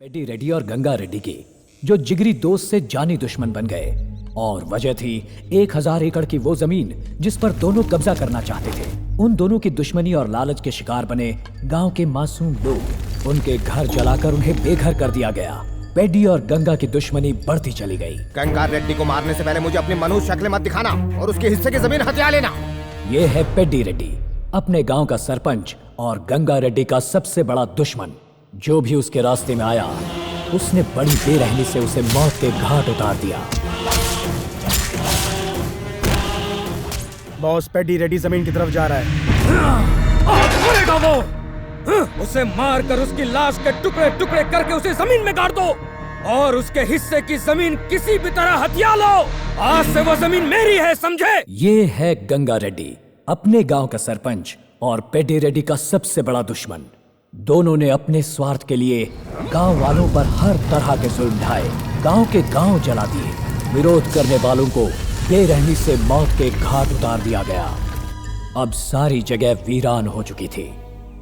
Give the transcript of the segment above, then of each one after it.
Peddie Reddy और गंगा रेड्डी की जो जिगरी दोस्त से जानी दुश्मन बन गए, और वजह थी 1000 एकड़ की वो जमीन जिस पर दोनों कब्जा करना चाहते थे। उन दोनों की दुश्मनी और लालच के शिकार बने गांव के मासूम लोग। उनके घर जलाकर उन्हें बेघर कर दिया गया। पेड्डी और गंगा की दुश्मनी बढ़ती चली गई। गंगा रेड्डी को मारने से पहले मुझे अपनी मनुष्य शक्ल मत दिखाना और उसके हिस्से की जमीन हथिया लेना। ये है पेड्डी रेड्डी, अपने गांव का सरपंच और गंगा रेड्डी का सबसे बड़ा दुश्मन। जो भी उसके रास्ते में आया उसने बड़ी बेरहमी से उसे मौत के घाट उतार दिया। बॉस, पेड्डी रेड्डी जमीन की तरफ जा रहा है। वो उसे मारकर उसकी लाश के टुकड़े टुकड़े करके उसे जमीन में गाड़ दो और उसके हिस्से की जमीन किसी भी तरह हथिया लो। आज से वो जमीन मेरी है, समझे? ये है गंगा रेड्डी, अपने गांव का सरपंच और पेड्डी रेड्डी का सबसे बड़ा दुश्मन। दोनों ने अपने स्वार्थ के लिए गांव वालों पर हर तरह के जुल्म ढाए, गांव के गांव जला दिए। विरोध करने वालों को बेरहमी से मौत के घाट उतार दिया गया। अब सारी जगह वीरान हो चुकी थी।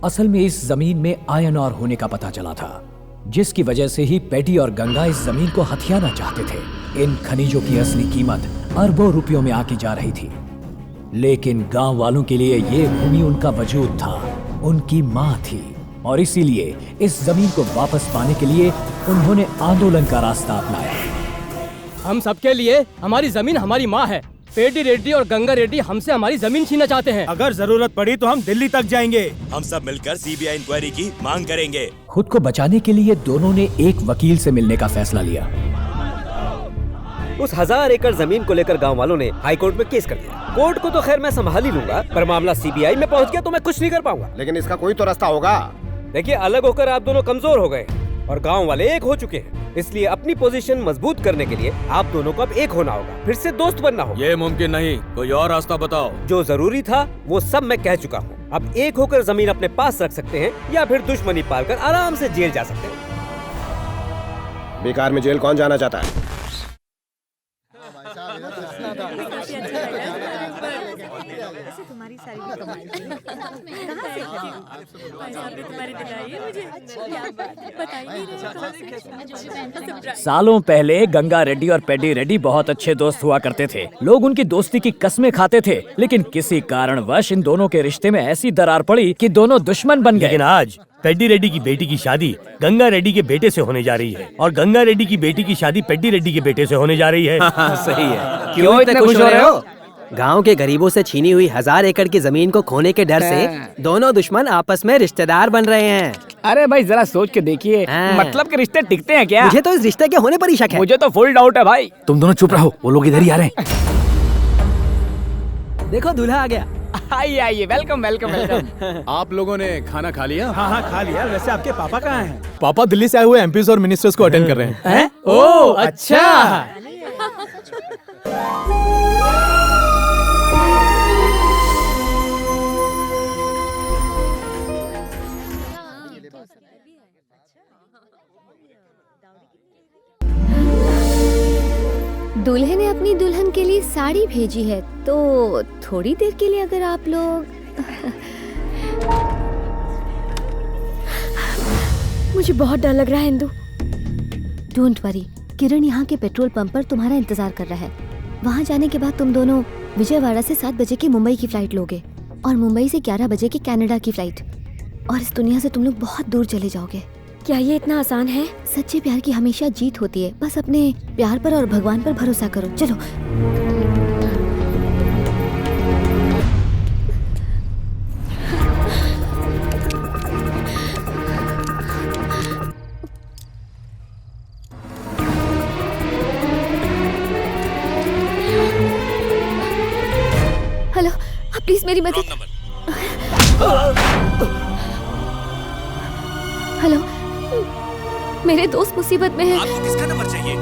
असल में इस जमीन में आयरन ओर होने का पता चला था, जिसकी वजह से ही पेड्डी और गंगा इस जमीन को हथियाना चाहते थे। इन खनिजों की असली कीमत अरबों रुपयों में आकी जा रही थी, लेकिन गांव वालों के लिए ये भूमि उनका वजूद था, उनकी मां थी, और इसीलिए इस जमीन को वापस पाने के लिए उन्होंने आंदोलन का रास्ता अपनाया। हम सबके लिए हमारी जमीन हमारी माँ है। पेड्डी रेड्डी और गंगा रेड्डी हमसे हमारी जमीन छीनना चाहते हैं। अगर जरूरत पड़ी तो हम दिल्ली तक जाएंगे। हम सब मिलकर सीबीआई इंक्वायरी की मांग करेंगे। खुद को बचाने के लिए दोनों ने एक वकील से मिलने का फैसला लिया। उस 1000 एकड़ जमीन को लेकर गांव वालों ने हाई कोर्ट में केस कर दिया। कोर्ट को तो खैर मैं संभाल ही लूंगा, पर मामला सीबीआई में पहुंच गया तो मैं कुछ नहीं कर पाऊंगा। लेकिन इसका कोई तो रास्ता होगा। देखिए, अलग होकर आप दोनों कमजोर हो गए और गांव वाले एक हो चुके हैं। इसलिए अपनी पोजीशन मजबूत करने के लिए आप दोनों को अब एक होना होगा, फिर से दोस्त बनना होगा। ये मुमकिन नहीं, कोई और रास्ता बताओ। जो जरूरी था वो सब मैं कह चुका हूँ। अब एक होकर जमीन अपने पास रख सकते हैं या फिर दुश्मनी पालकर आराम से जेल जा सकते हैं। बेकार में जेल कौन जाना चाहता है? तुम्हारी सारी कहाँ से सालों पहले गंगा रेड्डी और पेड्डी रेड्डी बहुत अच्छे दोस्त हुआ करते थे। लोग उनकी दोस्ती की कस्में खाते थे, लेकिन किसी कारणवश इन दोनों के रिश्ते में ऐसी दरार पड़ी कि दोनों दुश्मन बन गए। लेकिन आज पेड्डी रेड्डी की बेटी की शादी गंगा रेड्डी के बेटे से होने जा रही है और गंगा रेड्डी की बेटी की शादी पेड्डी रेड्डी के बेटे से होने जा रही है। सही है। क्यों इतने खुश हो रहे हो? गांव के गरीबों से छीनी हुई 1000 एकड़ की जमीन को खोने के डर से दोनों दुश्मन आपस में रिश्तेदार बन रहे हैं। अरे भाई, जरा सोच के देखिए, मतलब के रिश्ते टिकते हैं क्या? मुझे तो इस रिश्ते के होने पर ही शक है। मुझे तो फुल डाउट है भाई। तुम दोनों चुप रहो, वो लोग इधर ही आ रहे हैं। देखो, दूल्हा आ गया। आइए आइए, वेलकम वेलकम वेलकम। आप लोगों ने खाना खा लिया? हाँ, खा लिया। वैसे आपके पापा कहाँ हैं? पापा दिल्ली से आए हुए एमपीज और मिनिस्टर्स को अटेंड कर रहे हैं। ओह अच्छा। दूल्हे ने अपनी दुल्हन के लिए साड़ी भेजी है, तो थोड़ी देर के लिए अगर आप लोग मुझे बहुत डर लग रहा है इंदु। डोंट वरी, किरण यहाँ के पेट्रोल पंप पर तुम्हारा इंतजार कर रहा है। वहाँ जाने के बाद तुम दोनों विजयवाड़ा से 7 बजे की मुंबई की फ्लाइट लोगे और मुंबई से 11 बजे की कनाडा की फ्लाइट, और इस दुनिया से तुम लोग बहुत दूर चले जाओगे। क्या ये इतना आसान है? सच्चे प्यार की हमेशा जीत होती है। बस अपने प्यार पर और भगवान पर भरोसा करो। चलो। हेलो, आप प्लीज मेरी मदद। हेलो, मेरे दोस्त मुसीबत में है। आपको किसका नंबर चाहिए?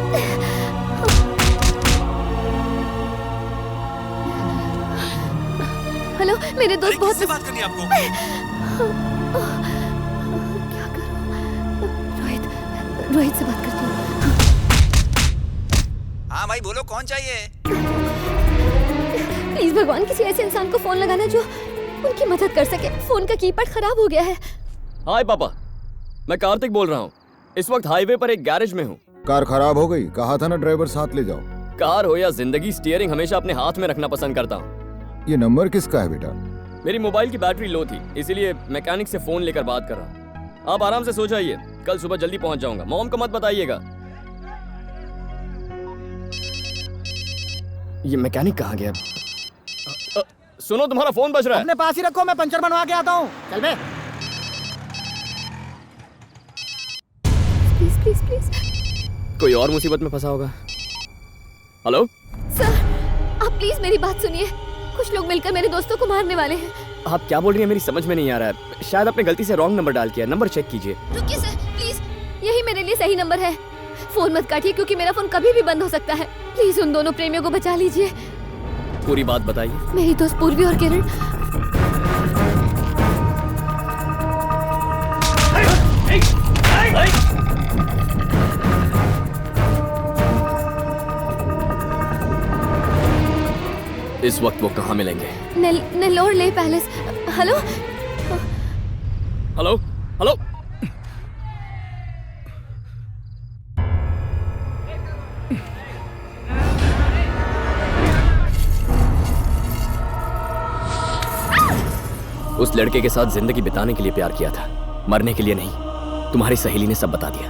हेलो, मेरे दोस्त बहुत किससे बात करनी है आपको? क्या करूं? रोहित से बात करती हूँ। हाँ भाई बोलो, कौन चाहिए? प्लीज भगवान, किसी ऐसे इंसान को फोन लगाना जो उनकी मदद कर सके। फोन का कीपैड खराब हो गया है। हाय पापा, मैं कार्तिक बोल रहा हूँ। इस वक्त हाईवे पर एक गैरेज में हूँ। कार खराब हो गई, कहा था ना ड्राइवर साथ ले जाओ। कार हो या जिंदगी, स्टीयरिंग हमेशा अपने हाथ में रखना पसंद करता हूँ। ये नंबर किसका है बेटा? मेरी मोबाइल की बैटरी लो थी, इसीलिए मैकेनिक से फोन लेकर बात कर रहा हूँ। आप आराम से सो जाइए, कल सुबह जल्दी पहुंच जाऊंगा। मॉम को मत बताइएगा। ये मैकेनिक कहाँ गया? सुनो, तुम्हारा फोन बज रहा है। अपने पास ही रखो, मैं पंचर बनवा के आता हूँ। चल बे। Please please please. कोई और मुसीबत में फंसा होगा। हेलो सर, आप प्लीज मेरी बात सुनिए। कुछ लोग मिलकर मेरे दोस्तों को मारने वाले हैं। आप क्या बोल रही हैं? मेरी समझ में नहीं आ रहा है। शायद आपने गलती से रॉन्ग नंबर डाल किया। नंबर चेक कीजिए। रुकिए सर, प्लीज, यही मेरे लिए सही नंबर है। फोन मत काटिए क्योंकि मेरा फोन कभी भी बंद हो सकता है। प्लीज उन दोनों प्रेमियों को बचा लीजिए। पूरी बात बताइए। मेरी दोस्त पूर्वी और किरण। इस वक्त वो कहाँ मिलेंगे? नेल्लोर ले पैलेस। Hello hello hello. उस लड़के के साथ जिंदगी बिताने के लिए प्यार किया था, मरने के लिए नहीं। तुम्हारी सहेली ने सब बता दिया।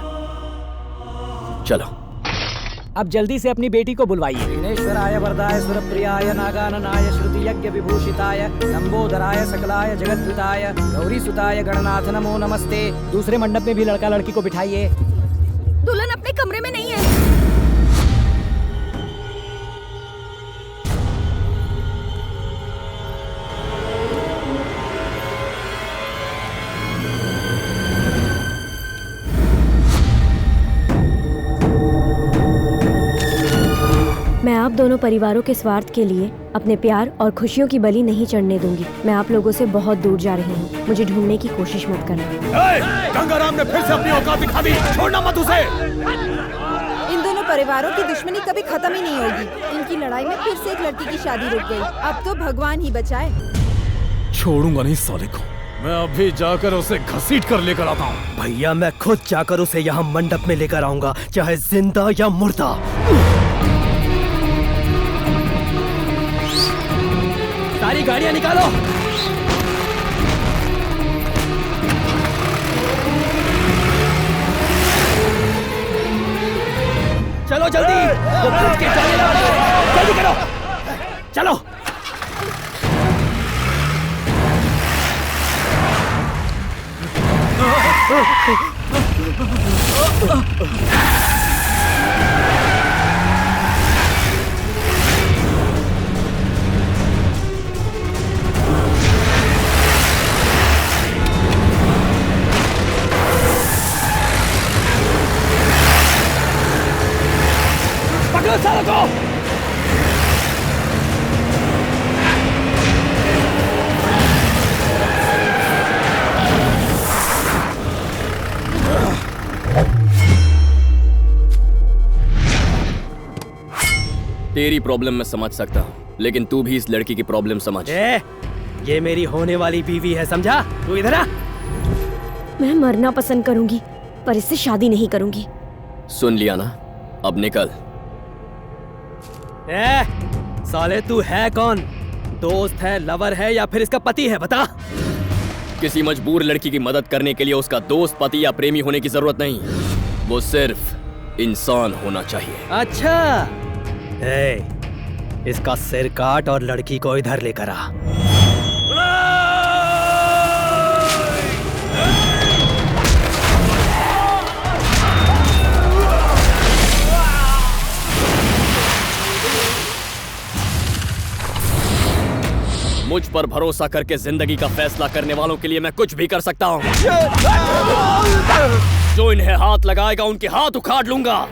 चलो अब जल्दी से अपनी बेटी को बुलवाइए। विघ्नेश्वराय वरदाय सुरप्रियाय नागाननाय श्रुति यज्ञ विभूषिताय लंबोदराय सकलाय जगद्विताय गौरी सुताय गणनाथ नमो नमस्ते। दूसरे मंडप में भी लड़का लड़की को बिठाइए। दुल्हन अपने कमरे में नहीं है। मैं आप दोनों परिवारों के स्वार्थ के लिए अपने प्यार और खुशियों की बलि नहीं चढ़ने दूंगी। मैं आप लोगों से बहुत दूर जा रही हूँ। मुझे ढूंढने की कोशिश मत करना। गंगाराम ने फिर से अपनी औकात दिखा दी। छोड़ना मत उसे। इन दोनों परिवारों की दुश्मनी कभी खत्म ही नहीं होगी। इनकी लड़ाई में फिर से एक लड़की की शादी रुक गई। अब तो भगवान ही बचाए। छोड़ूंगा नहीं साले को। मैं अभी जाकर उसे घसीट कर लेकर आता हूँ। भैया मैं खुद जाकर उसे यहाँ मंडप में लेकर आऊंगा, चाहे जिंदा या मुर्दा। सारी गाड़ियां निकालो। चलो जल्दी, वो कूद के जाने लगा है। जल्दी करो, चलो। पकड़ो सालों को। तेरी प्रॉब्लम मैं समझ सकता हूँ, लेकिन तू भी इस लड़की की प्रॉब्लम समझ। ये मेरी होने वाली बीवी है, समझा? तू इधर आ। मैं मरना पसंद करूंगी पर इससे शादी नहीं करूंगी। सुन लिया ना, अब निकल। साले तू है कौन? दोस्त है, लवर है या फिर इसका पति है? बता। किसी मजबूर लड़की की मदद करने के लिए उसका दोस्त, पति या प्रेमी होने की जरूरत नहीं। वो सिर्फ इंसान होना चाहिए। अच्छा, इसका सिर काट और लड़की को इधर लेकर आ। मुझ पर भरोसा करके जिंदगी का फैसला करने वालों के लिए मैं कुछ भी कर सकता हूँ। जो इन्हें हाथ लगाएगा उनके हाथ उखाड़ लूंगा।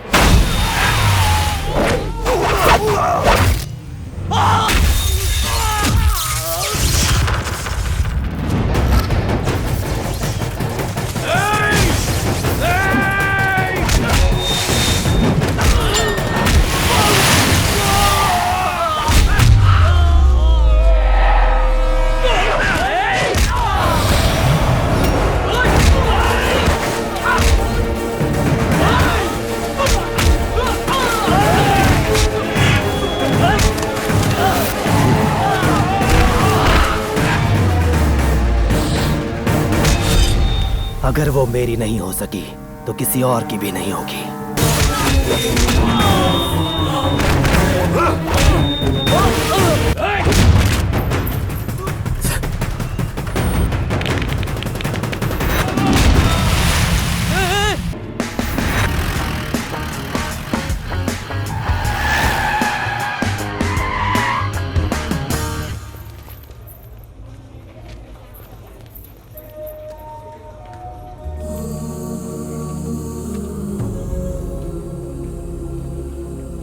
अगर वो मेरी नहीं हो सकी तो किसी और की भी नहीं होगी।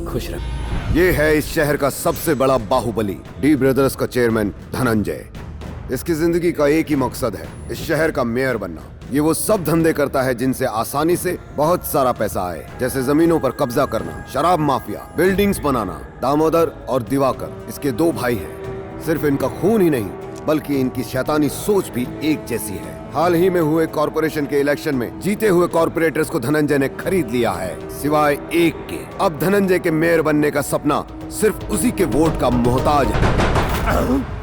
खुश रह। ये है इस शहर का सबसे बड़ा बाहुबली, डी ब्रदर्स का चेयरमैन धनंजय। इसकी जिंदगी का एक ही मकसद है, इस शहर का मेयर बनना। ये वो सब धंधे करता है जिनसे आसानी से बहुत सारा पैसा आए, जैसे जमीनों पर कब्जा करना, शराब माफिया, बिल्डिंग्स बनाना। दामोदर और दिवाकर इसके दो भाई हैं। सिर्फ इनका खून ही नहीं बल्कि इनकी शैतानी सोच भी एक जैसी है। हाल ही में हुए कॉर्पोरेशन के इलेक्शन में जीते हुए कॉर्पोरेटर्स को धनंजय ने खरीद लिया है, सिवाय एक के। अब धनंजय के मेयर बनने का सपना सिर्फ उसी के वोट का मोहताज है।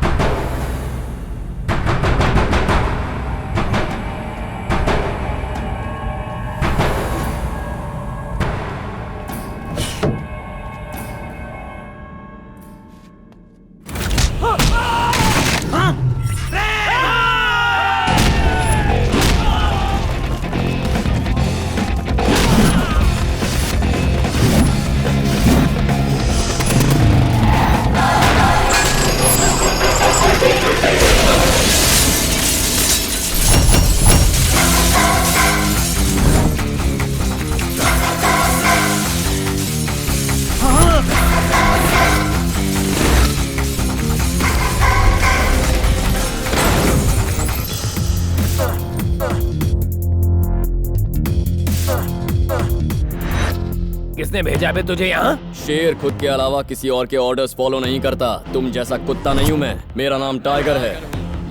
किसने भेजा बे तुझे यहाँ? शेर खुद के अलावा किसी और के ऑर्डर्स फॉलो नहीं करता। तुम जैसा कुत्ता नहीं हूँ मैं। मेरा नाम टाइगर है,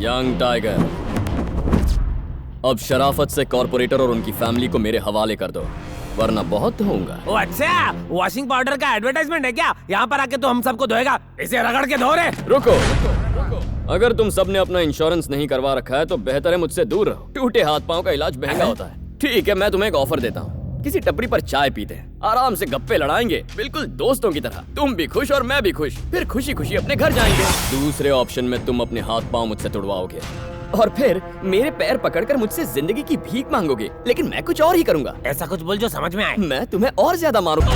यंग टाइगर। अब शराफत से कॉर्पोरेटर और उनकी फैमिली को मेरे हवाले कर दो, वरना बहुत होऊंगा। ओ अच्छा, वॉशिंग पाउडर का एडवर्टाइजमेंट है क्या? यहाँ पर आके तो हम सबको धोएगा, इसे रगड़ के धो रे। रुको, अगर तुम सबने अपना इंश्योरेंस नहीं करवा रखा है तो बेहतर है मुझसे दूर रहो। टूटे हाथ पांव का इलाज महंगा होता है। ठीक है, मैं तुम्हें एक ऑफर देता हूँ। किसी टपरी पर चाय पीते हैं, आराम से गप्पे लड़ाएंगे, बिल्कुल दोस्तों की तरह। तुम भी खुश और मैं भी खुश, फिर खुशी खुशी अपने घर जाएंगे। दूसरे ऑप्शन में तुम अपने हाथ पांव मुझसे तुड़वाओगे और फिर मेरे पैर पकड़कर मुझसे जिंदगी की भीख मांगोगे, लेकिन मैं कुछ और ही करूंगा। ऐसा कुछ बोल जो समझ में आए। मैं तुम्हें और ज्यादा मारूंगा।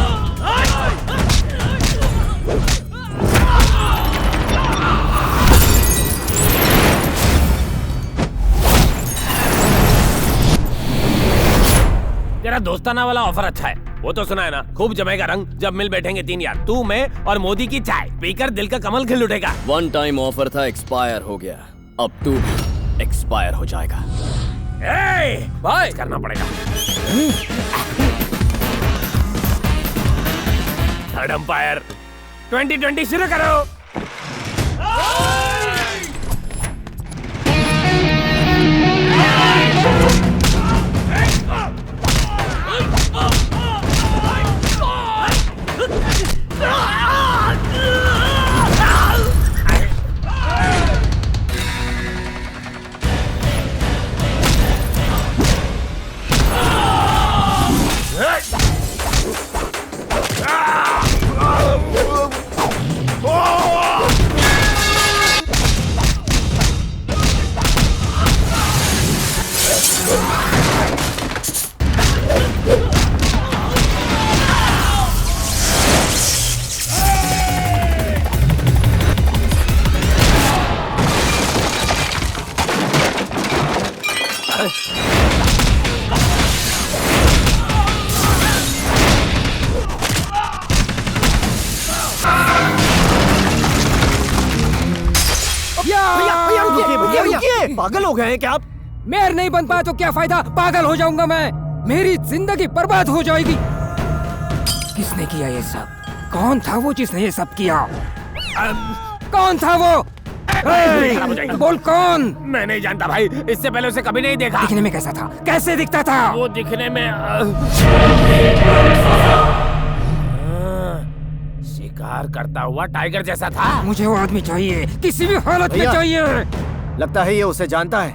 तेरा दोस्ताना वाला ऑफर अच्छा है, वो तो सुना है ना। खूब जमेगा रंग जब मिल बैठेंगे तीन यार, तू, मैं और मोदी की चाय पीकर दिल का कमल खिल उठेगा। वन टाइम ऑफर था, एक्सपायर हो गया। अब तू भी एक्सपायर हो जाएगा। भाई करना पड़ेगा। थर्ड अंपायर 2020 शुरू करो। पागल हो गए हैं क्या आप? मेयर नहीं बन पाया तो क्या फायदा, पागल हो जाऊंगा मैं। मेरी जिंदगी बर्बाद हो जाएगी। किसने किया ये सब? कौन था वो जिसने ये सब किया? कौन था वो? बोल कौन? मैं नहीं जानता भाई, इससे पहले उसे कभी नहीं देखा। दिखने में कैसा था? कैसे दिखता था? वो दिखने में शिकार करता हुआ टाइगर जैसा था। मुझे वो आदमी चाहिए, किसी भी हालत में चाहिए। लगता है ये उसे जानता है।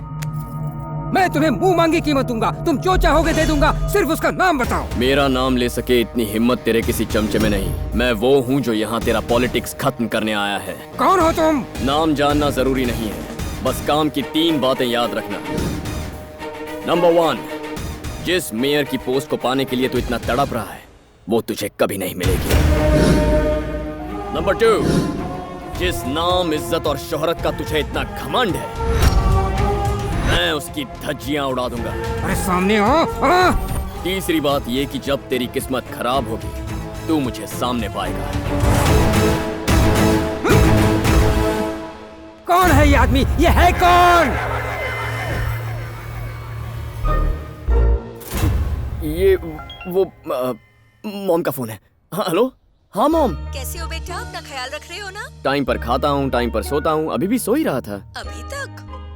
मैं तुम्हें मुंह मांगी कीमत दूंगा, तुम जो चाहोगे दे दूंगा, सिर्फ उसका नाम बताओ। मेरा नाम ले सके इतनी हिम्मत तेरे किसी चमचे में नहीं। मैं वो हूँ जो यहाँ तेरा पॉलिटिक्स खत्म करने आया है। कौन हो तुम? नाम जानना जरूरी नहीं है, बस काम की 3 बातें याद रखना। नंबर 1, जिस मेयर की पोस्ट को पाने के लिए तू इतना तड़प रहा है वो तुझे कभी नहीं मिलेगी। नंबर 2, जिस नाम, इज्जत और शोहरत का तुझे इतना घमंड है, मैं उसकी धज्जियां उड़ा दूंगा। अरे सामने आओ। तीसरी बात ये कि जब तेरी किस्मत खराब होगी तू मुझे सामने पाएगा। कौन है ये आदमी? ये है कौन? ये वो मॉम का फोन है। हाँ, हेलो। हाँ मॉम। कैसे हो बेटा? अपना ख्याल रख रहे हो ना? टाइम पर खाता हूँ, टाइम पर सोता हूँ। अभी भी सो ही रहा था। अभी तक?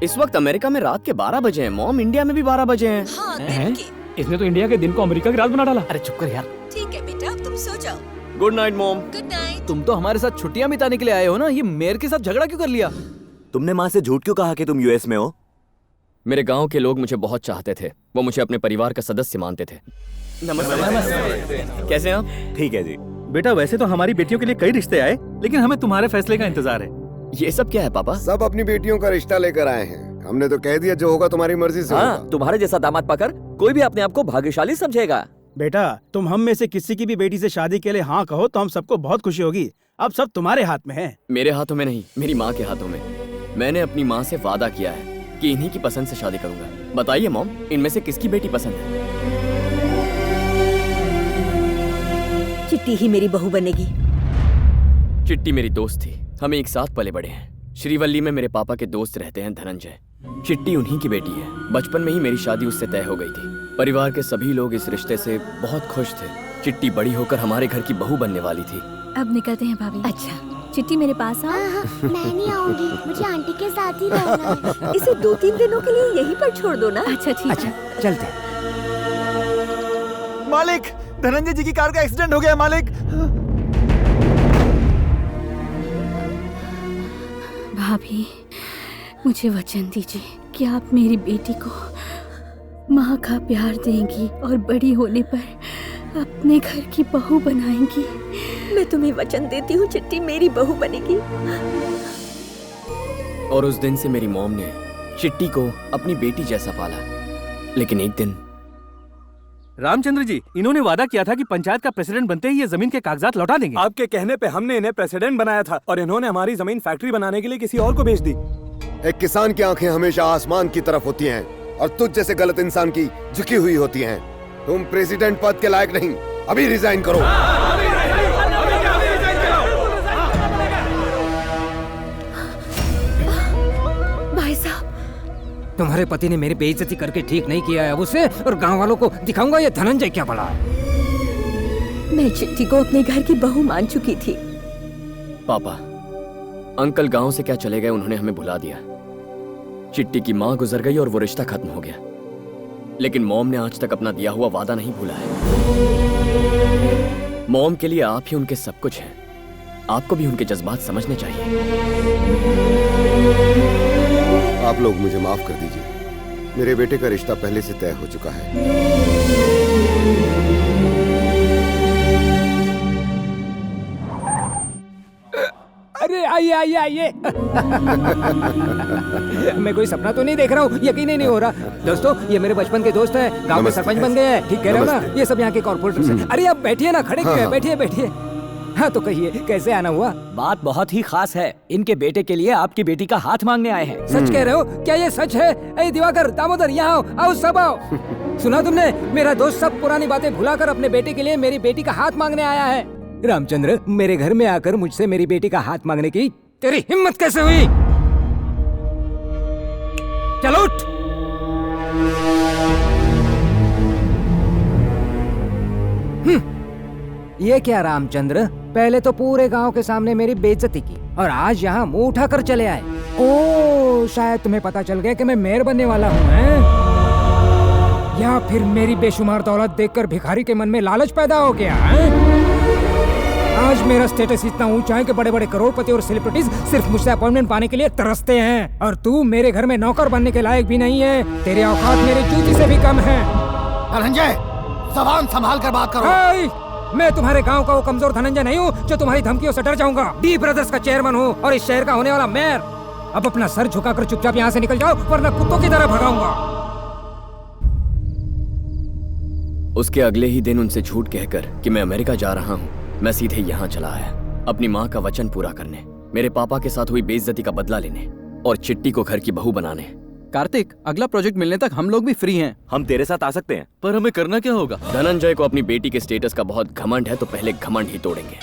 इस वक्त अमेरिका में रात के 12 बजे हैं मॉम, इंडिया में भी 12 बजे हैं। हाँ, दिन के। इसने तो इंडिया के दिन को अमेरिका की रात बना डाला। अरे चुप कर यार। ठीक है बेटा, अब तुम सो जाओ। Good night mom. Good night. तुम तो हमारे साथ छुट्टियां बिताने के लिए आए हो ना, ये मेयर के साथ झगड़ा क्यों कर लिया? तुमने माँ से झूठ क्यों कहा कि तुम यूएस में हो? मेरे गांव के लोग मुझे बहुत चाहते थे, वो मुझे अपने परिवार का सदस्य मानते थे। नमस्ते। कैसे हैं आप? ठीक है जी। बेटा वैसे तो हमारी बेटियों के लिए कई रिश्ते आए, लेकिन हमें तुम्हारे फैसले का इंतजार है। ये सब क्या है पापा? सब अपनी बेटियों का रिश्ता लेकर आए हैं। हमने तो कह दिया जो होगा तुम्हारी मर्जी से होगा। तुम्हारे जैसा दामाद पाकर कोई भी अपने आप को भाग्यशाली समझेगा। बेटा तुम हम में से किसी की भी बेटी से शादी के लिए हाँ कहो तो हम सबको बहुत खुशी होगी। अब सब तुम्हारे हाथ में है। मेरे हाथों में नहीं, मेरी माँ के हाथों में। मैंने अपनी माँ से वादा किया है कि इन्हीं की पसंद से शादी करूंगा। बताइए मॉम, इनमें से किसकी बेटी पसंद है? चिट्टी ही मेरी बहू बनेगी। चिट्टी मेरी दोस्त थी, हम एक साथ पले बड़े हैं। श्रीवल्ली में मेरे पापा के दोस्त रहते हैं धनंजय। चिट्टी उन्हीं की बेटी है। बचपन में ही मेरी शादी उससे तय हो गई थी। परिवार के सभी लोग इस रिश्ते से बहुत खुश थे। चिट्टी बड़ी होकर हमारे घर की बहू बनने वाली थी। अब निकलते हैं भाभी। अच्छा चिट्टी मेरे पास आओ। मैं नहीं आऊंगी, मुझे आंटी के साथ ही रहना है। इसे 2-3 दिनों के लिए यहीं पर छोड़ दो ना। अच्छा ठीक है। चलते। मालिक, धनंजय जी की कार का एक्सीडेंट हो गया है मालिक। भाभी मुझे वचन दीजिए कि आप मेरी बेटी को माँ का प्यार देंगी और बड़ी होने पर अपने घर की बहू बनाएंगी। मैं तुम्हें वचन देती हूँ, चिट्टी मेरी बहू बनेगी। और उस दिन से मेरी मॉम ने चिट्टी को अपनी बेटी जैसा पाला। लेकिन एक दिन रामचंद्र जी, इन्होंने वादा किया था कि पंचायत का प्रेसिडेंट बनते ही ये जमीन के कागजात लौटा देंगे। आपके कहने पे हमने इन्हें प्रेसिडेंट बनाया था और इन्होंने हमारी जमीन फैक्ट्री बनाने के लिए किसी और को बेच दी। एक किसान की आंखें हमेशा आसमान की तरफ होती हैं और तुझ जैसे गलत इंसान की झुकी हुई होती हैं। तुम प्रेसिडेंट पद के लायक नहीं, अभी रिजाइन करो। भाई साहब, तुम्हारे पति ने मेरी बेइज्जती करके ठीक नहीं किया है। अब उसे और गांव वालों को दिखाऊंगा ये धनंजय क्या बड़ा है। मैं चिट्टी को अपने घर की बहू मान चुकी थी। पापा, अंकल गांव से क्या चले गए, उन्होंने हमें भुला दिया। चिट्टी की माँ गुजर गई और वो रिश्ता खत्म हो गया। लेकिन मॉम ने आज तक अपना दिया हुआ वादा नहीं भूला है। मॉम के लिए आप ही उनके सब कुछ हैं। आपको भी उनके जज्बात समझने चाहिए। आप लोग मुझे माफ कर दीजिए, मेरे बेटे का रिश्ता पहले से तय हो चुका है। अरे आइए आइए आइए। मैं कोई सपना तो नहीं देख रहा हूँ, यकीन ही नहीं हो रहा। दोस्तों, ये मेरे बचपन के दोस्त हैं, गांव में सरपंच बन गए हैं। ठीक कह रहे हो ना? ये सब यहाँ के कॉर्पोरेटर्स हैं। अरे आप बैठिए ना, खड़े क्यों हैं? बैठिए बैठिए। हाँ तो कहिए, कैसे आना हुआ? बात बहुत ही खास है। इनके बेटे के लिए आपकी बेटी का हाथ मांगने आए हैं। सच कह रहे हो? क्या ये सच है? ए दिवाकर, दामोदर, यहाँ आओ, आओ सब आओ। सुना तुमने? मेरा दोस्त सब पुरानी बातें भुलाकर अपने बेटे के लिए मेरी बेटी का हाथ मांगने आया है। रामचंद्र, मेरे घर में आकर मुझसे मेरी बेटी का हाथ मांगने की तेरी हिम्मत कैसे हुई? चलो उठ। ये क्या रामचंद्र, पहले तो पूरे गांव के सामने मेरी बेइज्जती की और आज यहाँ मुंह उठाकर चले आए। ओ, शायद तुम्हें पता चल गया कि मैं मेयर बनने वाला हूँ, हैं? या फिर मेरी बेशुमार दौलत देखकर भिखारी के मन में लालच पैदा हो गया, हैं? आज मेरा स्टेटस इतना ऊंचा है कि बड़े बड़े करोड़पति और सेलिब्रिटीज सिर्फ मुझसे अपॉइंटमेंट पाने के लिए तरसते हैं, और तू मेरे घर में नौकर बनने के लायक भी नहीं है। तेरे औकात मेरी जूती से भी कम है। धनंजय, जबान संभाल कर बात करो। मैं तुम्हारे गांव का वो कमजोर धनंजय नहीं हूँ जो तुम्हारी धमकियों से डर जाऊंगा। डी ब्रदर्स का चेयरमैन हूँ और इस शहर का होने वाला मेयर। अब अपना सर झुकाकर चुपचाप यहाँ से निकल जाओ, वरना कुत्तों की तरह भगाऊंगा। उसके अगले ही दिन उनसे झूठ कहकर कि मैं अमेरिका जा रहा हूँ, मैं सीधे यहाँ चला आया अपनी माँ का वचन पूरा करने, मेरे पापा के साथ हुई बेइज्जती का बदला लेने और चिट्टी को घर की बहू बनाने। कार्तिक, अगला प्रोजेक्ट मिलने तक हम लोग भी फ्री हैं। हम तेरे साथ आ सकते हैं, पर हमें करना क्या होगा? धनंजय को अपनी बेटी के स्टेटस का बहुत घमंड है, तो पहले घमंड ही तोड़ेंगे।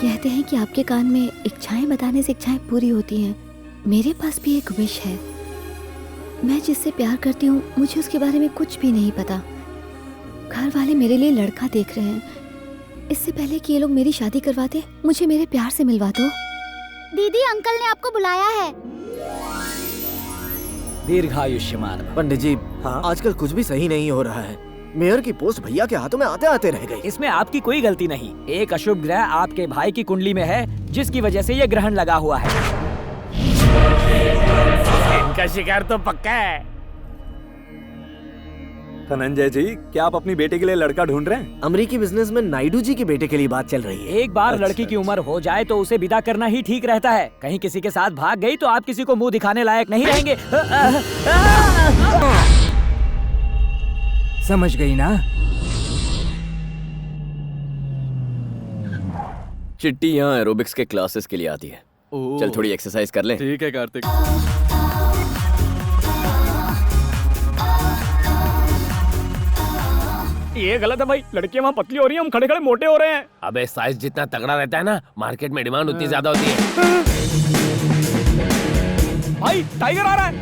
कहते हैं कि आपके कान में इच्छाएं बताने से इच्छाएं पूरी होती हैं। मेरे पास भी एक विश है। मैं जिससे प्यार करती हूँ मुझे उसके बारे में कुछ भी नहीं पता। घर वाले मेरे लिए लड़का देख रहे हैं। इससे पहले कि ये लोग मेरी शादी करवाते, मुझे मेरे प्यार से मिलवा दो। दीदी, अंकल ने आपको बुलाया है। दीर्घायुष्मान। पंडित जी, आजकल कुछ भी सही नहीं हो रहा है। मेयर की पोस्ट भैया के हाथों में आते आते रह गई। इसमें आपकी कोई गलती नहीं। एक अशुभ ग्रह आपके भाई की कुंडली में है, जिसकी वजह से ये ग्रहण लगा हुआ है। इनका शिकार तो पक्का है। धनंजय जी, क्या आप अपनी बेटे के लिए लड़का ढूंढ रहे हैं? अमेरिकी बिजनेस में नायडू जी की बेटे के लिए बात चल रही है। एक बार लड़की की उम्र हो जाए तो उसे विदा करना ही ठीक रहता है। कहीं किसी के साथ भाग गई तो आप किसी को मुंह दिखाने लायक नहीं रहेंगे। समझ गई ना? चिट्टी यहाँ एरोबिक्स के क्लासेस के लिए आती है। चल थोड़ी एक्सरसाइज कर ले। ठीक है कार्तिक। ये गलत है भाई, लड़कियां वहाँ पतली हो रही हैं, हम खड़े खड़े मोटे हो रहे हैं। अबे साइज जितना तगड़ा रहता है ना, मार्केट में डिमांड उतनी ज्यादा होती है। भाई टाइगर आ रहा है।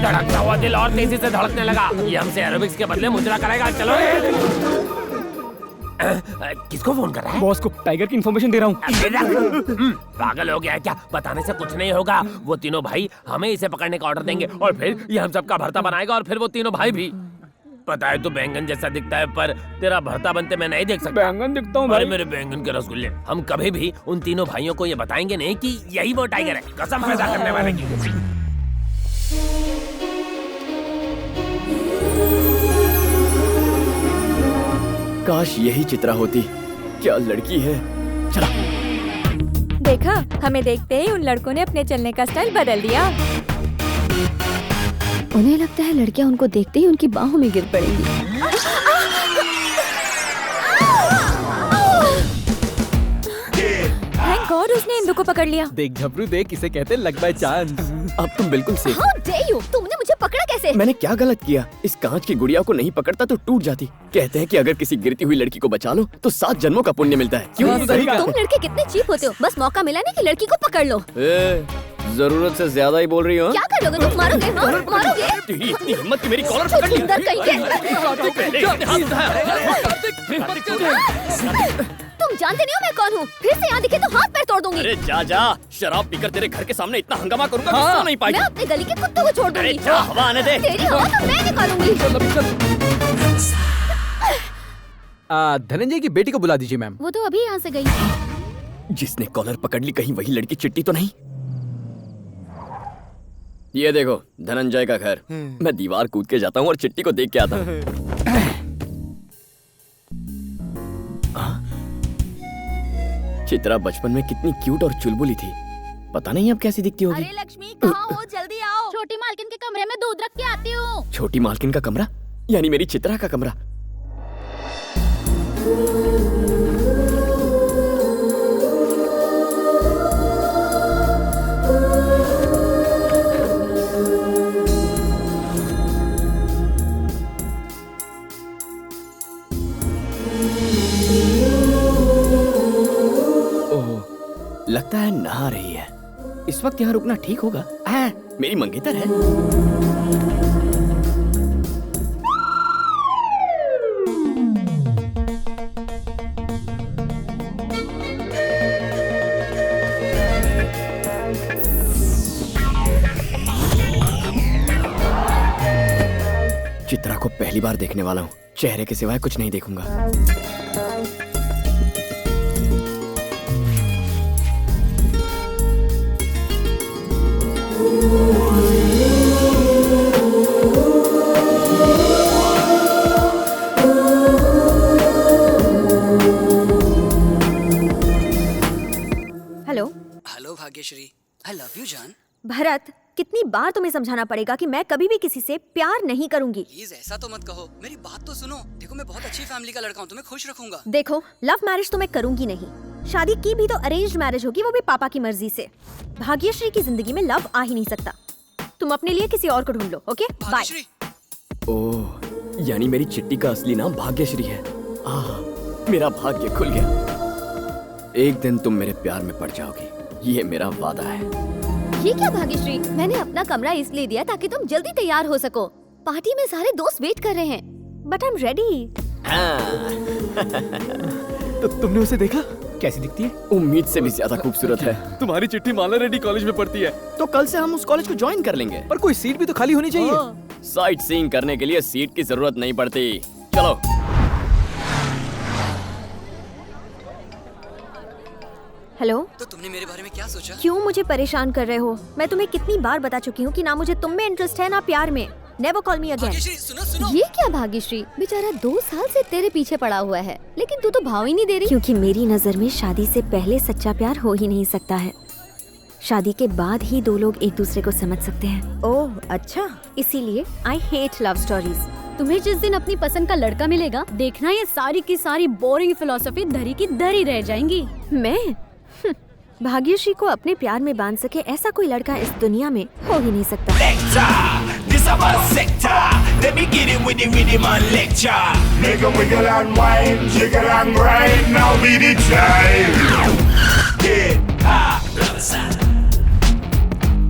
धड़कता हुआ दिल और तेजी से धड़कने लगा। ये हमसे एरोबिक्स के बदले मुजरा करेगा। चलो किसको फोन कर रहा है? बॉस को टाइगर की इन्फॉर्मेशन दे रहा हूँ। पागल हो गया है क्या? बताने से कुछ नहीं होगा। वो तीनों भाई हमें इसे पकड़ने का ऑर्डर देंगे और फिर ये हम सबका भरता बनाएगा और फिर वो तीनों भाई भी। पता है तू बैंगन जैसा दिखता है, पर तेरा भरता बनते मैं नहीं देख सकता। बैंगन दिखता हूँ भाई। मेरे बैंगन के रसगुल्ले। हम कभी भी उन तीनों भाइयों को ये बताएंगे नहीं कि यही वो टाइगर है, कसम पैदा करने वाले की। काश यही चित्रा होती। क्या लड़की है। चला। देखा, हमें देखते ही उन लड़कों ने अपने चलने का स्टाइल बदल दिया। उन्हें लगता है लड़कियां उनको देखते ही उनकी बाहों में गिर पड़ेंगी। थैंक गॉड उसने इंदु को पकड़ लिया। देख झबरू देख, इसे कहते लक बाय चांस। अब तुम बिल्कुल सेफ। How dare you? तुमने मुझे पकड़ा कैसे? मैंने क्या गलत किया? इस कांच की गुड़िया को नहीं पकड़ता तो टूट जाती। कहते हैं कि अगर किसी गिरती हुई लड़की को बचा लो तो 7 जन्मों का पुण्य मिलता है। क्यों? तुम लड़के कितने चीप होते हो। बस मौका मिला नहीं कि लड़की को पकड़ लो। जरूरत से ज्यादा ही बोल रही हो। क्या करोगे तुम? मारोगे? मारोगे? तेरी इतनी हिम्मत कि मेरी कॉलर पकड़ तुम जानते नहीं हो मैं कौन हूँ। फिर से यहाँ दिखे तो हाथ पैर तोड़ दूंगी। अरे जा, शराब पीकर तेरे घर के सामने इतना हंगामा करूंगा कि सो नहीं पाएगी। मैं अपने गली के कुत्तों को छोड़ दूंगी। अरे जा, हवा आने दे। तेरी हवा तो मैं निकालूंगी। धनंजय की बेटी को बुला दीजिए मैम। वो तो अभी यहाँ से गई। जिसने कॉलर पकड़ ली, कहीं वही लड़की चिट्टी तो नहीं? ये देखो धनंजय का घर। मैं दीवार कूद के जाता हूँ और चिट्टी को देख के आता हूँ। चित्रा बचपन में कितनी क्यूट और चुलबुली थी, पता नहीं अब कैसी दिखती होगी। अरे लक्ष्मी, कहाँ हो? जल्दी आओ। छोटी मालकिन के कमरे में दूध रख के आती हूँ। छोटी मालकिन का कमरा? यानी मेरी चित्रा का कमरा? लगता है नहा रही है। इस वक्त यहाँ रुकना ठीक होगा। मेरी मंगेतर है। बार देखने वाला हूँ, चेहरे के सिवाय कुछ नहीं देखूंगा। Hello. Hello Bhagyashree, I love you जान। भरत, कितनी बार तुम्हें समझाना पड़ेगा कि मैं कभी भी किसी से प्यार नहीं करूंगी। प्लीज ऐसा तो मत कहो, मेरी बात तो सुनो। देखो मैं बहुत अच्छी फैमिली का लड़का हूँ, तुम्हें खुश रखूंगा। देखो, लव मैरिज तो मैं करूंगी नहीं, शादी की भी तो अरेंज्ड मैरिज होगी, वो भी पापा की मर्जी से। भाग्यश्री की जिंदगी में लव आ ही नहीं सकता। तुम अपने लिए किसी और को ढूंढ लो। Okay, bye. ओह, यानी मेरी चिट्टी का असली नाम भाग्यश्री है। मेरा भाग्य खुल गया। एक दिन तुम मेरे प्यार में पड़ जाओगी, ये मेरा वादा है। ये क्या भाग्यश्री, मैंने अपना कमरा इसलिए दिया ताकि तुम जल्दी तैयार हो सको। पार्टी में सारे दोस्त वेट कर रहे हैं, बट आई एम रेडी। तो तुमने उसे देखा? कैसी दिखती है? उम्मीद से भी ज्यादा खूबसूरत है। तुम्हारी चिट्ठी माला रेड्डी कॉलेज में पढ़ती है। तो कल से हम उस कॉलेज को ज्वाइन कर लेंगे। पर कोई सीट भी तो खाली होनी चाहिए। साइट सीइंग करने के लिए सीट की जरूरत नहीं पड़ती। चलो। हेलो। तो तुमने मेरे बारे में क्या सोचा? क्यों मुझे परेशान कर रहे हो? मैं तुम्हें कितनी बार बता चुकी हूँ कि ना मुझे तुम में इंटरेस्ट है ना प्यार में। Never call me again. सुनो सुनो। ये क्या भाग्यश्री, बेचारा 2 साल से तेरे पीछे पड़ा हुआ है, लेकिन तू तो भाव ही नहीं दे रही। क्योंकि मेरी नजर में शादी से पहले सच्चा प्यार हो ही नहीं सकता है। शादी के बाद ही 2 लोग एक दूसरे को समझ सकते हैं। ओह अच्छा, इसीलिए आई हेट लव स्टोरीज। तुम्हें जिस दिन अपनी पसंद का लड़का मिलेगा, देखना ये सारी की सारी बोरिंग फिलोसफी धरी की धरी रह जाएंगी। मैं भाग्यश्री को अपने प्यार में बांध सके ऐसा कोई लड़का इस दुनिया में हो ही नहीं सकता।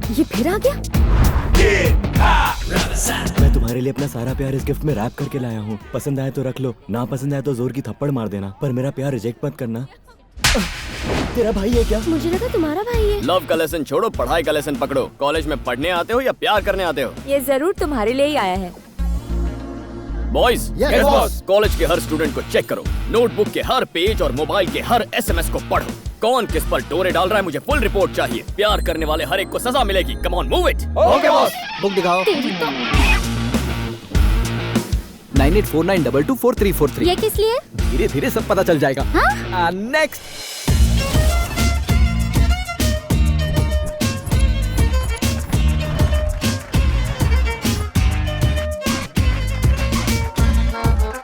ये फिर आ गया। मैं तुम्हारे लिए अपना सारा प्यार इस गिफ्ट में रैप करके लाया हूँ। पसंद आए तो रख लो, ना पसंद आए तो जोर की थप्पड़ मार देना, पर मेरा प्यार रिजेक्ट मत करना। तेरा भाई है क्या? मुझे लगा तुम्हारा भाई है। लव का लेसन छोड़ो, पढ़ाई का लेसन पकड़ो। कॉलेज में पढ़ने आते हो या प्यार करने आते हो? ये जरूर तुम्हारे लिए ही आया है। Boys, Yes, boss. कॉलेज के हर स्टूडेंट को चेक करो, नोटबुक के हर पेज और मोबाइल के हर SMS को पढ़ो। कौन किस पर डोरे डाल रहा है, मुझे फुल रिपोर्ट चाहिए। प्यार करने वाले हर एक को सजा मिलेगी। Come on, move it. Okay boss. Book दिखाओ। 9849224343। ये किस लिए? धीरे धीरे सब पता चल जाएगा। हाँ? नेक्स्ट।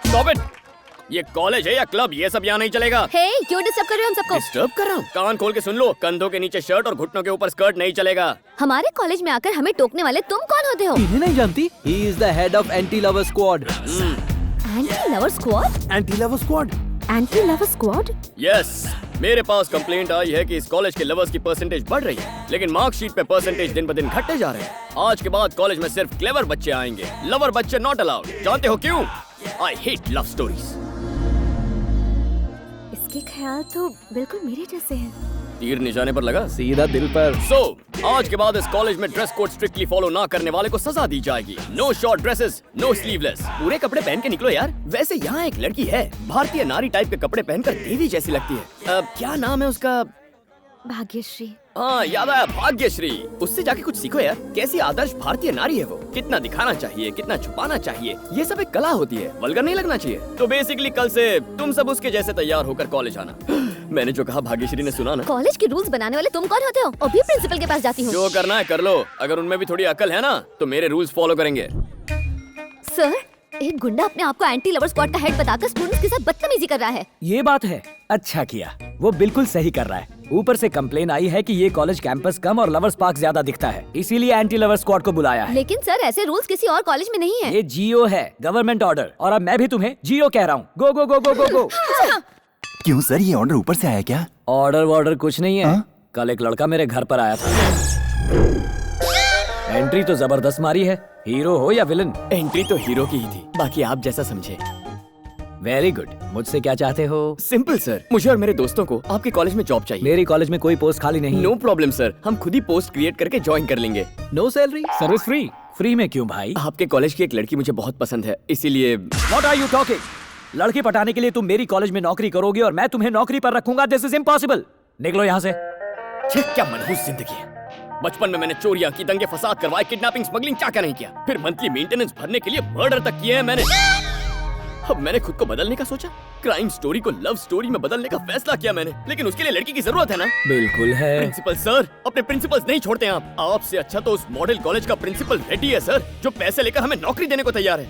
Stop it! ये कॉलेज है या क्लब, ये सब यहाँ नहीं चलेगा। हे, क्यों डिस्टर्ब कर रहे हो हम सबको? डिस्टर्ब कर रहा हूँ? कान खोल के सुन लो, कंधों के नीचे शर्ट और घुटनों के ऊपर स्कर्ट नहीं चलेगा। हमारे कॉलेज में आकर हमें टोकने वाले तुम कौन होते हो? इन्हें नहीं जानती? He is the head of anti-lover squad. Anti-lover squad? Anti-lover squad? Anti-lover squad? Yes, मेरे पास कंप्लेंट आई है कि इस कॉलेज के लवर्स की परसेंटेज बढ़ रही है, लेकिन मार्कशीट पे परसेंटेज दिन ब दिन घटते जा रहे हैं। आज के बाद कॉलेज में सिर्फ क्लेवर बच्चे आएंगे, लवर बच्चे नॉट अलाउड। जानते हो क्यों? I hate love stories. इसके ख्याल तो बिल्कुल मेरे जैसे हैं। तीर निशाने पर लगा, सीधा दिल पर। आज के बाद इस कॉलेज में ड्रेस कोड स्ट्रिक्टली फॉलो ना करने वाले को सजा दी जाएगी। No short dresses, no sleeveless. पूरे कपड़े पहन के निकलो यार। वैसे यहाँ एक लड़की है, भारतीय नारी टाइप के कपड़े पहनकर देवी जैसी लगती है। क्या नाम है उसका? भाग्यश्री। हाँ, याद आया, भाग्यश्री। उससे जाके कुछ सीखो यार। कैसी आदर्श भारतीय नारी है वो। कितना दिखाना चाहिए, कितना छुपाना चाहिए, ये सब एक कला होती है। वल्गर नहीं लगना चाहिए। तो बेसिकली कल से तुम सब उसके जैसे तैयार होकर कॉलेज आना। मैंने जो कहा भाग्यश्री ने सुना ना? कॉलेज के रूल्स बनाने वाले तुम कौन होते हो? अभी प्रिंसिपल के पास जाती हूँ। जो करना है कर लो। अगर उनमें भी थोड़ी अकल है ना, तो मेरे रूल्स फॉलो करेंगे। सर, एक गुंडा अपने आप को एंटी लवर स्क्वाड का हेड बताकर स्टूडेंट्स के साथ बदतमीजी कर रहा है। ये बात है, अच्छा किया, वो बिल्कुल सही कर रहा है। ऊपर से कंप्लेन आई है कि ये कॉलेज कैंपस कम और लवर्स पार्क ज्यादा दिखता है, इसीलिए एंटी लवर स्क्वाड को बुलाया है। लेकिन सर, ऐसे रूल्स किसी और कॉलेज में नहीं है। ये जीओ है, गवर्नमेंट ऑर्डर, और अब मैं भी तुम्हें जीओ कह रहा हूँ। गो गो गो गो गो गो। क्यों सर, ये ऑर्डर ऊपर से आया क्या? ऑर्डर वॉर्डर कुछ नहीं है। कल एक लड़का मेरे घर पर आया था। एंट्री तो जबरदस्त मारी है, हीरो हो या विलन। एंट्री तो हीरो की ही थी, बाकी आप जैसा समझे। Very good. मुझसे क्या चाहते हो? सिंपल सर, मुझे और मेरे दोस्तों को आपके कॉलेज में जॉब चाहिए। मेरी कॉलेज में कोई पोस्ट खाली नहीं। नो प्रॉब्लम सर, हम खुद ही पोस्ट क्रिएट करके ज्वाइन कर लेंगे। No salary, service free, free में क्यों भाई? आपके कॉलेज की एक लड़की मुझे बहुत पसंद है, इसीलिए। What are you talking? लड़की पटाने के लिए तुम मेरी कॉलेज में नौकरी करोगे और मैं तुम्हें नौकरी पर रखूंगा? This is impossible. निकलो यहाँ से। क्या मनहूस जिंदगी है। बचपन में मैंने चोरियां की, दंगे फसाद करवाए, किडनैपिंग, स्मगलिंग, क्या नहीं किया। फिर मंथली मेंटेनेंस भरने के लिए मर्डर तक किए हैं मैंने। अब मैंने खुद को बदलने का सोचा, क्राइम स्टोरी को लव स्टोरी में बदलने का फैसला किया मैंने, लेकिन उसके लिए लड़की की जरूरत है ना। बिल्कुल है। प्रिंसिपल सर, अपने प्रिंसिपल्स नहीं छोड़ते आप। आपसे अच्छा तो उस मॉडल कॉलेज का प्रिंसिपल रेड्डी है सर, जो पैसे लेकर हमें नौकरी देने को तैयार है।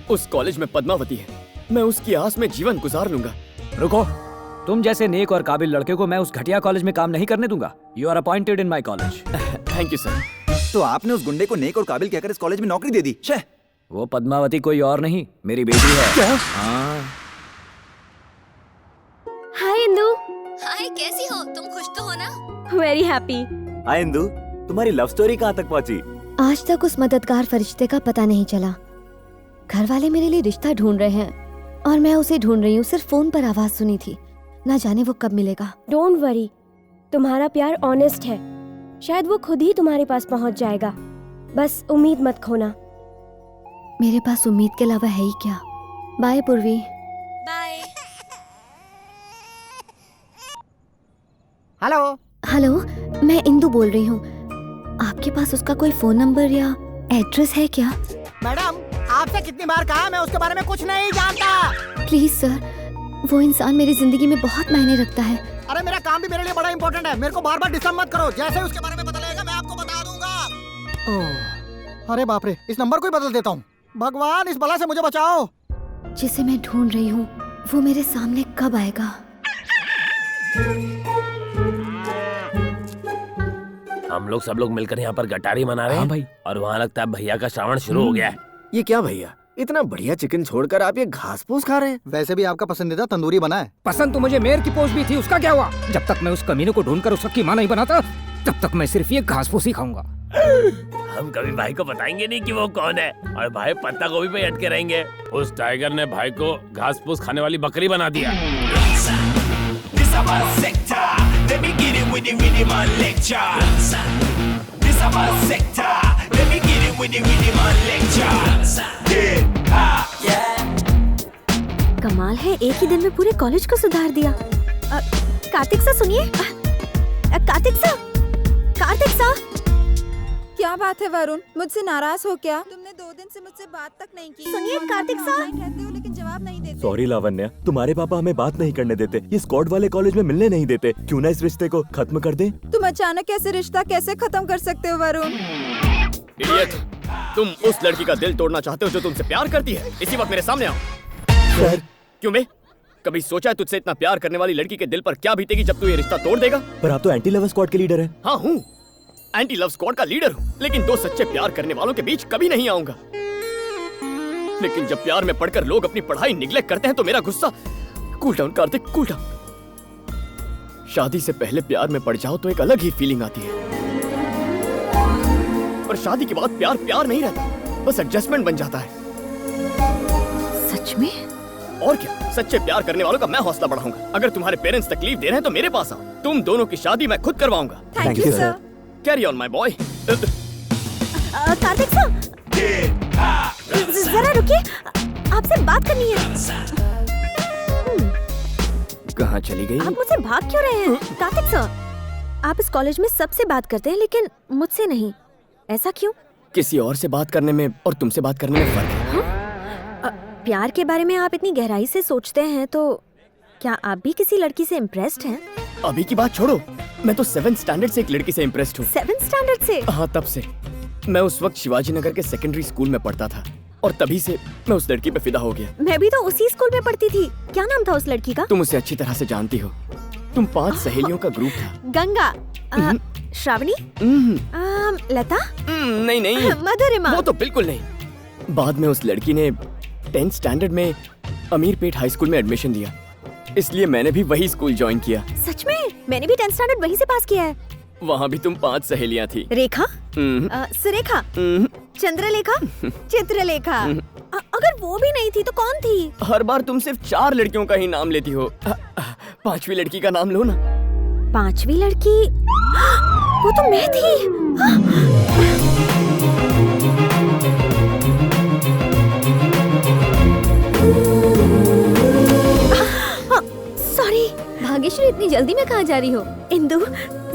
उस कॉलेज में पद्मावती है, मैं उसकी आस में जीवन गुजार लूंगा। रुको, तुम जैसे नेक और काबिल लड़के को मैं उस घटिया कॉलेज में काम नहीं करने दूंगा। You are appointed in my college. Thank you sir. तो आपने उस गुंडे को नेक और काबिल कहकर इस कॉलेज में नौकरी दे दी? छे। वो पद्मावती कोई और नहीं, मेरी बेटी है। क्या? हाँ। हाय इंदु। हाय, कैसी हो तुम? खुश तो हो ना? Very happy. हाय इंदु, तुम्हारी लव स्टोरी कहाँ तक पहुँची? आज तक उस मददगार फरिश्ते का पता नहीं चला। घर वाले मेरे लिए रिश्ता ढूंढ रहे हैं और मैं उसे ढूंढ रही हूँ। सिर्फ फोन पर आवाज सुनी थी, ना जाने वो कब मिलेगा। डोंट वरी, तुम्हारा प्यार ऑनेस्ट है, शायद वो खुद ही तुम्हारे पास पहुँच जाएगा। बस उम्मीद मत खोना। मेरे पास उम्मीद के अलावा है ही क्या। बाय पूर्वी। बाय। हेलो। हेलो, मैं इंदु बोल रही हूँ। आपके पास उसका कोई फोन नंबर या एड्रेस है क्या? मैडम, आपसे कितनी बार कहा, मैं उसके बारे में कुछ नहीं जानता। प्लीज सर, वो इंसान मेरी जिंदगी में बहुत मायने रखता है। अरे मेरा काम भी मेरे लिए बड़ा इम्पोर्टेंट है, मेरे को बार बार डिस्टर्ब मत करो। जैसे उसके बारे में पता लगेगा मैं आपको बता दूंगा। अरे बाप रे, इस नंबर को ही बदल देता हूँ। भगवान, इस बला से मुझे बचाओ। जिसे मैं ढूंढ रही हूँ वो मेरे सामने कब आएगा? हम लोग सब लोग मिलकर यहाँ पर गटारी मना रहे हैं। हाँ भाई। और वहाँ लगता है भैया का श्रावण शुरू हो गया है। ये क्या भैया, इतना बढ़िया चिकन छोड़कर आप ये घास फूस खा रहे हैं? वैसे भी आपका पसंदीदा तंदूरी बना है। पसंद तो मुझे मेयर की पोस्ट भी थी, उसका क्या हुआ? जब तक मैं उस कमीने को ढूंढकर उसकी मां नहीं बनाता तब तक मैं सिर्फ ये घास फूस ही खाऊंगा। हम कभी भाई को बताएंगे नहीं कि वो कौन है, और भाई पत्ता गोभी पे अटके रहेंगे। उस टाइगर ने भाई को घास फूस खाने वाली बकरी बना दिया। कमाल है, एक ही दिन में पूरे कॉलेज को सुधार दिया। कार्तिक सा सुनिए। कार्तिक सा। क्या बात है वरुण, मुझसे नाराज हो क्या? तुमने 2 दिन से मुझसे बात तक नहीं की। सुनिए कार्तिक सा। कहते हो लेकिन जवाब नहीं देते। सॉरी लावण्या, तुम्हारे पापा हमें बात नहीं करने देते, ये स्क्वाड वाले कॉलेज में मिलने नहीं देते। क्यों ना इस रिश्ते को खत्म कर दें? तुम अचानक ऐसे रिश्ता कैसे खत्म कर सकते हो वरुण? इडियट, तुम उस लड़की का दिल तोड़ना चाहते हो जो तुमसे प्यार करती है? इसी वक्त मेरे सामने आओ। सर। क्यों बे? कभी सोचा है तुझसे इतना प्यार करने वाली लड़की के दिल पर क्या बीतेगी जब तू ये रिश्ता तोड़ देगा? पर आप तो एंटी लव स्क्वाड के लीडर हैं। हाँ हूँ, एंटी लव स्क्वाड का लीडर हूँ, लेकिन 2 सच्चे प्यार करने वालों के बीच कभी नहीं आऊंगा। लेकिन जब प्यार में पढ़कर लोग अपनी पढ़ाई निग्लेक्ट करते हैं तो मेरा गुस्सा। Cool down Kartik, cool down. शादी से पहले प्यार में पड़ जाओ तो एक अलग ही फीलिंग आती है, पर शादी के बाद प्यार प्यार नहीं रहता, बस एडजस्टमेंट बन जाता है। सच में? और क्या, सच्चे प्यार करने वालों का मैं हौसला बढ़ाऊंगा। अगर तुम्हारे पेरेंट्स तकलीफ दे रहे हैं तो मेरे पास आओ, तुम दोनों की शादी मैं खुद करवाऊंगा। Thank you sir. Carry on my boy. Kartik sir, जरा रुकिए, आपसे बात करनी है। कहाँ चली गई? आप मुझसे भाग क्यों रहे हैं? कार्तिक सर, आप इस कॉलेज में सबसे बात करते हैं लेकिन मुझसे नहीं, ऐसा क्यों? किसी और से बात करने में और तुमसे बात करने में फर्क है। प्यार के बारे में आप इतनी गहराई से सोचते हैं तो क्या आप भी किसी लड़की से इम्प्रेस्ड हैं? अभी की बात छोड़ो, मैं तो 7th स्टैंडर्ड से एक लड़की से इम्प्रेस्ड हूँ। 7th स्टैंडर्ड से? हाँ, तब से। मैं उस वक्त शिवाजी नगर के सेकेंडरी स्कूल में पढ़ता था और तभी से मैं उस लड़की पे फिदा हो गया। मैं भी तो उसी स्कूल में पढ़ती थी। क्या नाम था उस लड़की का? तुम उसे अच्छी तरह से जानती हो, तुम 5 सहेलियों का ग्रुप था। गंगा, श्रावणी, लता? नहीं, मधुरिमा? वो तो बिल्कुल नहीं। बाद में उस लड़की ने 10th स्टैंडर्ड में अमीरपेट हाई स्कूल में एडमिशन दिया, इसलिए मैंने भी वही स्कूल ज्वाइन किया। सच में? मैंने भी 10th स्टैंडर्ड वहीं से पास किया है। वहाँ भी तुम 5 सहेलियाँ थी। रेखा, सुरेखा, चंद्रलेखा, चित्रलेखा। अगर वो भी नहीं थी तो कौन थी? हर बार तुम सिर्फ 4 लड़कियों का ही नाम लेती हो। 5वीं लड़की का नाम लो ना। 5वीं लड़की? वो तो मैं थी। इतनी जल्दी में कहाँ जा रही हो? इंदु,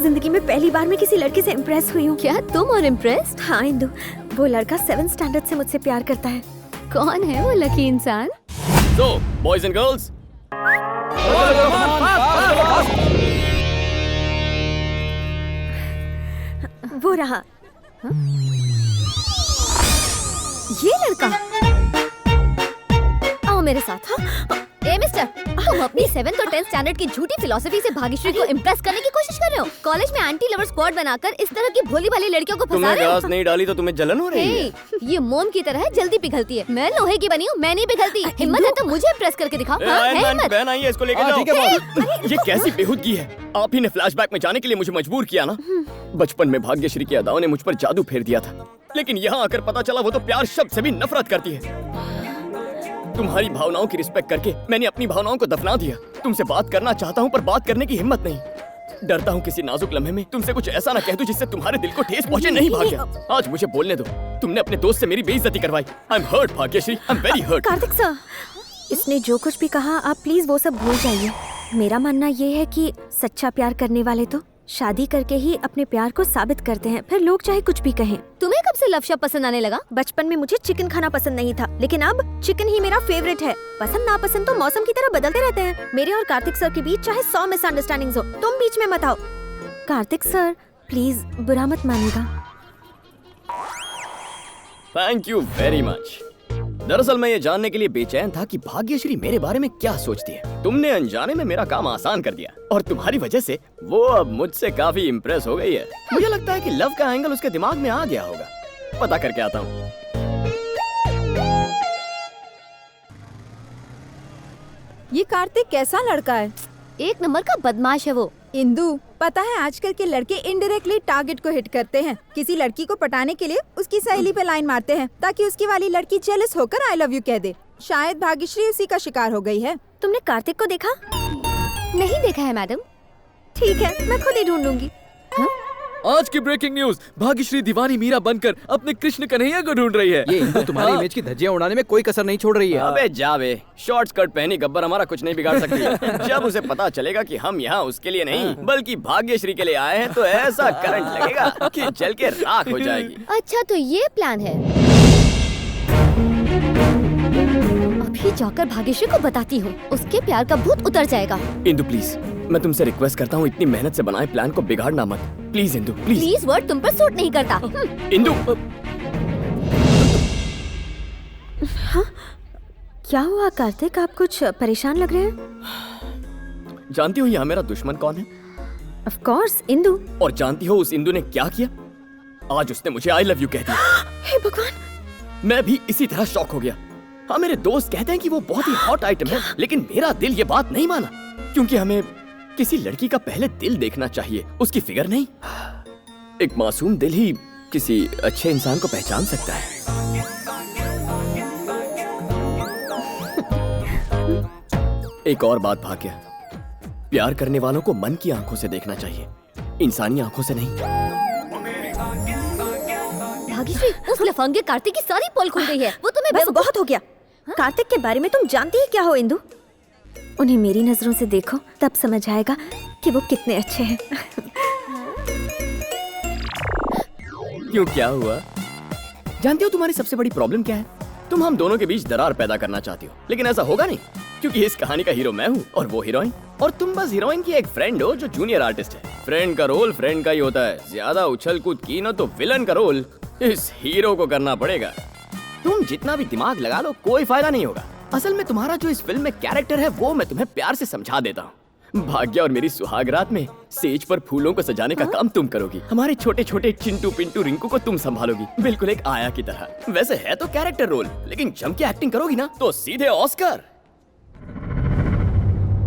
जिंदगी में पहली बार मैं किसी लड़के से इम्प्रेस हुई हूँ। क्या तुम और इम्प्रेस्ड? हाँ इंदु, वो लड़का 7th स्टैंडर्ड से मुझसे प्यार करता है। कौन है वो लकी इंसान? So, boys and girls, वो रहा। ये लड़का? आओ मेरे साथ। ए मिस्टर, तुम अपनी 7th और 10th स्टैंडर्ड की झूठी फिलॉसफी से भाग्यश्री को इम्प्रेस करने की कोशिश कर रहे हो। कॉलेज में एंटी लवर स्क्वाड बनाकर इस तरह की भोली भाली लड़कियों को फंसा तुमने रहे हो। गैस नहीं डाली तो तुम्हें जलन हो रही है? ये मोम की तरह है, जल्दी पिघलती है। मैं लोहे की बनी हूँ, मैं नहीं पिघलती। हिम्मत है तो मुझे इम्प्रेस करके दिखाओ। हाँ, है हिम्मत? बहन आई है, इसको लेके जाओ। ये कैसी बेहूदगी है? आप ही ने फ्लैशबैक में जाने के लिए मुझे मजबूर किया ना। बचपन में भाग्यश्री की अदाओं ने मुझ पर जादू फेर दिया था, लेकिन यहाँ आकर पता चला वो तो प्यार शब्द से भी नफरत करती है। तुम्हारी भावनाओं की रिस्पेक्ट करके मैंने अपनी भावनाओं को दफना दिया। तुमसे बात करना चाहता हूँ पर बात करने की हिम्मत नहीं। डरता हूँ किसी नाजुक लम्हे में तुमसे कुछ ऐसा ना कह दूं जिससे तुम्हारे दिल को ठेस पहुंचे। नहीं भाग्य, आज मुझे बोलने दो। तुमने अपने दोस्त से मेरी बेइज्जती करवाई। I am hurt Bhagyashree, I am very hurt. Kartik sir, इसने जो कुछ भी कहा आप प्लीज वो सब भूल जाइए। मेरा मानना ये है कि सच्चा प्यार करने वाले तो शादी करके ही अपने प्यार को साबित करते हैं, फिर लोग चाहे कुछ भी कहें। तुम्हें कब से लव शब्द पसंद आने लगा? बचपन में मुझे चिकन खाना पसंद नहीं था, लेकिन अब चिकन ही मेरा फेवरेट है। पसंद नापसंद तो मौसम की तरह बदलते रहते हैं। मेरे और कार्तिक सर के बीच चाहे 100 मिसअंडरस्टैंडिंग्स हो, तुम बीच में मत आओ। कार्तिक सर प्लीज बुरा मत मानिएगा। Thank you very much. दरअसल मैं ये जानने के लिए बेचैन था कि भाग्यश्री मेरे बारे में क्या सोचती है। तुमने अनजाने में मेरा काम आसान कर दिया और तुम्हारी वजह से वो अब मुझसे काफी इम्प्रेस हो गई है। मुझे लगता है कि लव का एंगल उसके दिमाग में आ गया होगा। पता करके आता हूँ। ये कार्तिक कैसा लड़का है? एक नंबर का बदमाश है वो। इंदु, पता है आजकल के लड़के इनडायरेक्टली टारगेट को हिट करते हैं। किसी लड़की को पटाने के लिए उसकी सहेली पे लाइन मारते हैं ताकि उसकी वाली लड़की जेलस होकर आई लव यू कह दे। शायद भाग्यश्री उसी का शिकार हो गई है। तुमने कार्तिक को देखा? नहीं देखा है मैडम। ठीक है, मैं खुद ही ढूंढूंगी। आज की ब्रेकिंग न्यूज, भाग्यश्री दीवानी मीरा बनकर अपने कृष्ण कन्हैया को ढूंढ रही है। ये इंदु तुम्हारी इमेज की धज्जियां उड़ाने में कोई कसर नहीं छोड़ रही है। अबे जावे, शॉर्ट स्कर्ट पहनी गब्बर हमारा कुछ नहीं बिगाड़ सकती। जब उसे पता चलेगा कि हम यहाँ उसके लिए नहीं बल्कि भाग्यश्री के लिए आए हैं तो ऐसा करंट लगेगा कि जल के राख हो जाएगी। अच्छा तो ये प्लान है। अभी जाकर भाग्यश्री को बताती हूँ, उसके प्यार का भूत उतर जाएगा। इंदु प्लीज, मैं तुमसे रिक्वेस्ट करता हूँ, इतनी मेहनत से बनाए प्लान को बिगाड़ना मत। Please Indu please. Please word तुम पर सूट नहीं करता। इंदु। हाँ? क्या हुआ कार्तिक, आप कुछ परेशान लग रहे हैं? जानती हो यहाँ मेरा दुश्मन कौन है? Of course, Indu. और जानती हो उस इंदु ने क्या किया? आज उसने मुझे आई लव यू कह दिया। हे भगवान! मैं भी इसी तरह शॉक हो गया। हाँ, मेरे दोस्त कहते हैं कि वो बहुत ही हॉट आइटम है, लेकिन मेरा दिल ये बात नहीं माना, क्योंकि हमें किसी लड़की का पहले दिल देखना चाहिए, उसकी फिगर नहीं। एक मासूम दिल ही किसी अच्छे इंसान को पहचान सकता है। एक और बात भाग्य, प्यार करने वालों को मन की आंखों से देखना चाहिए, इंसानी आंखों से नहीं। भाग्यश्री, उस लफंगे कार्तिक की सारी पोल खुल गई है। वो तुम्हें बस बहुत हो गया। कार्तिक के बारे में तुम जानती ही क्या हो इंदु? उन्हें मेरी नजरों से देखो, तब समझ आएगा कि वो कितने अच्छे हैं। क्यों, क्या हुआ? जानती हो तुम्हारी सबसे बड़ी प्रॉब्लम क्या है? तुम हम दोनों के बीच दरार पैदा करना चाहती हो, लेकिन ऐसा होगा नहीं, क्योंकि इस कहानी का हीरो मैं हूँ और वो हीरोइन, और तुम बस हीरोइन की एक फ्रेंड हो जो जूनियर आर्टिस्ट है। फ्रेंड का रोल फ्रेंड का ही होता है। ज्यादा उछल कूद की ना तो विलन का रोल इस हीरो को करना पड़ेगा। तुम जितना भी दिमाग लगा लो कोई फायदा नहीं होगा। असल में तुम्हारा जो इस फिल्म में कैरेक्टर है वो मैं तुम्हें प्यार से समझा देता हूँ। भाग्य और मेरी सुहागरात में सेज पर फूलों को सजाने का काम तुम करोगी, हमारे छोटे छोटे चिंटू पिंटू रिंकू को तुम संभालोगी, बिल्कुल एक आया की तरह। वैसे है तो कैरेक्टर रोल, लेकिन जम के एक्टिंग करोगी ना तो सीधे ऑस्कर।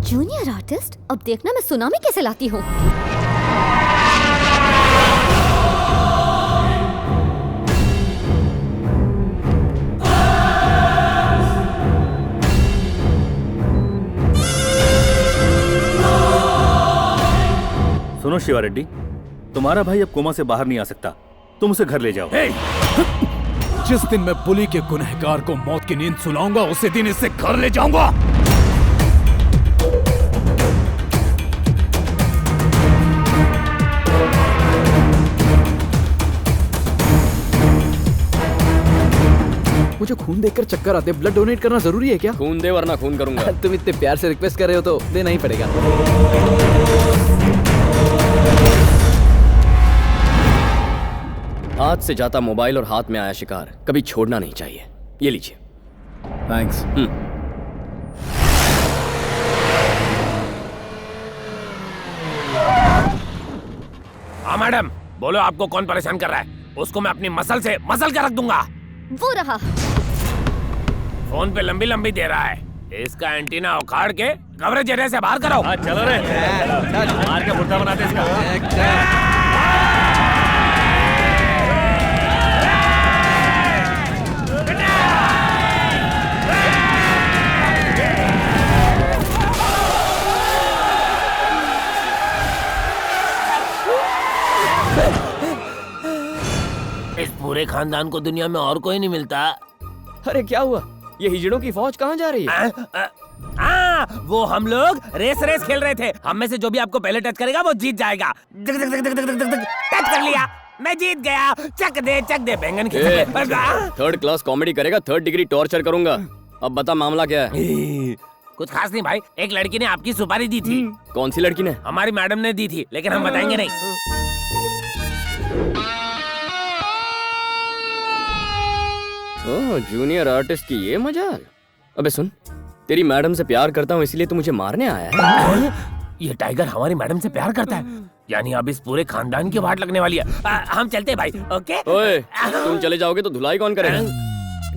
Junior artist? अब देखना मैं सुनामी कैसे लाती हूँ। सुनो शिवा रेड्डी, तुम्हारा भाई अब कोमा से बाहर नहीं आ सकता, तुम उसे घर ले जाओ। जिस दिन मैं पुली के गुनहगार को मौत की नींद सुलाऊंगा उसी दिन इसे घर ले जाऊंगा। मुझे खून देखकर चक्कर आते। ब्लड डोनेट करना जरूरी है क्या? खून दे वरना खून करूंगा। तुम इतने प्यार से रिक्वेस्ट कर रहे हो तो देना ही पड़ेगा। हाथ से जाता मोबाइल और हाथ में आया शिकार कभी छोड़ना नहीं चाहिए। ये लीजिए। थैंक्स। हाँ मैडम, बोलो आपको कौन परेशान कर रहा है? उसको मैं अपनी मसल से मसल के रख दूंगा। वो रहा। फोन पे लंबी लंबी दे रहा है। इसका एंटीना उखाड़ के कवरेज एरिया से बाहर करो। चलो रे, मार के मुर्दा बनाते इसका। इस पूरे खानदान को दुनिया में और कोई नहीं मिलता। अरे क्या हुआ? ये हिजड़ों की फौज कहाँ जा रही है? वो हम लोग रेस खेल रहे थे। हम में से जो भी आपको पहले टच करेगा वो जीत जाएगा। टच कर लिया, मैं जीत गया। चक दे बैंगन की। थर्ड क्लास कॉमेडी करेगा, 3rd डिग्री टॉर्चर करूंगा। अब बता मामला क्या है? कुछ खास नहीं भाई, एक लड़की ने आपकी सुपारी दी थी। कौन सी लड़की ने? हमारी मैडम ने दी थी, लेकिन हम बताएंगे नहीं। ओह, जूनियर आर्टिस्ट की ये मजाल। अबे सुन, तेरी मैडम से प्यार करता हूँ इसलिए तू मुझे मारने आया है? ये टाइगर हमारी मैडम से प्यार करता है, यानी अब इस पूरे खानदान की वाट लगने वाली है। हम चलते हैं भाई। ओके। ओए, तुम चले जाओगे तो धुलाई कौन करेगा?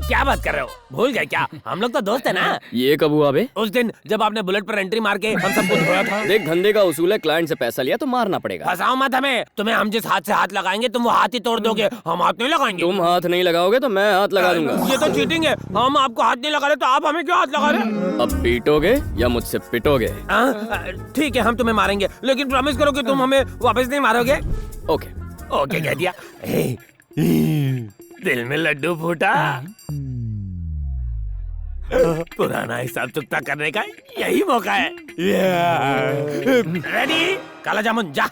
क्या बात कर रहे हो? भूल गए क्या? हम लोग तो दोस्त है ना। ये कब हुआ बे? उस दिन जब आपने बुलेट पर एंट्री मार के हम सबको धोया था। देख, धंधे का उसूल है, क्लाइंट से पैसा लिया तो मारना पड़ेगा। फंसाओ मत हमें। तुम्हें हम जिस हाथ से हाथ लगाएंगे तुम वो हाथ ही तोड़ दोगे। हम हाथ नहीं लगाएंगे। तुम हाथ नहीं लगाओगे तो मैं हाथ लगा दूंगा। ये तो चीटिंग है। हम आपको हाथ नहीं लगा रहे तो आप हमें क्यों हाथ लगा रहे? अब पीटोगे या मुझसे पिटोगे? ठीक है, हम तुम्हें मारेंगे, लेकिन प्रॉमिस करो कि तुम हमें वापस नहीं मारोगे। ओके ओके कह दिया। दिल में लड्डू फूटा। पुराना हिसाब चुकता करने का यही मौका है। रेडी? काला जामुन जा।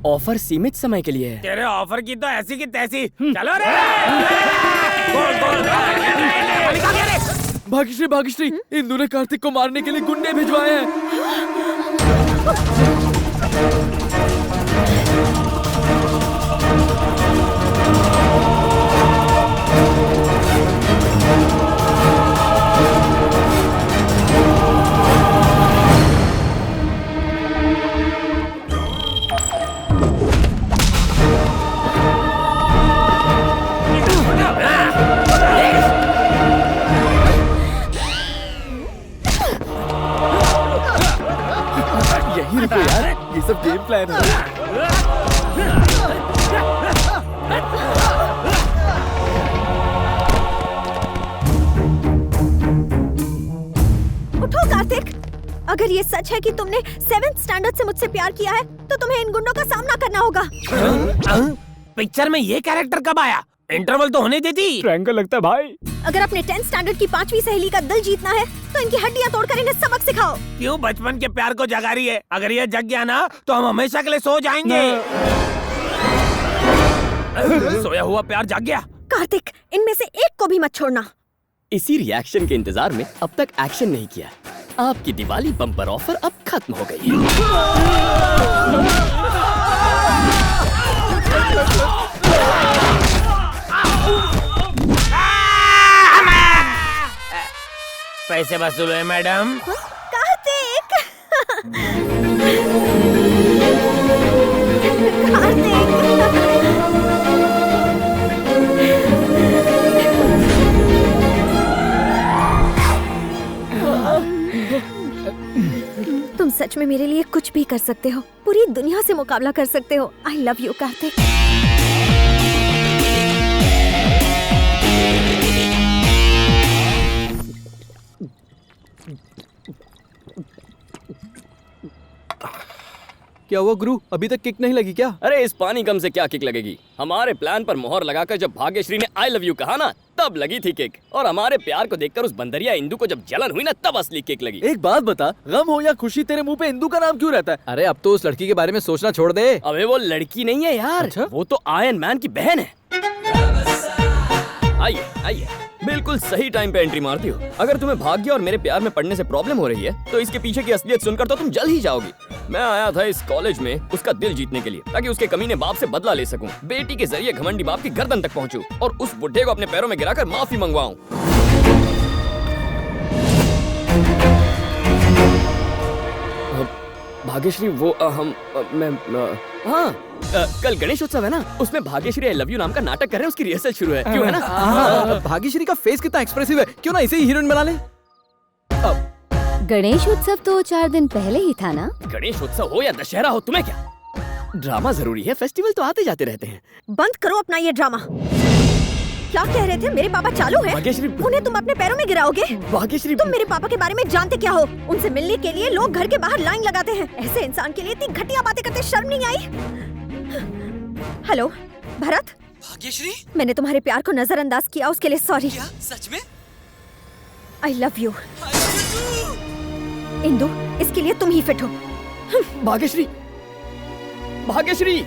ऑफर सीमित समय के लिए है। तेरे ऑफर की तो ऐसी की तैसी। चलो रे। भाग्यश्री, इंदु ने कार्तिक को मारने के लिए गुंडे भिजवाए हैं। यही रुको यार, ये सब गेम प्लान है। उठो कार्तिक, अगर ये सच है कि तुमने 7th स्टैंडर्ड से मुझसे प्यार किया है तो तुम्हें इन गुंडों का सामना करना होगा। पिक्चर में ये कैरेक्टर कब आया? इंटरवल तो होने देती। ट्रायंगल लगता है भाई। अगर अपने 10th स्टैंडर्ड की 5वीं सहेली का दिल जीतना है तो इनकी हड्डियां तोड़कर इन्हें सबक सिखाओ। क्यों बचपन के प्यार को जगा रही है? अगर ये जग गया ना तो हम हमेशा के लिए सो जाएंगे। सोया हुआ प्यार जाग गया। कार्तिक, इनमें से एक को भी मत छोड़ना। इसी रिएक्शन के इंतजार में अब तक एक्शन नहीं किया। आपकी दिवाली बम्पर ऑफर अब खत्म हो गई है। पैसे वसूल हुए मैडम। कार्तिक। तुम सच में मेरे लिए कुछ भी कर सकते हो, पूरी दुनिया से मुकाबला कर सकते हो। I love you Kartik. क्या हुआ गुरु, अभी तक किक नहीं लगी क्या? अरे इस पानी कम से क्या किक लगेगी? हमारे प्लान पर मोहर लगाकर जब भाग्यश्री ने आई लव यू कहा ना, तब लगी थी किक। और हमारे प्यार को देखकर उस बंदरिया इंदु को जब जलन हुई ना, तब असली किक लगी। एक बात बता, गम हो या खुशी तेरे मुंह पे इंदु का नाम क्यों रहता है? अरे अब तो उस लड़की के बारे में सोचना छोड़ दे। अबे वो लड़की नहीं है यार, वो तो आयरन मैन की बहन है। आइए आइए, बिल्कुल सही टाइम पे एंट्री मारती हो। अगर तुम्हें भाग्य और मेरे प्यार में पड़ने से प्रॉब्लम हो रही है तो इसके पीछे की असलियत सुनकर तो तुम जल ही जाओगी। मैं आया था इस कॉलेज में उसका दिल जीतने के लिए, ताकि उसके कमीने बाप से बदला ले सकूं, बेटी के जरिए घमंडी बाप की गर्दन तक पहुंचूं और उस बुढ़े को अपने पैरों में गिराकर माफी मंगवाऊं। भाग्यश्री वो कल गणेश उत्सव है ना, उसमें भाग्यश्री आई लव यू नाम का नाटक कर रहे हैं, उसकी रिहर्सल शुरू है। क्यों है ना? भाग्यश्री का फेस कितना एक्सप्रेसिव है, क्यों ना इसे ही हीरोइन बना ले? गणेश उत्सव तो 4 दिन पहले ही था ना। गणेश उत्सव हो या दशहरा हो, तुम्हें क्या? ड्रामा जरूरी है, फेस्टिवल तो आते जाते रहते हैं। बंद करो अपना ये ड्रामा। क्या कह रहे थे? मेरे पापा चालू हैं? भाग्यश्री, उन्हें तुम अपने पैरों में गिराओगे? भाग्यश्री, तुम मेरे पापा के बारे में जानते क्या हो? उनसे मिलने के लिए लोग घर के बाहर लाइन लगाते हैं। ऐसे इंसान के लिए इतनी घटिया बातें करते शर्म नहीं आई? हेलो भरत। भाग्यश्री, मैंने तुम्हारे प्यार को नजरअंदाज किया, उसके लिए सॉरी। क्या सच में? I love you. इंदु, इसके लिए तुम ही फिट हो। भाग्यश्री, भाग्यश्री,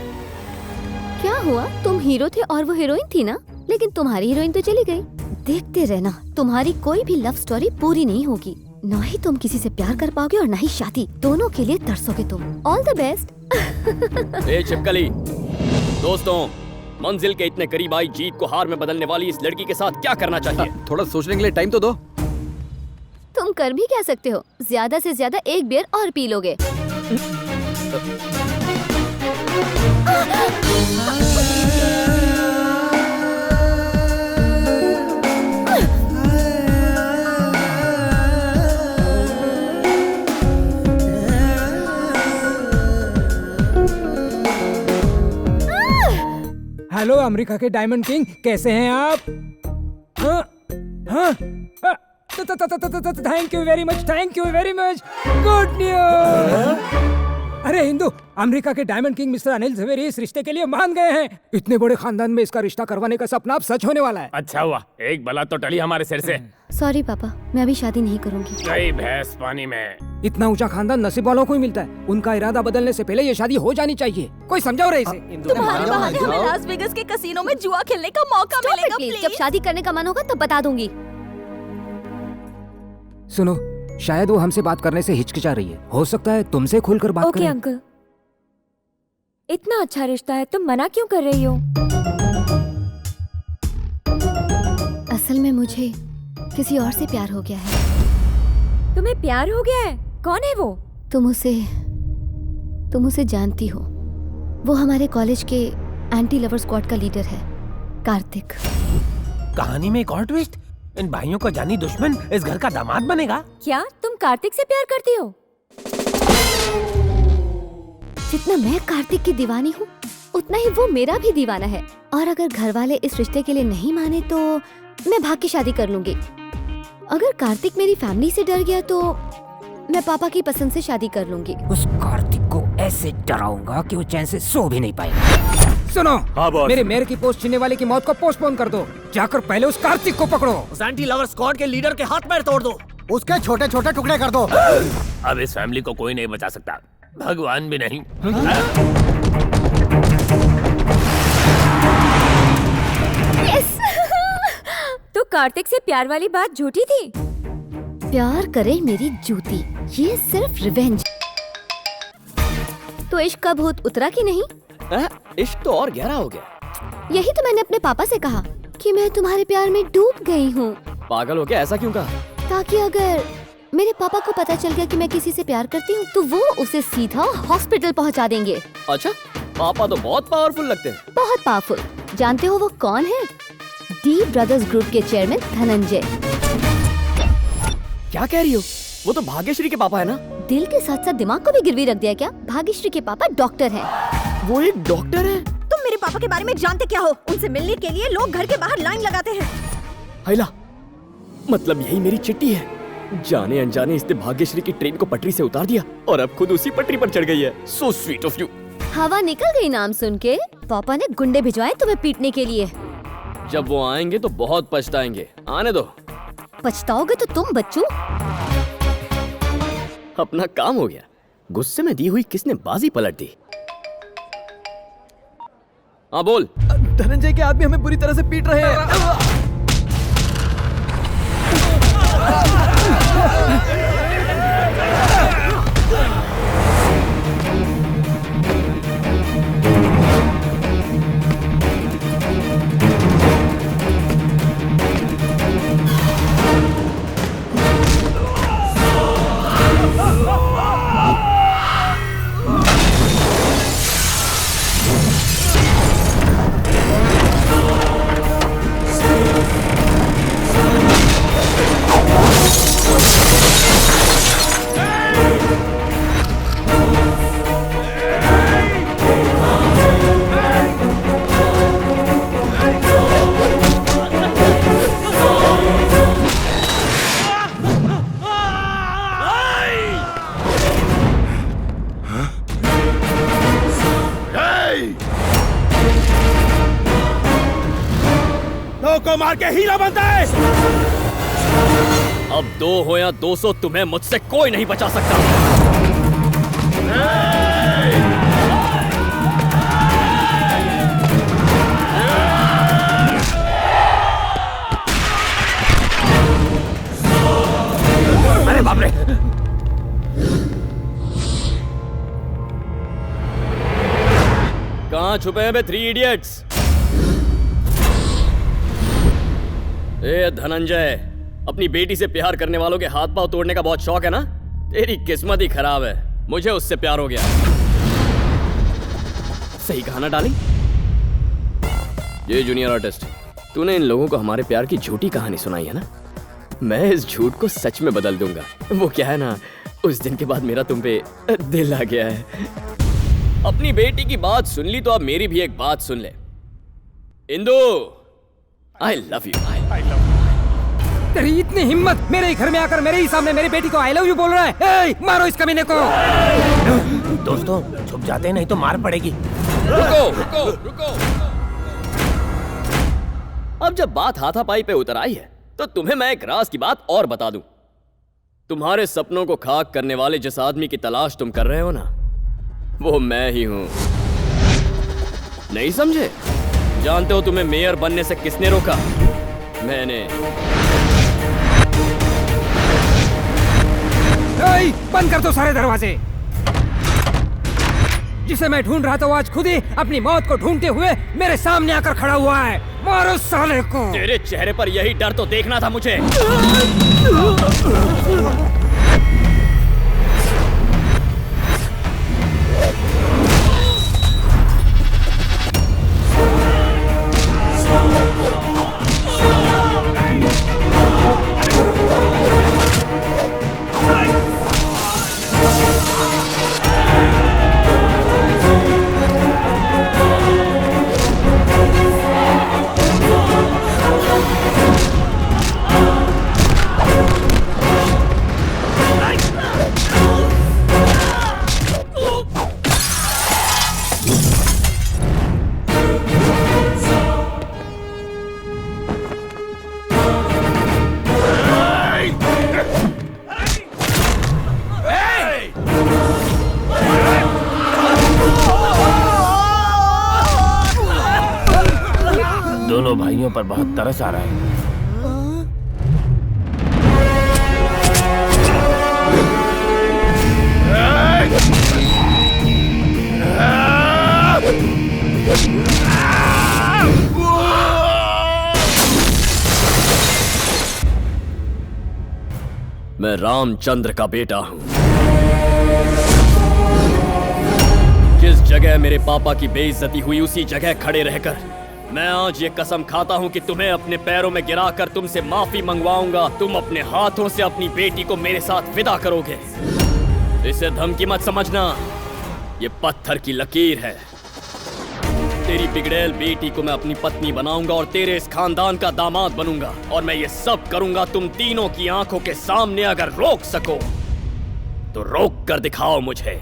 क्या हुआ? तुम हीरो थे और वो हीरोइन थी ना, लेकिन तुम्हारी हीरोइन तो चली गई। देखते रहना, तुम्हारी कोई भी लव स्टोरी पूरी नहीं होगी। ना ही तुम किसी से प्यार कर पाओगे और ना ही शादी, दोनों के लिए तरसोगे तुम। All the best. ए छिपकली, दोस्तों, मंजिल के इतने करीब आई जीत को हार में बदलने वाली इस लड़की के साथ क्या करना चाहिए? थोड़ा सोचने के लिए टाइम तो दो। तुम कर भी क्या सकते हो? ज्यादा से ज्यादा एक बियर और पी लोगे। हेलो अमेरिका के डायमंड किंग, कैसे हैं आप? Thank you very much, thank you very much. Good news. अरे हिंदू, अमेरिका के diamond king mister Anil Jhaveri इस रिश्ते के लिए मान गए हैं। इतने बड़े खानदान में इसका रिश्ता करवाने का सपना अब सच होने वाला है। अच्छा हुआ, एक बला तो टली हमारे सिर से। सॉरी पापा, मैं अभी शादी नहीं करूंगी। गई भैंस पानी में। इतना ऊंचा खानदान नसीब वालों को ही मिलता है। उनका इरादा बदलने से पहले ये शादी हो जानी चाहिए। कोई समझाओ रहे इसे। तुम्हारे बहाने हमें लास वेगास के कसीनो में जुआ खेलने का मौका मिलेगा प्लीज। जब शादी करने का मन होगा तब बता दूंगी। सुनो, शायद वो हमसे बात करने से हिचकिचा रही है। हो सकता है तुमसे खुलकर बात करे। ओके अंकल, इतना अच्छा रिश्ता है, तुम मना क्यों कर रही हो? असल में मुझे किसी और से प्यार हो गया है। तुम्हें प्यार हो गया है? कौन है वो? तुम उसे जानती हो। वो हमारे कॉलेज के एंटी लवर स्क्वाड का लीडर है, कार्तिक। कहानी में एक और ट्विस्ट। इन भाइयों का जानी दुश्मन इस घर का दामाद बनेगा। क्या तुम कार्तिक से प्यार करती हो? जितना मैं कार्तिक की दीवानी हूँ, उतना ही वो मेरा भी दीवाना है। और अगर घर वाले इस रिश्ते के लिए नहीं माने तो मैं भाग के शादी कर लूंगी। अगर कार्तिक मेरी फैमिली से डर गया तो मैं पापा की पसंद से शादी कर लूंगी। उस कार्तिक को ऐसे डराऊंगा कि वो चैन से सो भी नहीं पाएगा। सुनो, हाँ बॉस। मेरे मेयर की पोस्ट छीनने वाले की मौत को पोस्टपोन कर दो। जाकर पहले उस कार्तिक को पकड़ो। उस एंटी लवर स्क्वाड के लीडर के हाथ पैर तोड़ दो, उसके छोटे छोटे टुकड़े कर दो। अब इस फैमिली को कोई नहीं बचा सकता, भगवान भी नहीं। यस। तो कार्तिक से प्यार वाली बात झूठी थी? प्यार करे मेरी जूती, ये सिर्फ रिवेंज। तो इश्क का भूत उतरा कि नहीं? इश्क तो और गहरा हो गया। यही तो मैंने अपने पापा से कहा कि मैं तुम्हारे प्यार में डूब गई हूँ। पागल हो गया, ऐसा क्यों कहा? ताकि अगर मेरे पापा को पता चल गया कि मैं किसी से प्यार करती हूँ तो वो उसे सीधा हॉस्पिटल पहुँचा देंगे। अच्छा, पापा तो बहुत पावरफुल लगते हैं। बहुत पावरफुल। जानते हो वो कौन है? डी ब्रदर्स ग्रुप के चेयरमैन धनंजय। क्या कह रही हो? वो तो भाग्यश्री के पापा है ना? दिल के साथ साथ दिमाग को भी गिरवी रख दिया क्या? भाग्यश्री के पापा डॉक्टर हैं। वो एक डॉक्टर है? तुम मेरे पापा के बारे में जानते क्या हो? उनसे मिलने के लिए लोग घर के बाहर लाइन लगाते हैं। हैला, मतलब यही मेरी चिट्ठी है। जाने अनजाने इसने भाग्यश्री की ट्रेन को पटरी से उतार दिया और अब खुद उसी पटरी पर चढ़ गई है। So sweet of you. हवा निकल गई नाम सुन के। पापा ने गुंडे भिजवाए तुम्हें पीटने के लिए। जब वो आएंगे तो बहुत पछताएंगे। आने दो। पछताओगे तो तुम बच्चू। अपना काम हो गया। गुस्से में दी हुई किसने बाजी पलट दी? हाँ बोल। धनंजय के आदमी हमें बुरी तरह से पीट रहे हैं। को मार के हीरा बनता है। अब 2 हो या 200 तुम्हें मुझसे कोई नहीं बचा सकता। अरे बाप रे। कहां छुपे हैं बे 3 इडियट्स? ए धनंजय, अपनी बेटी से प्यार करने वालों के हाथ पांव तोड़ने का बहुत शौक है ना? तेरी किस्मत ही खराब है। मुझे उससे प्यार हो गया। सही कहा ना डाली? ये जूनियर आर्टिस्ट, तूने इन लोगों को हमारे प्यार की झूठी कहानी सुनाई है ना? मैं इस झूठ को सच में बदल दूंगा। वो क्या है ना, उस दिन के बाद मेरा तुम पे दिल आ गया है। अपनी बेटी की बात सुन ली तो अब मेरी भी एक बात सुन ले। Indu, I love you. I love you. तेरी इतनी हिम्मत, मेरे ही घर में आकर मेरे ही सामने मेरी बेटी को I love you बोल रहा है। मारो इस कमीने को। दोस्तों छुप जाते हैं नहीं तो मार पड़ेगी। रुको। अब जब बात हाथापाई पे उतर आई है तो तुम्हें मैं एक राज की बात और बता दूं। तुम्हारे सपनों को खाक करने वाले जिस आदमी की तलाश तुम कर रहे हो ना, वो मैं ही हूं। नहीं समझे? जानते हो तुम्हें मेयर बनने से किसने रोका? मैंने। बंद कर दो सारे दरवाजे। जिसे मैं ढूंढ रहा था वो आज खुद ही अपनी मौत को ढूंढते हुए मेरे सामने आकर खड़ा हुआ है। मारो साले को। तेरे चेहरे पर यही डर तो देखना था मुझे। दोनों भाइयों पर बहुत तरस आ रहा है। मैं रामचंद्र का बेटा हूं। जिस जगह मेरे पापा की बेइज्जती हुई उसी जगह खड़े रहकर मैं आज ये कसम खाता हूं कि तुम्हें अपने पैरों में गिराकर तुमसे माफी मंगवाऊंगा। तुम अपने हाथों से अपनी बेटी को मेरे साथ विदा करोगे। इसे धमकी मत समझना, ये पत्थर की लकीर है। तेरी बिगड़ैल बेटी को मैं अपनी पत्नी बनाऊंगा और तेरे इस खानदान का दामाद बनूंगा। और मैं ये सब करूंगा तुम तीनों की आंखों के सामने। अगर रोक सको तो रोक कर दिखाओ मुझे।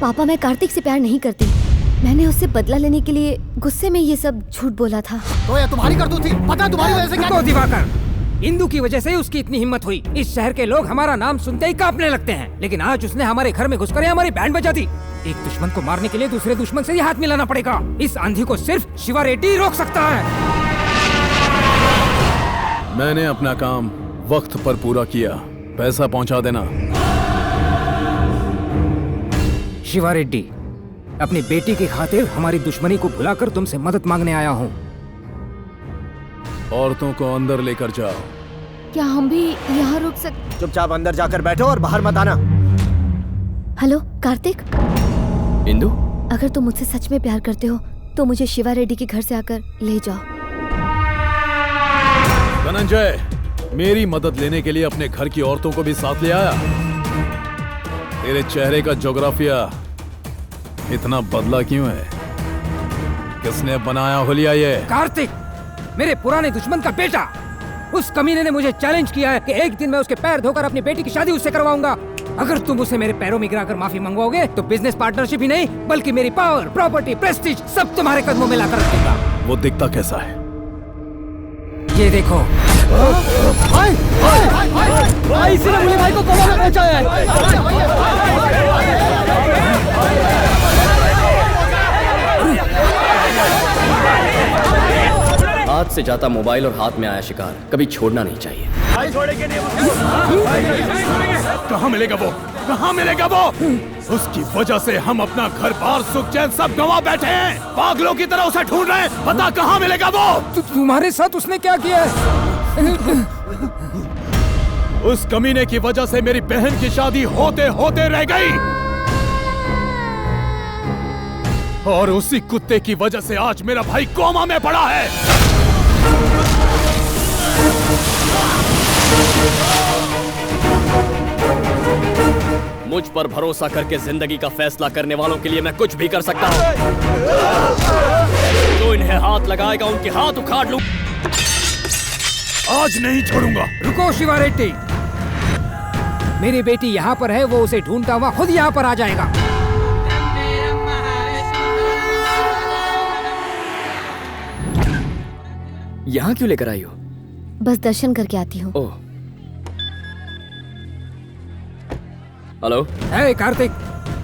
पापा, मैं कार्तिक से प्यार नहीं करती। मैंने उससे बदला लेने के लिए गुस्से में ये सब झूठ बोला था। तो ये तुम्हारी करतूत थी? पता है तुम्हारी वजह से क्या? रुको दिवाकर, इंदु की वजह से उसकी इतनी हिम्मत हुई। इस शहर के लोग हमारा नाम सुनते ही कांपने लगते हैं, लेकिन आज उसने हमारे घर में घुसकर हमारी बैंड बजा दी। एक दुश्मन को मारने के लिए दूसरे दुश्मन से ही हाथ मिलाना पड़ेगा। इस आंधी को सिर्फ शिवा रेड्डी रोक सकता है। मैंने अपना काम वक्त पर पूरा किया। पैसा पहुंचा देना। शिवा रेड्डी, अपनी बेटी की खातिर हमारी दुश्मनी को भुलाकर तुमसे मदद मांगने आया हूँ। औरतों को अंदर लेकर जाओ। क्या हम भी यहाँ रुक सकते? चुपचाप अंदर जाकर बैठो और बाहर मत आना। हेलो कार्तिक, इंदु, अगर तुम मुझसे सच में प्यार करते हो तो मुझे शिवा रेड्डी के घर से आकर ले जाओ। धनंजय, मेरी मदद लेने के लिए अपने घर की औरतों को भी साथ ले आया। तेरे चेहरे का ज्योग्राफिया इतना बदला क्यों है? किसने बनाया होलिया ये? कार्तिक, मेरे पुराने दुश्मन का बेटा। उस कमीने ने मुझे चैलेंज किया है कि एक दिन मैं उसके पैर धोकर अपनी बेटी की शादी उससे करवाऊंगा। अगर तुम उसे मेरे पैरों में गिराकर माफी मंगवाओगे तो बिजनेस पार्टनरशिप ही नहीं बल्कि मेरी पावर, प्रॉपर्टी, प्रेस्टीज सब तुम्हारे कदमों में लाकर रख दूंगा। वो दिखता कैसा है? ये देखो। भाई, इसी ने मुझे भाई को कोमा में पहुंचाया है। हाथ से जाता मोबाइल और हाथ में आया शिकार कभी छोड़ना नहीं चाहिए। कहाँ मिलेगा वो? कहाँ मिलेगा वो? उसकी वजह से हम अपना घर बार सुख चैन सब गंवा बैठे हैं। पागलों की तरह उसे ढूंढ रहे हैं। पता कहाँ मिलेगा वो? तुम्हारे साथ उसने क्या किया है? उस कमीने की वजह से मेरी बहन की शादी होते होते रह गई और उसी कुत्ते की वजह से आज मेरा भाई कोमा में पड़ा है। मुझ पर भरोसा करके जिंदगी का फैसला करने वालों के लिए मैं कुछ भी कर सकता हूँ। जो इन्हें हाथ लगाएगा उनके हाथ उखाड़ लूं। आज नहीं छोड़ूंगा। रुको शिवा रेड्डी, मेरी बेटी यहाँ पर है। वो उसे ढूंढता हुआ खुद यहाँ पर आ जाएगा। यहाँ क्यों लेकर आई हो? बस दर्शन करके आती हूँ। ओह, हेलो। हे कार्तिक,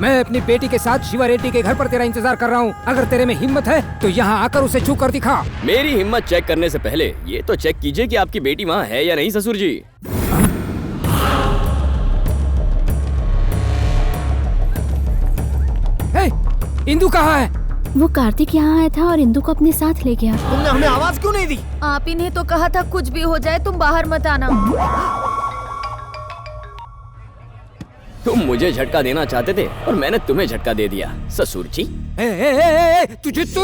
मैं अपनी बेटी के साथ शिवा रेड्डी के घर पर तेरा इंतजार कर रहा हूँ। अगर तेरे में हिम्मत है तो यहाँ आकर उसे छू कर दिखा। मेरी हिम्मत चेक करने से पहले ये तो चेक कीजिए कि आपकी बेटी वहाँ है या नहीं ससुर जी। हे, इंदु कहाँ है? वो कार्तिक यहाँ आया था और इंदु को अपने साथ ले गया। तुमने हमें आवाज क्यों नहीं दी? आप ही ने तो कहा था कुछ भी हो जाए तुम बाहर मत आना। तुम मुझे झटका देना चाहते थे और मैंने तुम्हें झटका दे दिया ससुर जी। तुझे तो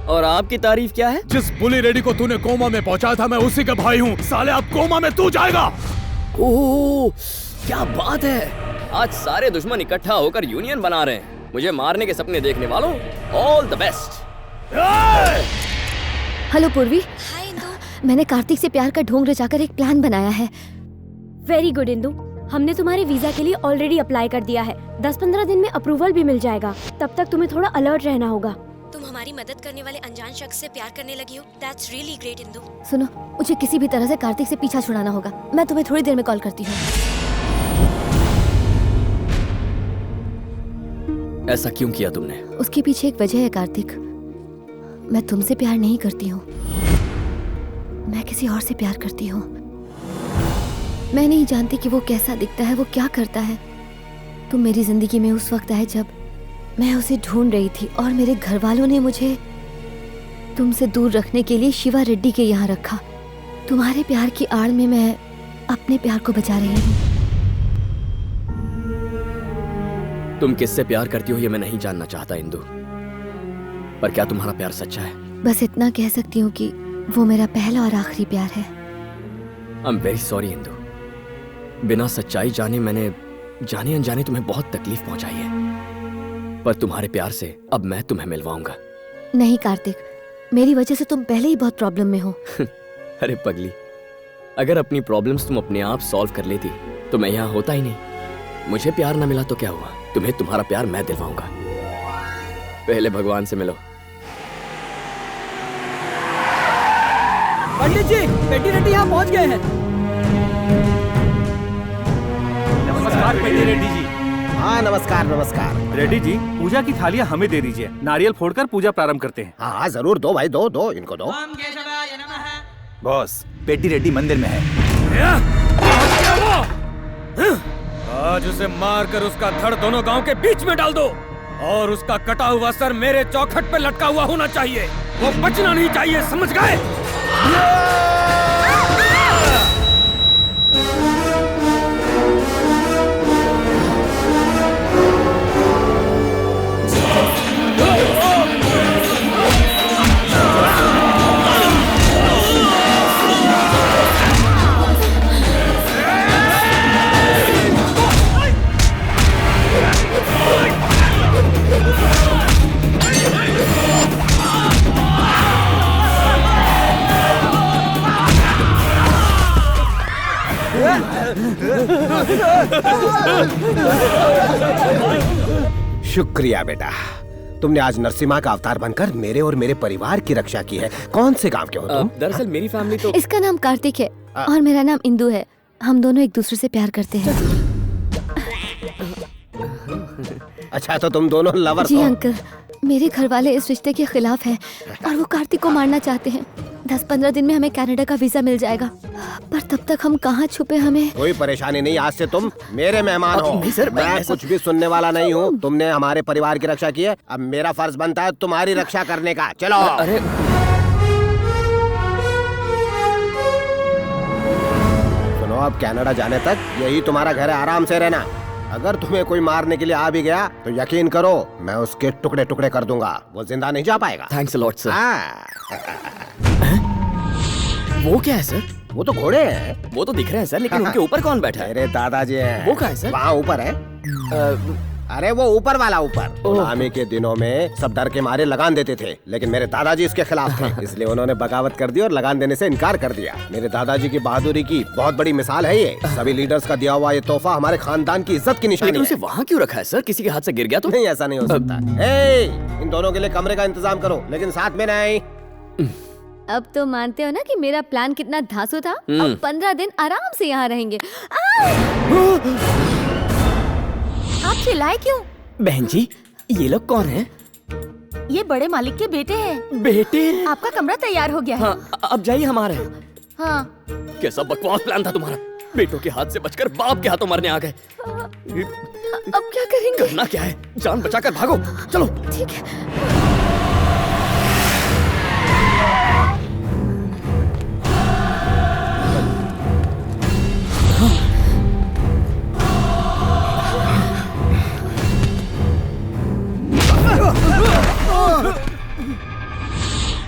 और आपकी तारीफ क्या है? जिस बुली रेडी को तूने कोमा में पहुंचाया था मैं उसी का भाई हूँ। साले अब कोमा में तू जाएगा। ओह, क्या बात है। आज सारे दुश्मन इकट्ठा होकर यूनियन बना रहे हैं। मुझे मारने के सपने देखने वालों, ऑल द बेस्ट। हेलो पूर्वी। मैंने कार्तिक से प्यार का ढोंग रचाकर एक प्लान बनाया है। वेरी गुड इंदु, हमने तुम्हारे वीजा के लिए ऑलरेडी अप्लाई कर दिया है। 10-15 दिन में अप्रूवल भी मिल जाएगा। तब तक तुम्हें थोड़ा अलर्ट रहना होगा। तुम हमारी मदद करने वाले अनजान शख्स से प्यार करने लगी हो। That's really great Indu. सुनो, मुझे किसी भी तरह से कार्तिक से पीछा छुड़ाना होगा। मैं तुम्हें थोड़ी देर में कॉल करती हूँ। ऐसा क्यों किया तुमने? उसके पीछे एक वजह है कार्तिक। मैं तुमसे प्यार नहीं करती हूँ, मैं किसी और से प्यार करती हूँ। मैं नहीं जानती कि वो कैसा दिखता है, वो क्या करता है। तुम मेरी जिंदगी में उस वक्त आए जब मैं उसे ढूंढ रही थी और मेरे घर वालों ने मुझे तुमसे दूर रखने के लिए शिवा रेड्डी के यहाँ रखा। तुम्हारे प्यार की आड़ में मैं अपने प्यार को बचा रही हूँ। तुम किससे प्यार करती हो ये मैं नहीं जानना चाहता इंदु, पर क्या तुम्हारा प्यार सच्चा है? बस इतना कह सकती हूँ कि वो मेरा पहला और आखिरी प्यार है। आई एम वेरी सॉरी इंदु, बिना सच्चाई जाने मैंने जाने अनजाने तुम्हें बहुत तकलीफ पहुंचाई है, पर तुम्हारे प्यार से अब मैं तुम्हें मिलवाऊंगा। नहीं कार्तिक, मेरी वजह से तुम पहले ही बहुत प्रॉब्लम में हो। अरे पगली, अगर अपनी प्रॉब्लम्स तुम अपने आप सॉल्व कर लेती तो मैं यहाँ होता ही नहीं। मुझे प्यार ना मिला तो क्या हुआ, तुम्हें तुम्हारा प्यार मैं दिलवाऊंगा। पहले भगवान से मिलो। पंडित जी, पेटी रेड्डी यहाँ पहुँच गए हैं। नमस्कार पेटी रेड्डी जी। हाँ नमस्कार नमस्कार। रेड्डी जी, पूजा की थालियाँ हमें दे दीजिए, नारियल फोड़कर पूजा प्रारंभ करते हैं। हाँ जरूर, दो भाई दो दो, इनको दो। बॉस, पेटी रेड्डी मंदिर में है। आज उसे मारकर उसका धड़ दोनों गांव के बीच में डाल दो और उसका कटा हुआ सर मेरे चौखट पे लटका हुआ होना चाहिए। वो बचना नहीं चाहिए, समझ गए? शुक्रिया बेटा, तुमने आज नरसिम्हा का अवतार बनकर मेरे और मेरे परिवार की रक्षा की है। कौन से गांव के हो तुम? दरअसल मेरी फैमिली तो इसका नाम कार्तिक है और मेरा नाम इंदु है। हम दोनों एक दूसरे से प्यार करते हैं। अच्छा, तो तुम दोनों लवर्स जी हो? अंकल, मेरे घर वाले इस रिश्ते के खिलाफ हैं और वो कार्तिक को मारना चाहते हैं। 10-15 दिन में हमें कनाडा का वीजा मिल जाएगा, पर तब तक हम कहाँ छुपे। हमें कोई परेशानी नहीं, आज से तुम मेरे मेहमान हो। नहीं सर, मैं कुछ भी सुनने वाला नहीं हूँ। तुमने हमारे परिवार की रक्षा की है, अब मेरा फर्ज बनता है तुम्हारी रक्षा करने का। चलो। अरे सुनो, अब कनाडा जाने तक यही तुम्हारा घर है, आराम से रहना। अगर तुम्हें कोई मारने के लिए आ भी गया तो यकीन करो मैं उसके टुकड़े टुकड़े कर दूंगा, वो जिंदा नहीं जा पाएगा। Thanks a lot sir. वो क्या है सर? वो तो घोड़े हैं। वो तो दिख रहे हैं सर, लेकिन उनके ऊपर कौन बैठा है? मेरे दादाजी हैं। वो कहाँ है सर? वहाँ ऊपर है। अरे वो ऊपर वाला ऊपर। गुलामी के दिनों में सब डर के मारे लगान देते थे, लेकिन मेरे दादाजी इसके खिलाफ थे, इसलिए उन्होंने बगावत कर दी और लगान देने से इनकार कर दिया। मेरे दादाजी की बहादुरी की बहुत बड़ी मिसाल है ये। सभी लीडर्स का दिया हुआ ये तोहफा हमारे खानदान की इज्जत की निशानी है। उसे वहाँ क्यों रखा है सर? किसी के हाथ से गिर गया तो? नहीं, ऐसा नहीं हो सकता। इन दोनों के लिए कमरे का इंतजाम करो, लेकिन साथ में नहीं। अब तो मानते हो ना कि मेरा प्लान कितना धांसू था। अब 15 दिन आराम से यहाँ रहेंगे। आप चिल्लाए क्यों? बहन जी, ये लोग कौन हैं? ये बड़े मालिक के बेटे हैं। बेटे? आपका कमरा तैयार हो गया है। हाँ, अब जाइए हमारे। हाँ। कैसा बकवास प्लान था तुम्हारा? बेटों के हाथ से बचकर बाप के हाथों मरने आ गए। अब क्या करेंगे? करना क्या है, जान बचाकर भागो। चलो। ठीक है।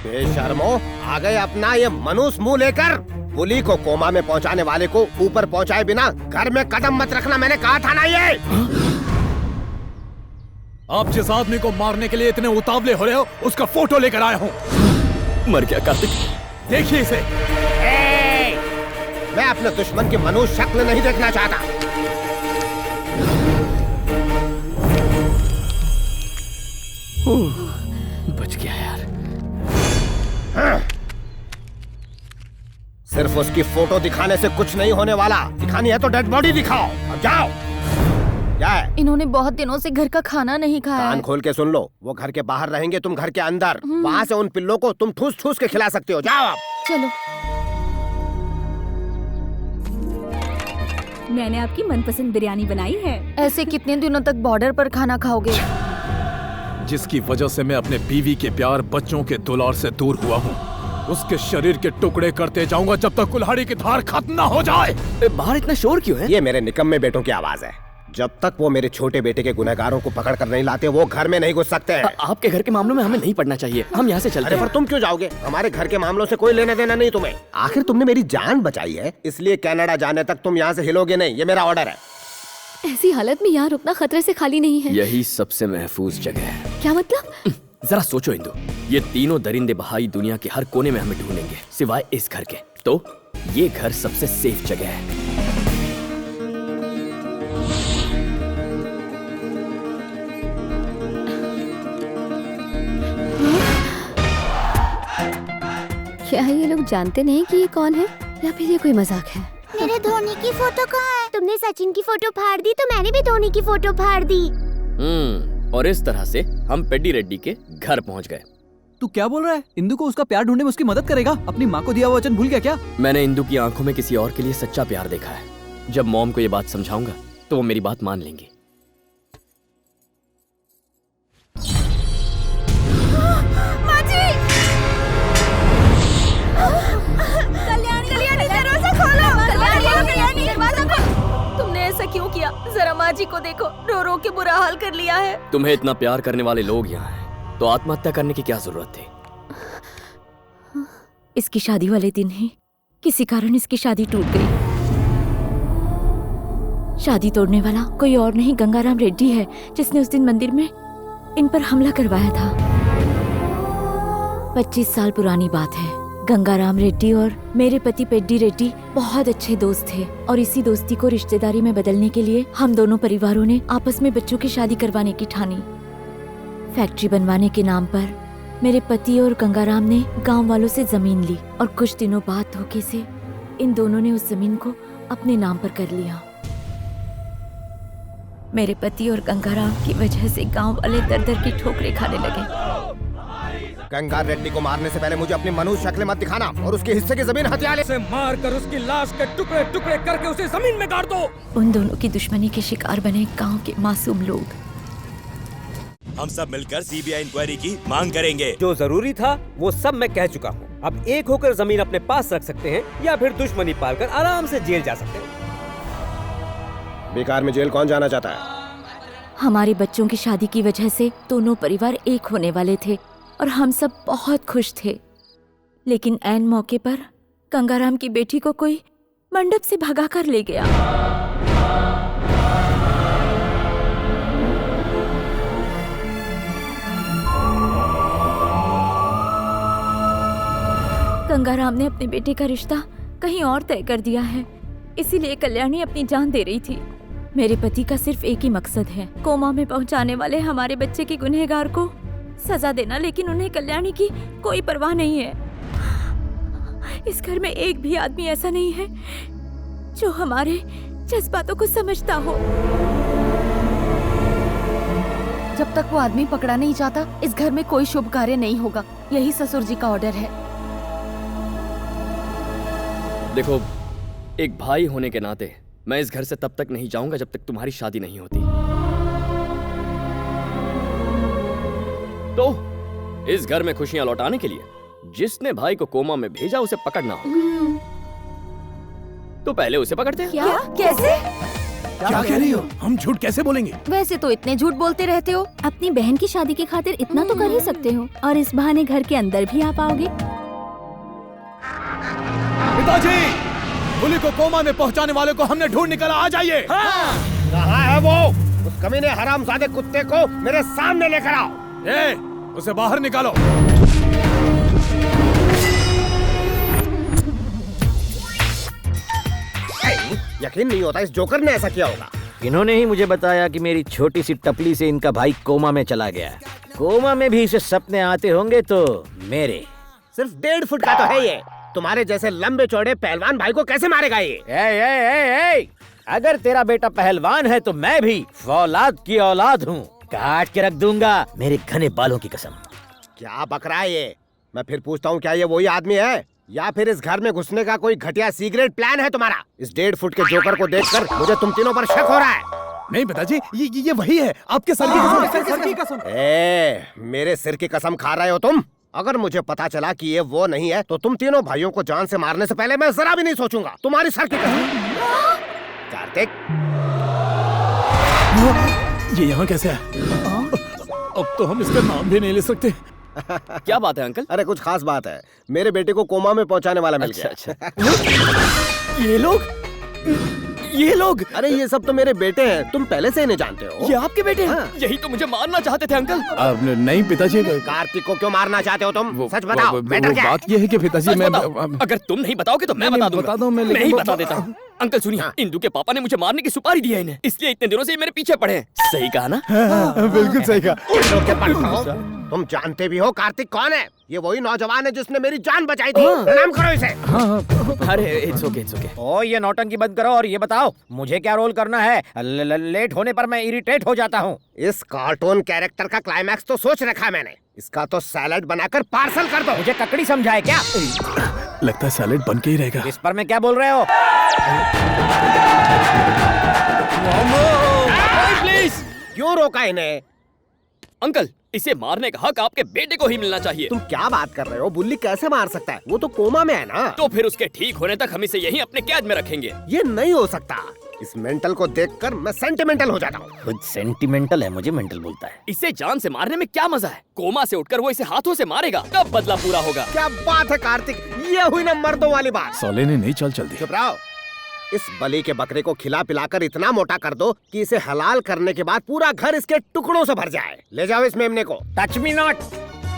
बेशर्मो, आ गए अपना ये मनुष्य मुंह लेकर। पुली को कोमा में पहुंचाने वाले को ऊपर पहुंचाए बिना घर में कदम मत रखना, मैंने कहा था ना। ये आप जिस आदमी को मारने के लिए इतने उतावले हो रहे हो, उसका फोटो लेकर आया हूँ। मर गया कार्तिक, देखिए इसे। मैं अपने दुश्मन की मनुष्य शक्ल नहीं देखना चाहता। बच गया यार। सिर्फ उसकी फोटो दिखाने से कुछ नहीं होने वाला। दिखानी है तो डेड बॉडी दिखाओ। अब जाओ। क्या है? इन्होंने बहुत दिनों से घर का खाना नहीं खाया कान है। खोल के सुन लो, वो घर के बाहर रहेंगे, तुम घर के अंदर। वहाँ से उन पिल्लों को तुम ठूस ठूस के खिला सकते हो। जाओ अब। चलो। मैंने आपकी मनपसंद बिरयानी बनाई है। ऐसे कितने दिनों तक बॉर्डर पर खाना खाओगे? जिसकी वजह से मैं अपने बीवी के प्यार, बच्चों के दुलार से दूर हुआ हूँ, उसके शरीर के टुकड़े करते जाऊंगा जब तक कुल्हाड़ी की धार खत्म न हो जाए। बाहर इतना शोर क्यों है? ये मेरे निकम्मे बेटों की आवाज है। जब तक वो मेरे छोटे बेटे के गुनहगारों को पकड़ कर नहीं लाते वो घर में नहीं घुस सकते हैं। आपके घर के मामलों में हमें नहीं पड़ना चाहिए, हम यहाँ से चलते हैं। पर तुम क्यों जाओगे? हमारे घर के मामलों से कोई लेना देना नहीं तुम्हें। आखिर तुमने मेरी जान बचाई है, इसलिए कनाडा जाने तक तुम यहाँ से हिलोगे नहीं, ये मेरा ऑर्डर है। ऐसी हालत में यहाँ रुकना खतरे से खाली नहीं है। यही सबसे महफूज जगह है। क्या मतलब? जरा सोचो इंदु, ये तीनों दरिंदे बहाई दुनिया के हर कोने में हमें ढूंढेंगे सिवाय इस घर के, तो ये घर सबसे सेफ जगह है। क्या ये लोग जानते नहीं कि ये कौन है या फिर ये कोई मजाक है? मेरे धोनी की फोटो कहाँ है? तुमने सचिन की फोटो फाड़ दी तो मैंने भी धोनी की फोटो फाड़ दी। और इस तरह से हम पेड्डी रेड्डी के घर पहुंच गए। तू क्या बोल रहा है? इंदु को उसका प्यार ढूंढने में उसकी मदद करेगा? अपनी माँ को दिया हुआ वचन भूल गया क्या? मैंने इंदु की आंखों में किसी और के लिए सच्चा प्यार देखा है। जब मॉम को ये बात समझाऊंगा तो वो मेरी बात मान लेंगी। तुमने ऐसा क्यों किया? जरा माँ जी को देखो, रो रो के बुरा हाल कर लिया है। तुम्हें इतना प्यार करने वाले लोग यहाँ हैं, तो आत्महत्या करने की क्या जरूरत थी? इसकी शादी वाले दिन ही किसी कारण इसकी शादी टूट गई। शादी तोड़ने वाला कोई और नहीं गंगाराम रेड्डी है, जिसने उस दिन मंदिर में इन पर हमला करवाया था। 25 साल पुरानी बात है। गंगाराम रेड्डी और मेरे पति पेड्डी रेड्डी बहुत अच्छे दोस्त थे और इसी दोस्ती को रिश्तेदारी में बदलने के लिए हम दोनों परिवारों ने आपस में बच्चों की शादी करवाने की ठानी। फैक्ट्री बनवाने के नाम पर मेरे पति और गंगाराम ने गांव वालों से जमीन ली और कुछ दिनों बाद धोखे से इन दोनों ने उस जमीन को अपने नाम पर कर लिया। मेरे पति और गंगाराम की वजह से गांव वाले दर दर की ठोकरें खाने लगे। गंगा रेड्डी को मारने से पहले मुझे अपनी मनुष्य शक्ल मत दिखाना और उसके हिस्से की जमीन हथियार से मार कर उसकी लाश के टुकड़े टुकड़े करके उसे जमीन में गाड़ दो। उन दोनों की दुश्मनी के शिकार बने गांव के मासूम लोग। हम सब मिलकर सीबीआई इंक्वायरी की मांग करेंगे। जो जरूरी था वो सब मैं कह चुका हूँ। अब एक होकर जमीन अपने पास रख सकते हैं या फिर दुश्मनी पालकर आराम से जेल जा सकते हैं। बेकार में जेल कौन जाना चाहता है? हमारे बच्चों की शादी की वजह से दोनों परिवार एक होने वाले थे और हम सब बहुत खुश थे, लेकिन ऐन मौके पर गंगाराम की बेटी को कोई मंडप से भगा कर ले गया। गंगाराम ने अपने बेटे का रिश्ता कहीं और तय कर दिया है, इसीलिए कल्याणी अपनी जान दे रही थी। मेरे पति का सिर्फ एक ही मकसद है, कोमा में पहुंचाने वाले हमारे बच्चे के गुनहगार को सजा देना, लेकिन उन्हें कल्याणी की कोई परवाह नहीं है। इस घर में एक भी आदमी ऐसा नहीं है जो हमारे जज्बातों को समझता हो। जब तक वो आदमी पकड़ा नहीं जाता इस घर में कोई शुभ कार्य नहीं होगा, यही ससुर जी का ऑर्डर है। देखो, एक भाई होने के नाते मैं इस घर से तब तक नहीं जाऊंगा जब तक तुम्हारी शादी नहीं होती। तो इस घर में खुशियां लौटाने के लिए जिसने भाई को कोमा में भेजा उसे पकड़ना होगा। तो पहले उसे पकड़ते हैं। क्या? कैसे? क्या कह रही हो? हम झूठ कैसे बोलेंगे? वैसे तो इतने झूठ बोलते रहते हो। अपनी बहन की शादी की खातिर इतना तो कर ही सकते हो, और इस बहाने घर के अंदर भी आ पाओगे। पिताजी, बुली को कोमा में पहुंचाने वाले को हमने ढूंढ निकाला, आ जाइए। कहाँ है वो? उस कमीने हरामजादे कुत्ते को मेरे सामने लेकर आओ। उसे बाहर निकालो। यकीन नहीं होता इस जोकर ने ऐसा किया होगा। इन्होंने ही मुझे बताया कि मेरी छोटी सी टपली से इनका भाई कोमा में चला गया। कोमा में भी इसे सपने आते होंगे तो मेरे सिर्फ 1.5 फुट का तो है ये। तुम्हारे जैसे लंबे चौड़े पहलवान भाई को कैसे मारेगा ये? ए, अगर तेरा बेटा पहलवान है तो मैं भी फौलाद की औलाद हूँ, काट के रख दूंगा मेरे घने बालों की कसम। क्या बक रहा है ये? मैं फिर पूछता हूँ, क्या ये वही आदमी है या फिर इस घर में घुसने का कोई घटिया सीक्रेट प्लान है तुम्हारा? इस 1.5 फुट के जोकर को देखकर मुझे तुम तीनों पर शक हो रहा है। नहीं पिताजी, ये वही है, आपके सर की कसम। मेरे सिर की कसम खा रहे हो तुम? अगर मुझे पता चला कि ये वो नहीं है तो तुम तीनों भाइयों को जान से मारने से पहले मैं जरा भी नहीं सोचूंगा। तुम्हारी सर की कसम। कार्तिक, ये यहाँ कैसे है? अब तो हम इसका नाम भी नहीं ले सकते। क्या बात है अंकल? अरे कुछ खास बात है, मेरे बेटे को कोमा में पहुंचाने वाला मिल गया। अच्छा। ये लोग अरे ये सब तो मेरे बेटे हैं, तुम पहले से इन्हें जानते हो। ये आपके बेटे हैं? यही तो मुझे मारना चाहते थे अंकल। नहीं पिताजी। कार्तिक को क्यों मारना चाहते हो तुम? सच बताओ, मैटर क्या है? बात ये है कि पिताजी मैं अगर तुम नहीं बताओगे तो मैं बता दूं। मैं ही बता देता हूँ। अंकल सुनिए, इंदू के पापा ने मुझे मारने की सुपारी दी है इन्हें, इसलिए इतने दिनों से ये मेरे पीछे पड़े हैं। सही कहा ना? बिल्कुल सही कहा। तुम जानते भी हो कार्तिक कौन है? ये वही नौजवान है जिसने मेरी जान बचाई थी। प्रणाम करो इसे। अरे इट्स ओके। ओ ये नौटंकी बंद करो और ये बताओ मुझे क्या रोल करना है? लेट होने पर मैं इरिटेट हो जाता हूँ। इस कार्टून कैरेक्टर का क्लाइमैक्स तो सोच रखा है मैंने। इसका तो सैलेड बनाकर पार्सल कर दो। मुझे ककड़ी समझा है क्या? लगता है सैलेड बन के ही रहेगा। इस पर मैं क्या बोल रहे हो? प्लीज क्यों रोका इन्हें? अंकल, इसे मारने का हक आपके बेटे को ही मिलना चाहिए। तुम क्या बात कर रहे हो? बुल्ली कैसे मार सकता है? वो तो कोमा में है ना। तो फिर उसके ठीक होने तक हम इसे यहीं अपने कैद में रखेंगे। ये नहीं हो सकता। इस मेंटल को देखकर मैं सेंटिमेंटल हो जाता हूँ। खुद सेंटिमेंटल है, मुझे मेंटल बोलता है। इसे जान से मारने में क्या मजा है? कोमा से उठकर वो इसे हाथों से मारेगा, तब बदला पूरा होगा। क्या बात है कार्तिक, ये हुई ना मर्दों वाली बात। साले ने नहीं चल दी। चुप रहो। इस बलि के बकरे को खिला पिलाकर इतना मोटा कर दो कि इसे हलाल करने के बाद पूरा घर इसके टुकड़ों से भर जाए। ले जाओ इस मेमने को। Touch me not.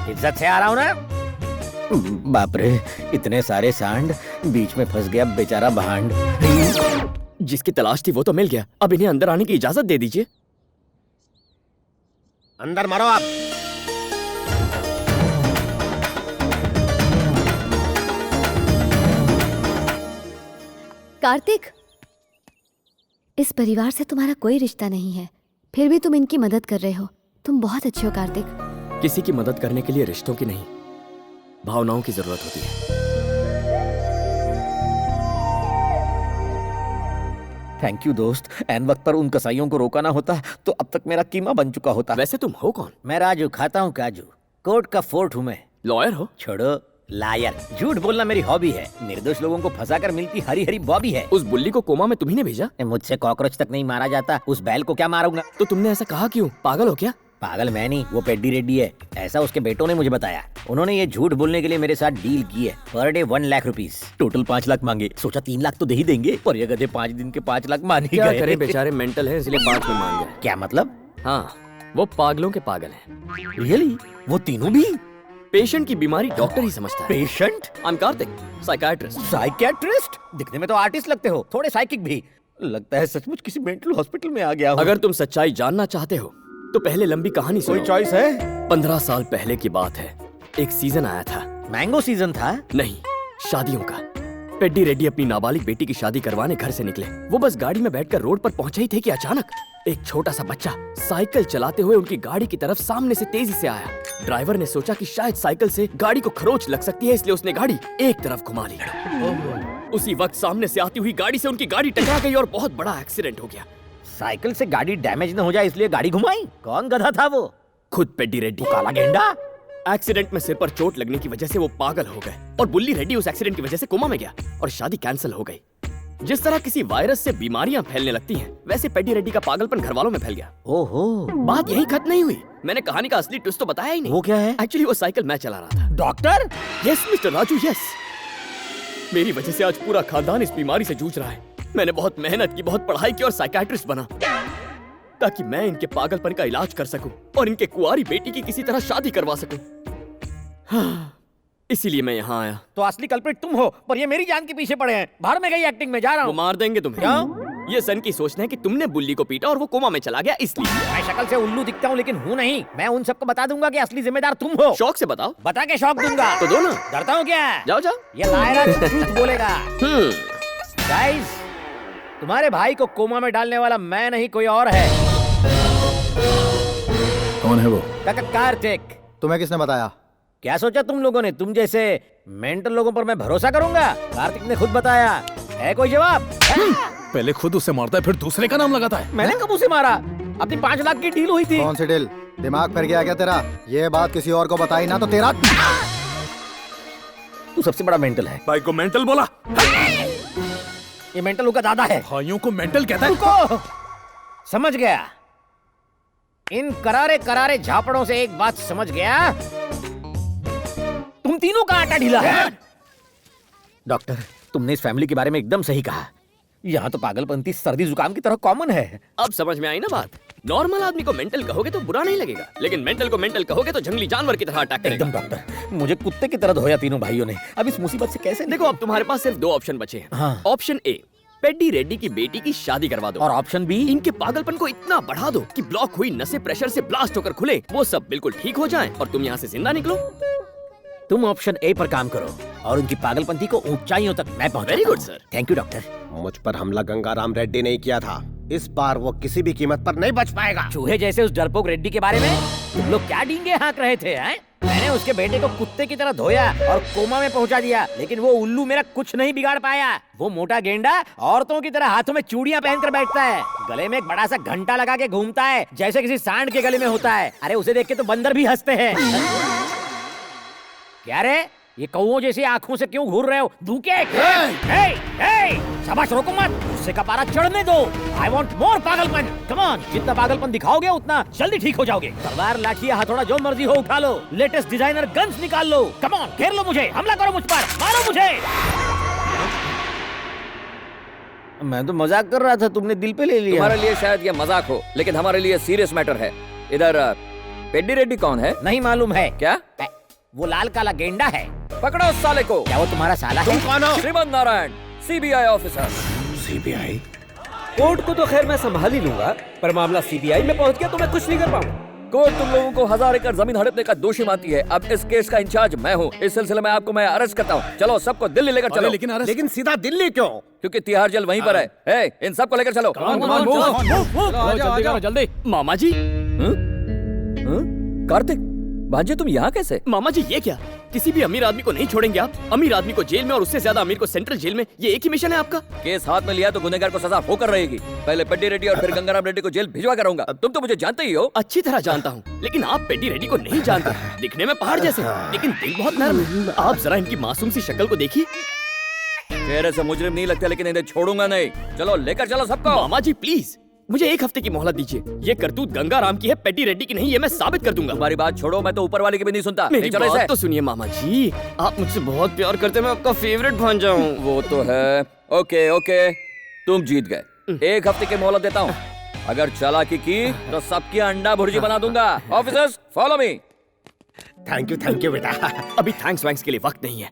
इज्जत से आ रहा हूँ ना। बाप रे, इतने सारे सांड, बीच में फंस गया बेचारा भांड। जिसकी तलाश थी वो तो मिल गया, अब इन्हें अंदर आने की इजाजत दे दीजिए। अंदर मारो आप। कार्तिक, इस परिवार से तुम्हारा कोई रिश्ता नहीं है, फिर भी तुम इनकी मदद कर रहे हो। तुम बहुत अच्छे हो कार्तिक। किसी की मदद करने के लिए रिश्तों की नहीं, भावनाओं की जरूरत होती है। थैंक यू दोस्त। एन वक्त पर उन कसाईयों को रोका ना होता तो अब तक मेरा कीमा बन चुका होता। वैसे तुम हो कौन? मैं राजू, खाता हूँ काजू। कोर्ट का फोर्ट हूँ मैं। लॉयर हो? छोड़ो, लायर। झूठ बोलना मेरी हॉबी है। निर्दोष लोगों को फंसाकर मिलती हरी हरी बॉबी है। उस बुल्ली को कोमा में तुम्ही ने भेजा? मुझसे कॉकरोच तक नहीं मारा जाता, उस बैल को क्या मारूंगा? तो तुमने ऐसा कहा क्यों? पागल हो क्या? पागल मैं नहीं, वो पेड्डी रेड्डी है। ऐसा उसके बेटों ने मुझे बताया। उन्होंने ये झूठ बोलने के लिए मेरे साथ डील की है। Per day 1 lakh rupees, total 5 lakh मांगे। सोचा 3 लाख तो दे ही देंगे, पर ये गधे 5 दिन के 5 लाख मान ही क्या गए। करें, बेचारे मेंटल हैं इसलिए 5 में मान गए। क्या मतलब? हाँ, वो पागलों के पागल हैं। रियली? वो तीनों भी? पेशेंट की बीमारी डॉक्टर ही समझता है। Patient? I am Kartik, psychiatrist. Psychiatrist? दिखने में तो आर्टिस्ट लगते हो, थोड़े साइकिक भी। लगता है सचमुच किसी मेंटल हॉस्पिटल में आ गया हूँ। अगर तुम सच्चाई जानना चाहते हो तो पहले लंबी कहानी सुनो। कोई चॉइस है? 15 साल पहले की बात है। एक सीजन आया था। मैंगो सीजन था? नहीं, शादियों का। पेड्डी रेड्डी अपनी नाबालिग बेटी की शादी करवाने घर से निकले। वो बस गाड़ी में बैठकर रोड पर पहुंचे ही थे कि अचानक एक छोटा सा बच्चा साइकिल चलाते हुए उनकी गाड़ी की तरफ सामने से तेजी से आया। ड्राइवर ने सोचा कि शायद साइकिल से गाड़ी को खरोंच लग सकती है, इसलिए उसने गाड़ी एक तरफ घुमा ली। उसी वक्त सामने से आती हुई गाड़ी से उनकी गाड़ी टकरा गई और बहुत बड़ा एक्सीडेंट हो गया। साइकिल से गाड़ी डैमेज न हो जाए इसलिए गाड़ी घुमाई? कौन गधा था वो? खुद पेड्डी रेड्डी। काला गेंडा? एक्सीडेंट में सिर पर चोट लगने की वजह से वो पागल हो गए और बुल्ली रेड्डी उस एक्सीडेंट की वजह से कोमा में गया और शादी कैंसिल हो गई। जिस तरह किसी वायरस से बीमारियां फैलने लगती हैं, वैसे पेड्डी रेड्डी का पागलपन घर वालों में फैल गया। ओहो, बात यही खत्म नहीं हुई। मैंने कहानी का असली ट्विस्ट तो बताया ही नहीं। वो क्या है? एक्चुअली वो साइकिल मैं चला रहा था। Doctor? Yes mister Raju, yes. मेरी वजह से आज पूरा खानदान इस बीमारी से जूझ रहा है। मैंने बहुत मेहनत की, बहुत पढ़ाई की और साइकियाट्रिस्ट बना ताकि मैं इनके पागलपन का इलाज कर सकूं और इनके कुंवारी बेटी की किसी तरह शादी करवा सकूं। हाँ, इसीलिए मैं यहाँ आया। तो असली कल्प्रिट तुम हो, पर ये मेरी जान के पीछे पड़े हैं। बाहर में गई एक्टिंग में जा रहा हूँ। वो मार देंगे तुम्हें। क्यों? ये सन की सोचना है कि तुमने बुल्ली को पीटा और वो कोमा में चला गया, इसलिए। मैं शक्ल से उल्लू दिखता हूँ लेकिन हूँ नहीं। मैं उन सबको बता दूंगा कि असली जिम्मेदार तुम हो। शौक से बताओ। बता के शौक दूंगा। तो दो ना। डरता हूँ क्या? जाओ जाओ। ये लायरा झूठ बोलेगा। गाइस, तुम्हारे भाई को कोमा में डालने वाला मैं नहीं, कोई और है। कौन है वो? कार्तिक। तुम्हें किसने बताया? क्या सोचा तुम लोगों ने? तुम जैसे मेंटल लोगों पर मैं भरोसा करूंगा? कार्तिक ने खुद बताया। है कोई जवाब? पहले खुद उसे मारता है फिर दूसरे का नाम लगाता है। मैंने कब उसे मारा? अपनी 5 लाख की डील हुई थी। कौन सी डील? दिमाग फिर गया क्या तेरा? ये बात किसी और को बताई ना तो तेरा। तू सबसे बड़ा मेंटल है। भाई को मेंटल बोला? ये मेंटल का दादा है। भाइयों को मेंटल कहता है? रुको, समझ गया। इन करारे करारे झापड़ों से एक बात समझ गया, तुम तीनों का आटा ढीला है। डॉक्टर, तुमने इस फैमिली के बारे में एकदम सही कहा। यहाँ तो पागलपंती सर्दी जुकाम की तरह कॉमन है। अब समझ में आई ना बात। नॉर्मल आदमी को मेंटल कहोगे तो बुरा नहीं लगेगा, लेकिन मेंटल को मेंटल कहोगे तो जंगली जानवर की तरह अटैक करेगा। एकदम डॉक्टर, मुझे कुत्ते की तरह धोया तीनों भाइयों ने। अब इस मुसीबत से कैसे देखो, अब तुम्हारे पास सिर्फ 2 ऑप्शन बचे हैं। हाँ। ऑप्शन ए, पेड्डी रेड्डी की बेटी की शादी करवा दो। और ऑप्शन बी, इनके पागलपन को इतना बढ़ा दो कि ब्लॉक हुई नसें प्रेशर से ब्लास्ट होकर खुले, वो सब बिल्कुल ठीक हो जाएं और तुम यहाँ से जिंदा निकलो। तुम ऑप्शन ए पर काम करो और उनकी पागलपंती को ऊंचाइयों तक मैं पहुंचाता वेरी गुड हूं। सर। Thank you doctor. मुझ पर हमला गंगाराम रेड्डी ने किया था, इस बार वो किसी भी कीमत पर नहीं बच पाएगा। चूहे जैसे उस डरपोक रेड्डी के बारे में तुम लोग क्या डींगे हाँक रहे थे हैं? मैंने उसके बेटे को कुत्ते की तरह धोया और कोमा में पहुंचा दिया, लेकिन वो उल्लू मेरा कुछ नहीं बिगाड़ पाया। वो मोटा गेंडा औरतों की तरह हाथों में चूड़ियां पहनकर बैठता है, गले में एक बड़ा सा घंटा लगा के घूमता है जैसे किसी सांड के गले में होता है। अरे उसे देख के तो बंदर भी हंसते हैं। क्या रे, ये कौओं जैसी आंखों से क्यों घूर रहे हो? धूके शाबाश, रोको मत, उससे का पारा चढ़ने दो। आई वॉन्ट मोर पागलपन। कम ऑन, जितना पागलपन दिखाओगे उतना जल्दी ठीक हो जाओगे। तलवार, लाठी, हथौड़ा जो मर्जी हो उठा लो, लेटेस्ट डिजाइनर गन्स निकाल लो। कम ऑन, घेर लो मुझे, हमला करो मुझ पर, मारो मुझे। मैं तो मजाक कर रहा था, तुमने दिल पे ले लिया। तुम्हारे लिए शायद ये मजाक हो, लेकिन हमारे लिए सीरियस मैटर है। इधर पेड्डी रेड्डी कौन है? नहीं मालूम है। क्या? वो लाल काला गेंडा है। पकड़ो उस साले को। क्या वो तुम्हारा साला है? तुम कौन हो? Shrimant Narayan, CBI officer. CBI? Court को तो खैर मैं संभाल ही लूंगा, पर मामला सीबीआई में पहुंच गया तो मैं कुछ नहीं कर पाऊंगा। कोर्ट तुम लोगों को 1000 एकड़ जमीन हड़पने का दोषी मानती है। अब इस केस का इंचार्ज मैं हूँ। इस सिलसिले में आपको मैं अरेस्ट करता हूँ। चलो सबको दिल्ली लेकर चलो। लेकिन सीधा दिल्ली क्यों? क्योंकि तिहाड़ जेल वहीं पर है। ए, इन सबको लेकर चलो। जल्दी। मामा जी, कार्तिक, भांजे तुम यहाँ कैसे? मामा जी ये क्या? किसी भी अमीर आदमी को नहीं छोड़ेंगे आप? अमीर आदमी को जेल में और उससे ज्यादा अमीर को सेंट्रल जेल में, ये एक ही मिशन है आपका? केस हाथ में लिया तो गुनहगार को सजा होकर रहेगी। पहले पेड्डी रेड्डी और फिर गंगाराम रेड्डी को जेल भिजवा कर रहूंगा। तुम तो मुझे जानते ही हो। अच्छी तरह जानता हूँ, लेकिन आप पेड्डी रेड्डी को नहीं जानते। दिखने में पहाड़ जैसे, लेकिन दिल बहुत नरम है। आप जरा इनकी मासूम सी शक्ल को देखिए। चेहरे से मुजरिम नहीं लगते, लेकिन इन्हें छोड़ूंगा नहीं। चलो लेकर चलो सबको। मामा जी प्लीज, मुझे 1 हफ्ते की मोहलत दीजिए। ये करतूत गंगाराम की है, पेड्डी रेड्डी की नहीं। ये मैं साबित कर दूंगा। तुम्हारी बात छोड़ो, मैं तो ऊपर वाले की भी नहीं सुनता। मेरी बात तो सुनिए मामा जी, आप मुझसे बहुत प्यार करते हैं, मैं आपका फेवरेट भांजा हूँ। वो तो है। ओके ओके, तुम जीत गए। 1 हफ्ते की मोहलत देता हूँ। अगर चालाकी की तो सबकी अंडा भुर्जी बना दूंगा। Officers follow me. Thank you बेटा। अभी थैंक्स वैंक्स के लिए वक्त नहीं है,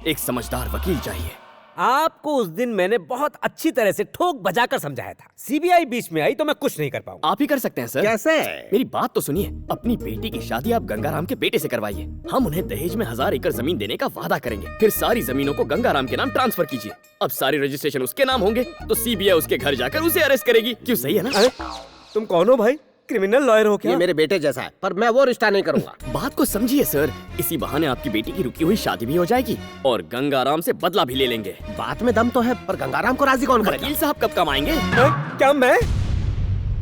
एक समझदार वकील चाहिए। आपको उस दिन मैंने बहुत अच्छी तरह से ठोक बजाकर समझाया था। सीबीआई बीच में आई तो मैं कुछ नहीं कर पाऊंगा। आप ही कर सकते हैं सर। कैसे? मेरी बात तो सुनिए। अपनी बेटी की शादी आप गंगाराम के बेटे से करवाइए। हम उन्हें दहेज में 1000 एकड़ जमीन देने का वादा करेंगे। फिर सारी जमीनों को गंगाराम के नाम ट्रांसफर कीजिए। अब सारे रजिस्ट्रेशन उसके नाम होंगे तो सीबीआई उसके घर जाकर उसे अरेस्ट करेगी। क्यों, सही है ना? तुम कौन हो भाई? क्रिमिनल लॉयर हो क्या? ये मेरे बेटे जैसा है, पर मैं वो रिश्ता नहीं करूंगा। बात को समझिए सर, इसी बहाने आपकी बेटी की रुकी हुई शादी भी हो जाएगी और गंगाराम से बदला भी ले लेंगे। बात में दम तो है, पर गंगाराम को राजी कौन करेगा? वकील साहब कब कम आएंगे? क्या मैं?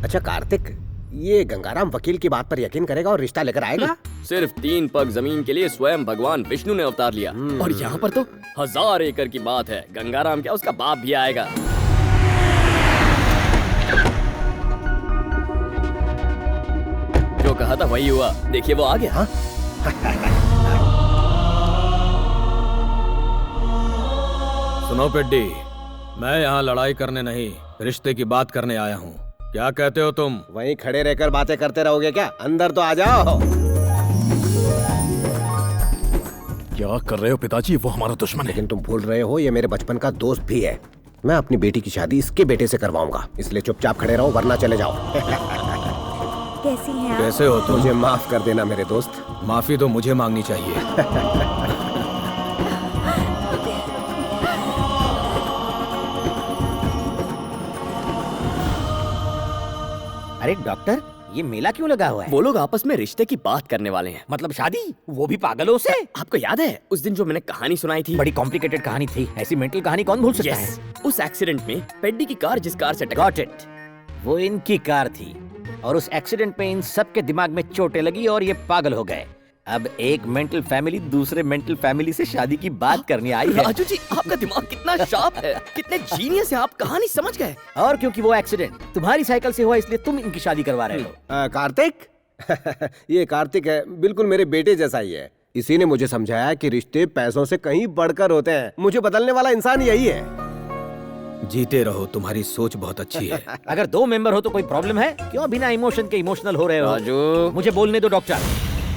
अच्छा कार्तिक, ये गंगाराम वकील की बात पर यकीन करेगा और रिश्ता लेकर आएगा? सिर्फ 3 पग जमीन के लिए स्वयं भगवान विष्णु ने अवतार लिया, और यहाँ पर तो 1000 एकड़ की बात है। गंगाराम क्या, उसका बाप भी आएगा। जो कहा था वही हुआ, देखिए वो आ गया। हाँ? सुनो पेड्डी, मैं यहाँ लड़ाई करने नहीं, रिश्ते की बात करने आया हूँ। क्या कहते हो तुम? वहीं खड़े रहकर बातें करते रहोगे क्या? अंदर तो आ जाओ। क्या कर रहे हो पिताजी? वो हमारा दुश्मन है। लेकिन तुम भूल रहे हो, ये मेरे बचपन का दोस्त भी है। मैं अपनी बेटी की शादी इसके बेटे से करवाऊंगा, इसलिए चुपचाप खड़े रहो वरना चले जाओ। कैसी हैं आप? कैसे हो तुम? मुझे माफ कर देना मेरे दोस्त। माफी तो मुझे मांगनी चाहिए। अरे डॉक्टर, ये मेला क्यों लगा हुआ है? वो लोग आपस में रिश्ते की बात करने वाले हैं। मतलब शादी? वो भी पागलों से? आपको याद है उस दिन जो मैंने कहानी सुनाई थी? बड़ी कॉम्प्लिकेटेड कहानी थी। ऐसी मेंटल कहानी कौन भूल सकता है? उस एक्सीडेंट में पेड्डी की कार जिस कार से गॉट इट, वो इनकी कार थी और उस एक्सीडेंट में इन सब के दिमाग में चोटें लगी और ये पागल हो गए। अब एक मेंटल फैमिली दूसरे मेंटल फैमिली से शादी की बात करने आई है। राजू जी, आपका दिमाग कितना शार्प है, कितने जीनियस है आप, कहानी समझ गए। और क्योंकि वो एक्सीडेंट तुम्हारी साइकिल से हुआ इसलिए तुम इनकी शादी करवा रहे हो। कार्तिक ये कार्तिक है, बिल्कुल मेरे बेटे जैसा ही है। इसी ने मुझे समझाया कि रिश्ते पैसों से कहीं बढ़कर होते हैं। मुझे बदलने वाला इंसान यही है। जीते रहो, तुम्हारी सोच बहुत अच्छी है। अगर 2 मेंबर हो तो कोई प्रॉब्लम है? क्यों बिना इमोशन के इमोशनल हो रहे हो? राजू, मुझे बोलने दो डॉक्टर।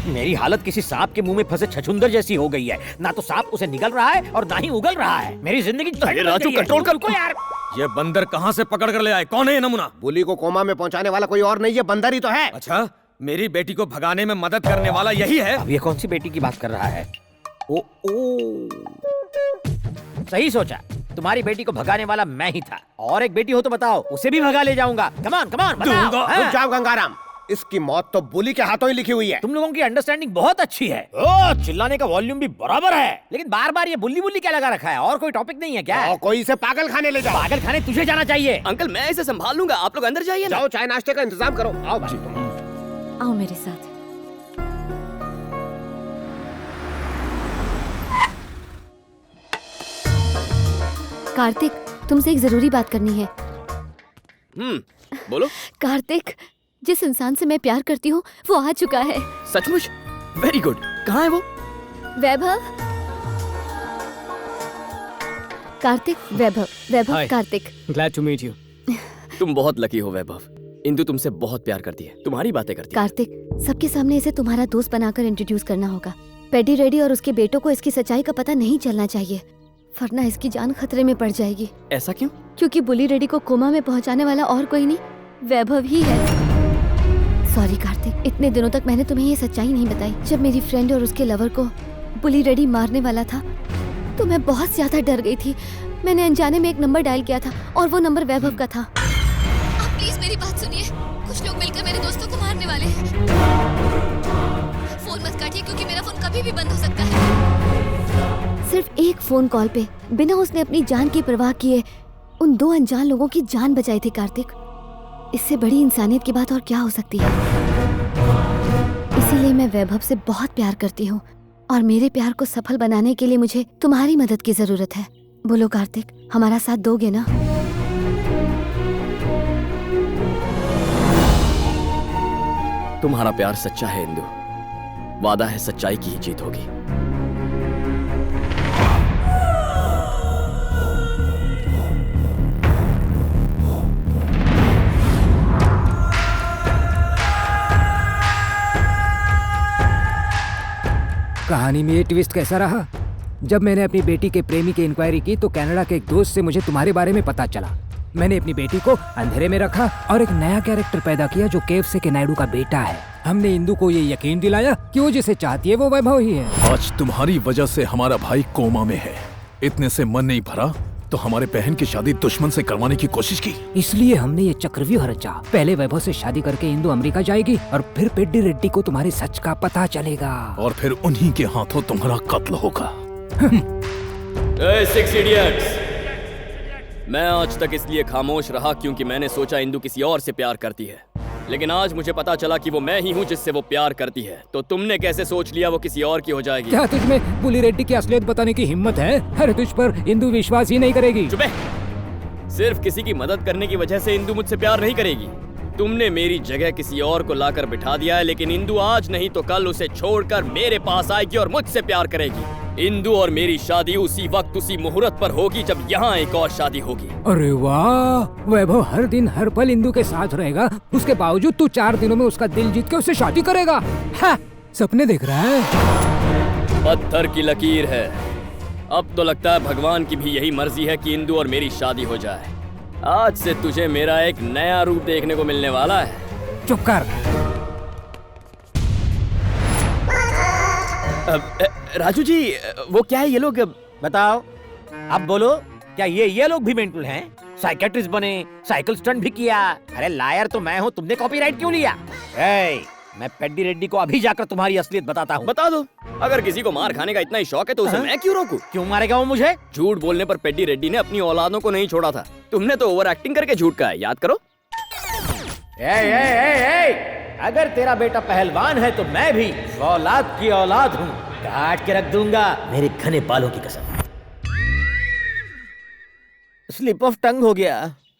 मेरी हालत किसी सांप के मुंह में फंसे छछूंदर जैसी हो गई है। ना तो सांप उसे निगल रहा है और ना ही उगल रहा है। मेरी जिंदगी राजू कंट्रोल कर को यार। ये बंदर कहाँ से पकड़ कर ले आए? कौन है ये नमूना? बुली को कोमा में पहुंचाने वाला कोई और नहीं है, बंदर ही तो है। अच्छा, मेरी बेटी को भगाने में मदद करने वाला यही है? अब ये कौन सी बेटी की बात कर रहा है? ओ सही सोचा, तुम्हारी बेटी को भगाने वाला मैं ही था। और एक बेटी हो तो बताओ, उसे भी भगा ले जाऊंगा। कमान कमान बताओ। रुक जाओ गंगाराम, इसकी मौत तो बुली के हाथों ही लिखी हुई है। तुम लोगों की अंडरस्टैंडिंग बहुत अच्छी है। ओ, चिल्लाने का वॉल्यूम भी बराबर है, लेकिन बार बार ये बुल्ली बुल्ली क्या लगा रखा है? और कोई टॉपिक नहीं है क्या? कोई इसे पागल खाने ले जाओ। पागल खाने तुझे जाना चाहिए। अंकल, मैं इसे संभाल लूंगा, आप लोग अंदर जाइए ना। जाओ, चाय नाश्ते का इंतजाम करो। आओ भाई तुम। आओ मेरे साथ। कार्तिक, तुमसे एक जरूरी बात करनी है। बोलो। कार्तिक, जिस इंसान से मैं प्यार करती हूँ वो आ चुका है। सचमुच? Very good. कहाँ है वो? वैभव। कार्तिक, वैभव, वैभव, Hi. Kartik. Glad to meet you. तुम बहुत लकी हो वैभव। इंदु तुमसे बहुत प्यार करती है, तुम्हारी बातें करती है। कार्तिक, सबके सामने इसे तुम्हारा दोस्त बनाकर इंट्रोड्यूस करना होगा। पेडी रेडी और उसके बेटों को इसकी सच्चाई का पता नहीं चलना चाहिए, वरना इसकी जान खतरे में पड़ जाएगी। ऐसा क्यों? क्योंकि बुली रेडी को कोमा में पहुंचाने वाला और कोई नहीं, वैभव ही है। सॉरी कार्तिक, इतने दिनों तक मैंने तुम्हें ये सच्चाई नहीं बताई। जब मेरी फ्रेंड और उसके लवर को बुली रेडी मारने वाला था तो मैं बहुत ज्यादा डर गई थी। मैंने अनजाने में एक नंबर डायल किया था और वो नंबर वैभव का था। आप प्लीज मेरी बात सुनिए, कुछ लोग मिलकर मेरे दोस्तों को मारने वाले हैं। फोन मत काटिए क्योंकि मेरा फोन कभी भी बंद हो सकता है। सिर्फ एक फोन कॉल पे बिना उसने अपनी जान की परवाह किए उन 2 अनजान लोगों की जान बचाई थी। कार्तिक, इससे बड़ी इंसानियत की बात और क्या हो सकती है? इसीलिए मैं वैभव से बहुत प्यार करती हूँ और मेरे प्यार को सफल बनाने के लिए मुझे तुम्हारी मदद की जरूरत है। बोलो कार्तिक, हमारा साथ दोगे ना? तुम्हारा प्यार सच्चा है इंदु, वादा है सच्चाई की ही जीत होगी। कहानी में ये ट्विस्ट कैसा रहा? जब मैंने अपनी बेटी के प्रेमी की इंक्वायरी की तो कनाडा के एक दोस्त से मुझे तुम्हारे बारे में पता चला। मैंने अपनी बेटी को अंधेरे में रखा और एक नया कैरेक्टर पैदा किया जो केएफसी के नायडू का बेटा है। हमने इंदु को ये यकीन दिलाया कि वो जिसे चाहती है वो वैभव ही है। आज तुम्हारी वजह से हमारा भाई कोमा में है। इतने से मन नहीं भरा तो हमारे बहन की शादी दुश्मन से करवाने की कोशिश की। इसलिए हमने ये चक्रव्यूह रचा। पहले वैभव से शादी करके इंदु अमेरिका जाएगी और फिर पेड्डी रेड्डी को तुम्हारे सच का पता चलेगा और फिर उन्हीं के हाथों तुम्हारा कत्ल होगा। सिक्स इडियट्स, मैं आज तक इसलिए खामोश रहा क्योंकि मैंने सोचा इंदु किसी और से प्यार करती है, लेकिन आज मुझे पता चला कि वो मैं ही हूँ जिससे वो प्यार करती है। तो तुमने कैसे सोच लिया वो किसी और की हो जाएगी? क्या तुझमें बुली रेड्डी की असलियत बताने की हिम्मत है? अरे तुझ पर इंदु विश्वास ही नहीं करेगी। चुप है। सिर्फ किसी की मदद करने की वजह से इंदु मुझसे प्यार नहीं करेगी। तुमने मेरी जगह किसी और को लाकर बिठा दिया है, लेकिन इंदु आज नहीं तो कल उसे छोड़कर मेरे पास आएगी और मुझसे प्यार करेगी। इंदु और मेरी शादी उसी वक्त उसी मुहूर्त पर होगी जब यहाँ एक और शादी होगी। अरे वाह, वैभव हर दिन हर पल इंदु के साथ रहेगा, उसके बावजूद तू 4 दिनों में उसका दिल जीत के उससे शादी करेगा? हाँ, सपने देख रहा है। पत्थर की लकीर है। अब तो लगता है भगवान की भी यही मर्जी है कि इंदु और मेरी शादी हो जाए। आज से तुझे मेरा एक नया रूप देखने को मिलने वाला है। चुप कर। राजू जी, वो क्या है ये लोग? बताओ, अब बोलो, क्या ये लोग भी मेंटल हैं? साइकेट्रिस्ट बने, साइकिल स्टंट भी किया। अरे लायर तो मैं हूँ, तुमने कॉपीराइट क्यों लिया? मैं पेड्डी रेड्डी को अभी जाकर तुम्हारी असलियत बताता हूँ। बता दो। अगर किसी को मार खाने का इतना ही शौक है तो उसे मैं क्यों रोकूं? क्यों मारेगा वो मुझे? झूठ बोलने पर पेड्डी रेड्डी ने अपनी औलादों को नहीं छोड़ा था। तुमने तो ओवर एक्टिंग करके झूठ कहा है, याद करो। अगर तेरा बेटा पहलवान है तो मैं भी औलाद की औलाद हूँ, काट के रख दूंगा मेरे घने बालों की कसम। स्लिप ऑफ टंग हो गया।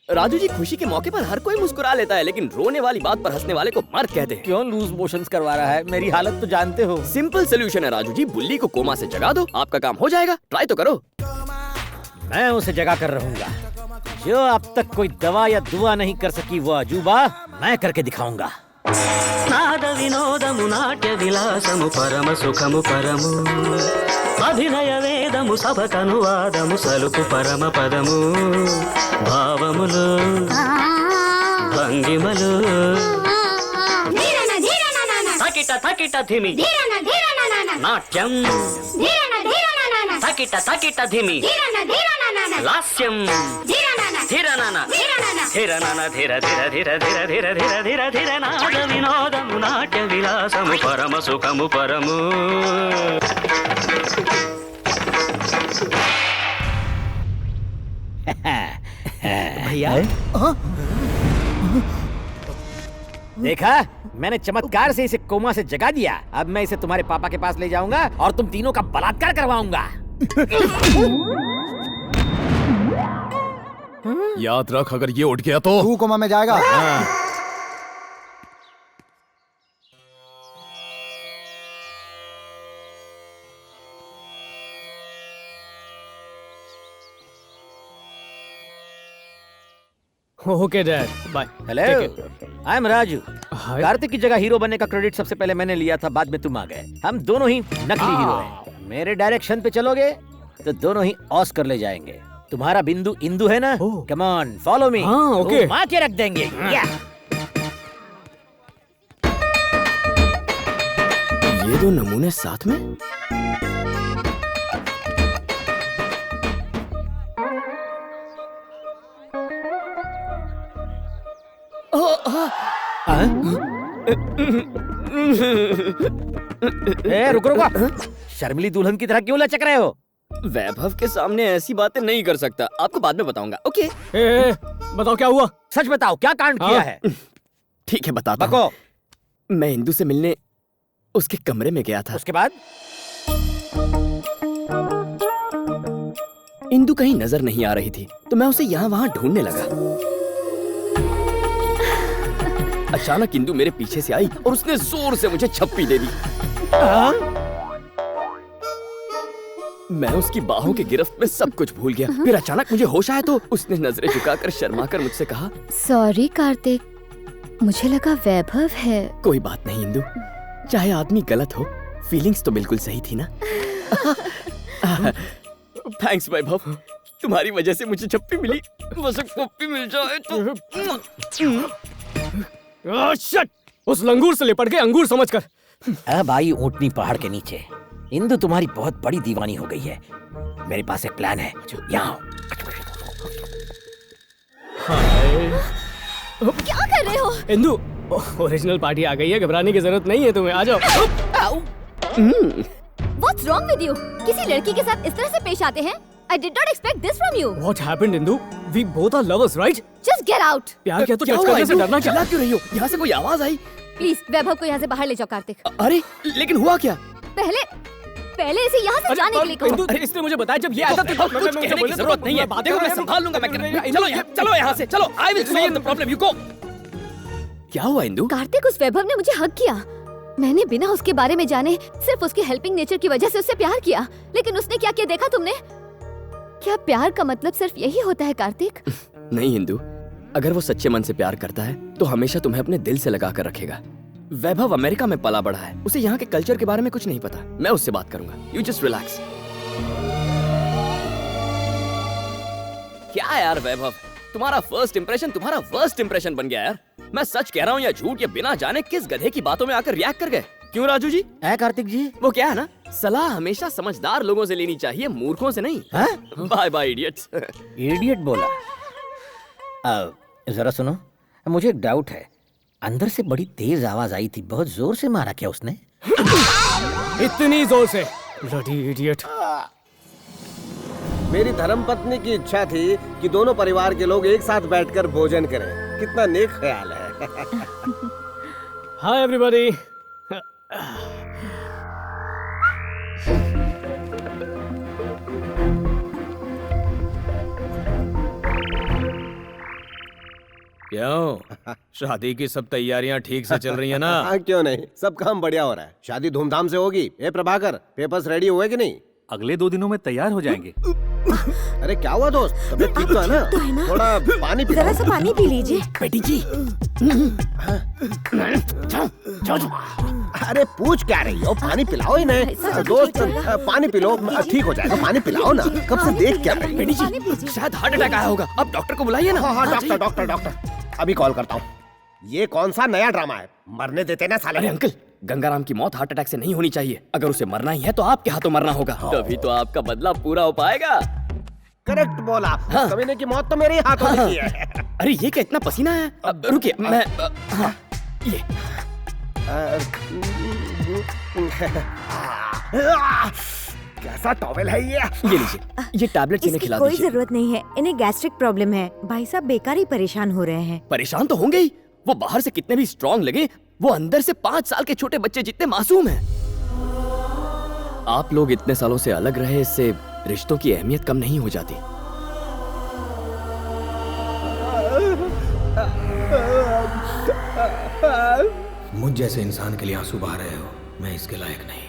राजू जी, खुशी के मौके पर हर कोई मुस्कुरा लेता है, लेकिन रोने वाली बात पर हंसने वाले को मर्द कहते हैं। क्यों लूज मोशंस करवा रहा है? मेरी हालत तो जानते हो। सिंपल सोल्यूशन है राजू जी, बुल्ली को कोमा से जगा दो, आपका काम हो जाएगा। ट्राई तो करो। मैं उसे जगा कर रहूंगा। जो अब तक कोई दवा या दुआ नहीं कर सकी वो अजूबा मैं करके दिखाऊंगा। నాద వినోదము నాట్య విలాసము పరమ సుఖము పరము అభినయ వేదము సభకనువాదము సలుపు పరమ పదము భావములు భంగిమలు తకిట తకిట ధిమి నాట్యం తకిట తకిట ధిమి లాస్యం ధిరనన ధిరనన ధిర ధిర ధిర ధిర ధిర ధిర ధిర ధిర నాద వినోదము నాట్య విలాసము పరమ సుఖము పరము। भैया देखा, मैंने चमत्कार से इसे कोमा से जगा दिया। अब मैं इसे तुम्हारे पापा के पास ले जाऊंगा और तुम तीनों का बलात्कार करवाऊंगा। याद रख, अगर ये उठ गया तो तू कोमा में जाएगा। Okay dad, bye. Hello, I am Raju. Kartik की जगह हीरो बनने का क्रेडिट सबसे पहले मैंने लिया था, बाद में तुम आ गए। हम दोनों ही नकली हीरो हैं। मेरे डायरेक्शन पे चलोगे तो दोनों ही ऑस्कर ले जाएंगे। तुम्हारा बिंदु इंदु है ना? Come on follow me. Okay. मार के रख देंगे। या। ये दो नमूने साथ में? रुको रुको, शर्मिली दुल्हन की तरह क्यों लचक रहे हो? वैभव के सामने ऐसी बातें नहीं कर सकता, आपको बाद में बताऊंगा। ओके? बताओ क्या हुआ? सच बताओ, क्या कांड किया है? ठीक है, बताता हूं। मैं इंदु से मिलने उसके कमरे में गया था। उसके बाद? इंदु कहीं नजर नहीं आ रही थी, तो मैं उसे यहाँ वहाँ ढूंढने लगा। अचानक इंदु मेरे पीछे से आई और उसने जोर से मुझे छप्पी दे दी। मैं उसकी बाहों की गिरफ्त में सब कुछ भूल गया। फिर अचानक मुझे होश आया तो उसने नजरें झुकाकर शर्माकर मुझसे कहा, सॉरी कार्तिक, मुझे लगा वैभव है। कोई बात नहीं इंदु, चाहे आदमी गलत हो, फीलिंग्स तो बिल्कुल सही थी ना। थैंक्स वैभव, तुम्हारी वजह से मुझे छप्पी मिली। बस एक पप्पी मिल जाए तो। शिट! उस लंगूर से लिपट के अंगूर समझकर। अब आई ऊंटनी पहाड़ के नीचे। इंदु तुम्हारी बहुत बड़ी दीवानी हो गई है। मेरे पास एक प्लान है, यहाँ आओ। क्या कर रहे हो? इंदु, ओरिजिनल पार्टी आ गई है, घबराने की जरूरत नहीं है तुम्हें, आ जाओ। What's wrong with you? किसी लड़की के साथ इस तरह से पेश आते हैं? I did not expect this from you. What happened, Indu? We both are lovers, right? Just get out. प्यार किया तो जज करने से डरना क्या? क्यों रही हो? यहाँ से कोई आवाज आई। प्लीज वैभव को यहाँ से बाहर ले जाओ कार्तिक। अरे लेकिन हुआ क्या? पहले इसे यहाँ से जाने के लिए कहो। इसने मुझे बताया जब ये आया था तो कुछ कहने की जरूरत नहीं है। देखो मैं संभाल लूंगा। चलो यहाँ से, चलो। I will solve the problem. You go. क्या हुआ इंदु? कार्तिक, उस वैभव ने मुझे हक किया। मैंने बिना उसके बारे में जाने सिर्फ उसके हेल्पिंग नेचर की वजह से उससे प्यार किया, लेकिन उसने क्या किया देखा तुमने? क्या प्यार का मतलब सिर्फ यही होता है कार्तिक? नहीं इंदु, अगर वो सच्चे मन से प्यार करता है तो हमेशा तुम्हें अपने दिल से लगा कर रखेगा। वैभव अमेरिका में पला बढ़ा है, उसे यहाँ के कल्चर के बारे में कुछ नहीं पता। मैं उससे बात करूंगा। You just relax. क्या यार वैभव, तुम्हारा फर्स्ट इंप्रेशन तुम्हारा वर्स्ट इंप्रेशन बन गया यार। मैं सच कह रहा हूँ या झूठ, या बिना जाने किस गधे की बातों में आकर रिएक्ट कर गए। क्यों राजू जी? कार्तिक जी, वो क्या है ना, सलाह हमेशा समझदार लोगों से लेनी चाहिए, मूर्खों से नहीं। Bye bye idiots. इडियट बोला? जरा सुनो, मुझे एक डाउट है। अंदर से बड़ी तेज आवाज आई थी, बहुत जोर से मारा क्या उसने? इतनी जोर से? Bloody idiot. मेरी धर्मपत्नी की इच्छा थी कि दोनों परिवार के लोग एक साथ बैठकर भोजन करें। कितना नेक ख्याल है। Hi everybody. क्यों, शादी की सब तैयारियां ठीक से चल रही है ना? हाँ, क्यों नहीं, सब काम बढ़िया हो रहा है। शादी धूमधाम से होगी। ए प्रभाकर, पेपर्स रेडी हुए कि नहीं? अगले 2 दिनों में तैयार हो जाएंगे। अरे क्या हुआ दोस्त, तबीयत ठीक तो है ना? थोड़ा पानी पी। जरा सा पानी पी लीजिए। बेटी जी। अरे पूछ क्या रही हो, पानी पिलाओ ही नहीं। दोस्त पानी पी लो, ठीक हो जाएगा। पानी पिलाओ ना, कब से देख क्या रही? बेटी जी, शायद हार्ट अटैक आया होगा। अब डॉक्टर को बुलाइए ना। हाँ, डॉक्टर अभी कॉल करता हूँ। ये कौन सा नया ड्रामा है? मरने देते ना साले। अरे अंकल, गंगाराम की मौत हार्ट अटैक से नहीं होनी चाहिए। अगर उसे मरना ही है तो आपके हाथों मरना होगा, तभी तो आपका बदला पूरा हो पाएगा। करेक्ट बोला। हाँ। कमीने की मौत तो मेरे ही हाथों में की है। अरे ये क्या इतना पसीना है? रुकिए, मैं ये कैसा टॉवेल है ये लीजिए, ये टैबलेट इन्हें खिला कोई दीजिए। जरूरत नहीं है, इन्हें गैस्ट्रिक प्रॉब्लम है। भाई साहब बेकार ही परेशान हो रहे हैं। परेशान तो होंगे ही। वो बाहर से कितने भी स्ट्रांग लगे, वो अंदर से 5 साल के छोटे बच्चे जितने मासूम हैं। आप लोग इतने सालों से अलग रहे, इससे रिश्तों की अहमियत कम नहीं हो जाती। मुझ जैसे इंसान के लिए आंसू बहा रहे हो, मैं इसके लायक नहीं।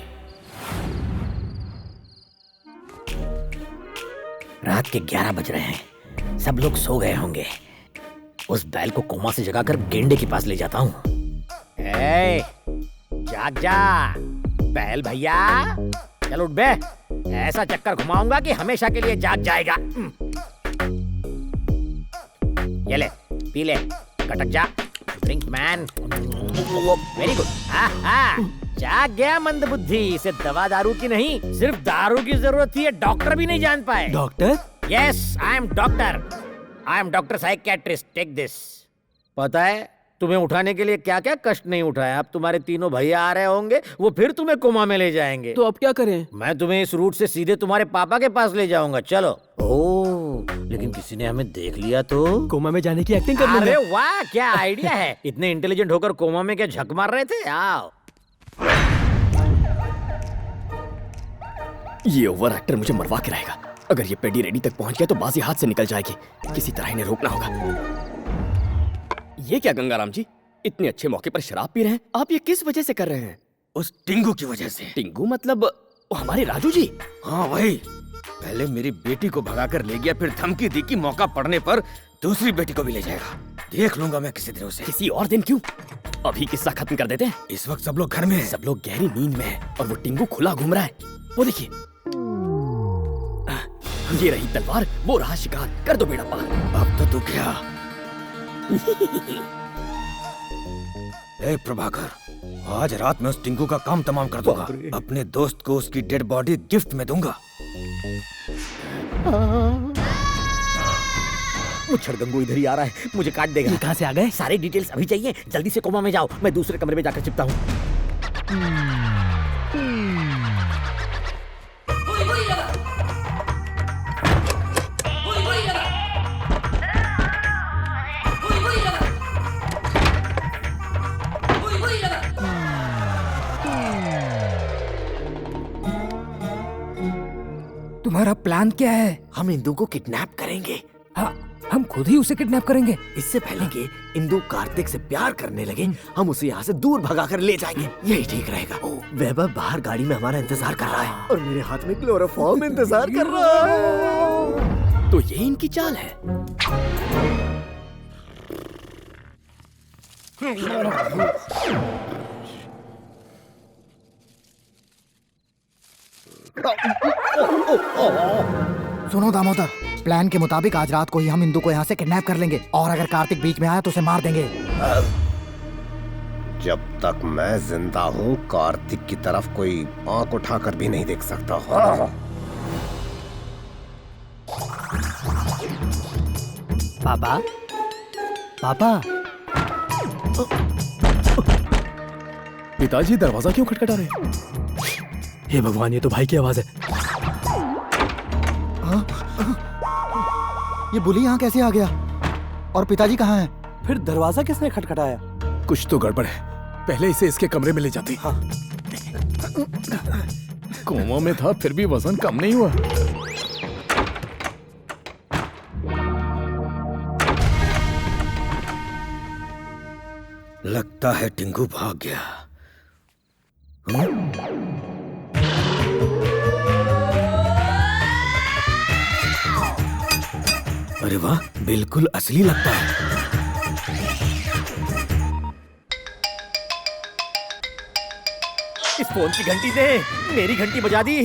रात के 11 बज रहे हैं, सब लोग सो गए होंगे। उस बैल को कोमा से जगाकर गेंडे के पास ले जाता हूँ। जाग जा बैल भैया, चल उठ बे। ऐसा चक्कर घुमाऊंगा कि हमेशा के लिए जाग जाएगा। ये ले, पी ले, कटक जा। Drink man. Very good. जाग गया मंद बुद्धि। इसे दवा दारू की नहीं, सिर्फ दारू की जरूरत थी, डॉक्टर भी नहीं जान पाए। Doctor? Yes, I am doctor. I am doctor psychiatrist. Take this. पता है तुम्हें उठाने के लिए क्या क्या कष्ट नहीं उठाया। अब तुम्हारे तीनों भैया आ रहे होंगे, वो फिर तुम्हें कोमा में ले जाएंगे। तो अब क्या करें? मैं तुम्हें इस रूट से सीधे तुम्हारे पापा के पास ले जाऊंगा। चलो। ओह, लेकिन किसी ने हमें देख लिया तो? कोमा में जाने की एक्टिंग करनी है। अरे वाह, क्या आइडिया है। इतने इंटेलिजेंट होकर कोमा में क्या झक मार रहे थे? आओ। ये ओवर एक्टर मुझे मरवा के रहेगा। अगर ये पेडी रेडी तक पहुंच गया तो बाजी हाथ से निकल जाएगी। किसी तरह इन्हें रोकना होगा। ये क्या गंगाराम जी, इतने अच्छे मौके पर शराब पी रहे हैं? आप ये किस वजह से कर रहे हैं? उस टिंगू की वजह से। टिंगू मतलब वो हमारे राजू जी? हाँ वही। पहले मेरी बेटी को भगाकर ले गया, फिर धमकी दी कि मौका पड़ने पर दूसरी बेटी को भी ले जाएगा। देख लूंगा मैं किसी दिन उसे। किसी और दिन क्यों? अभी किस्सा खत्म कर देते हैं। इस वक्त सब लोग घर में हैं। सब लोग गहरी नींद में हैं और वो टिंगू खुला घूम रहा है। वो देखिए, ये रही तलवार, वो रहा शिकार। कर दो बेड़ा पार। अब तो तू क्या? ए प्रभाकर, आज रात में उस टिंकू का काम तमाम कर दूंगा। अपने दोस्त को उसकी डेड बॉडी गिफ्ट में दूंगा। मुच्छर गंगू इधर ही आ रहा है, मुझे काट देगा। ये कहाँ से आ गए? सारी डिटेल्स अभी चाहिए, जल्दी से कोमा में जाओ। मैं दूसरे कमरे में जाकर चिपता हूँ। तुम्हारा प्लान क्या है? हम इंदू को किडनैप करेंगे। हाँ, हम खुद ही उसे किडनैप करेंगे। इससे पहले कि इंदू कार्तिक से प्यार करने लगे, हम उसे यहाँ से दूर भगाकर ले जाएंगे। यही ठीक रहेगा। वैभव बाहर गाड़ी में हमारा इंतजार कर रहा है और मेरे हाथ में क्लोरोफॉर्म इंतजार कर रहा है। तो ये इनकी चाल है। सुनो दामोदर, प्लान के मुताबिक आज रात को ही हम इंदू को यहाँ से किडनैप कर लेंगे और अगर कार्तिक बीच में आया तो उसे मार देंगे। जब तक मैं जिंदा हूँ कार्तिक की तरफ कोई आंख उठाकर भी नहीं देख सकता। पापा, पापा। पिताजी दरवाजा क्यों खटखटा रहे हैं? हे भगवान, ये तो भाई की आवाज है। ये बुली यहाँ कैसे आ गया? और पिताजी कहाँ हैं? फिर दरवाजा किसने खटखटाया? कुछ तो गड़बड़ है। पहले इसे इसके कमरे में ले जाती। हाँ। कोमा में था फिर भी वजन कम नहीं हुआ। लगता है टिंगू भाग गया। अरे वाह, बिल्कुल असली लगता है। इस फोन की घंटी दे, मेरी घंटी बजा दी।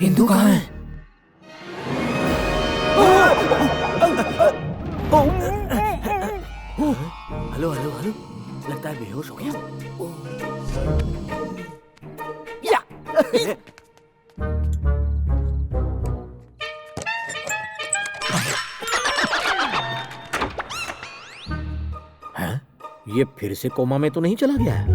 हिंदू कहाँ है? हेलो हेलो हेलो, लगता है बेहोश हो गया। ये फिर से कोमा में तो नहीं चला गया है?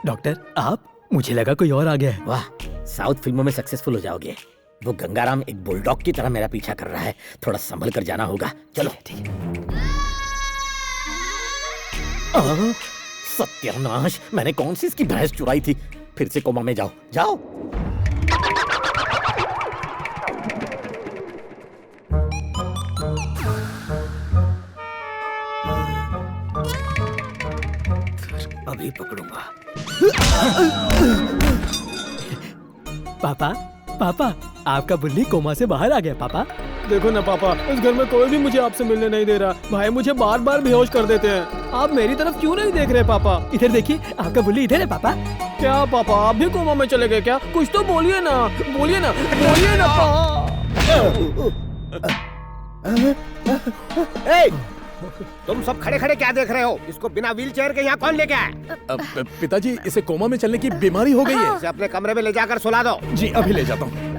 डॉक्टर आप, मुझे लगा कोई और आ गया है। वाह, साउथ फिल्मों में सक्सेसफुल हो जाओगे। वो गंगाराम एक बुलडॉग की तरह मेरा पीछा कर रहा है, थोड़ा संभल कर जाना होगा। चलो ठीक है। सत्यानाश, मैंने कौन सी इसकी भैंस चुराई थी। फिर से कोमा में जाओ जाओ। अभी पकड़ूंगा। पापा पापा, आपका बुल्ली कोमा से बाहर आ गया। पापा देखो ना पापा, इस घर में कोई भी मुझे आपसे मिलने नहीं दे रहा। भाई मुझे बार बार बेहोश कर देते हैं। आप मेरी तरफ क्यों नहीं देख रहे पापा? इधर देखिए, आपका बुल्ली इधर है। पापा क्या पापा, आप भी कोमा में चले गए क्या? कुछ तो बोलिए ना, बोलिए ना, बोलिए ना। तुम सब खड़े खड़े क्या देख रहे हो? इसको बिना व्हीलचेयर के यहाँ कौन लेके आया? पिताजी, इसे कोमा में चलने की बीमारी हो गई है। इसे अपने कमरे में ले जाकर सुला दो। जी अभी ले जाता हूँ।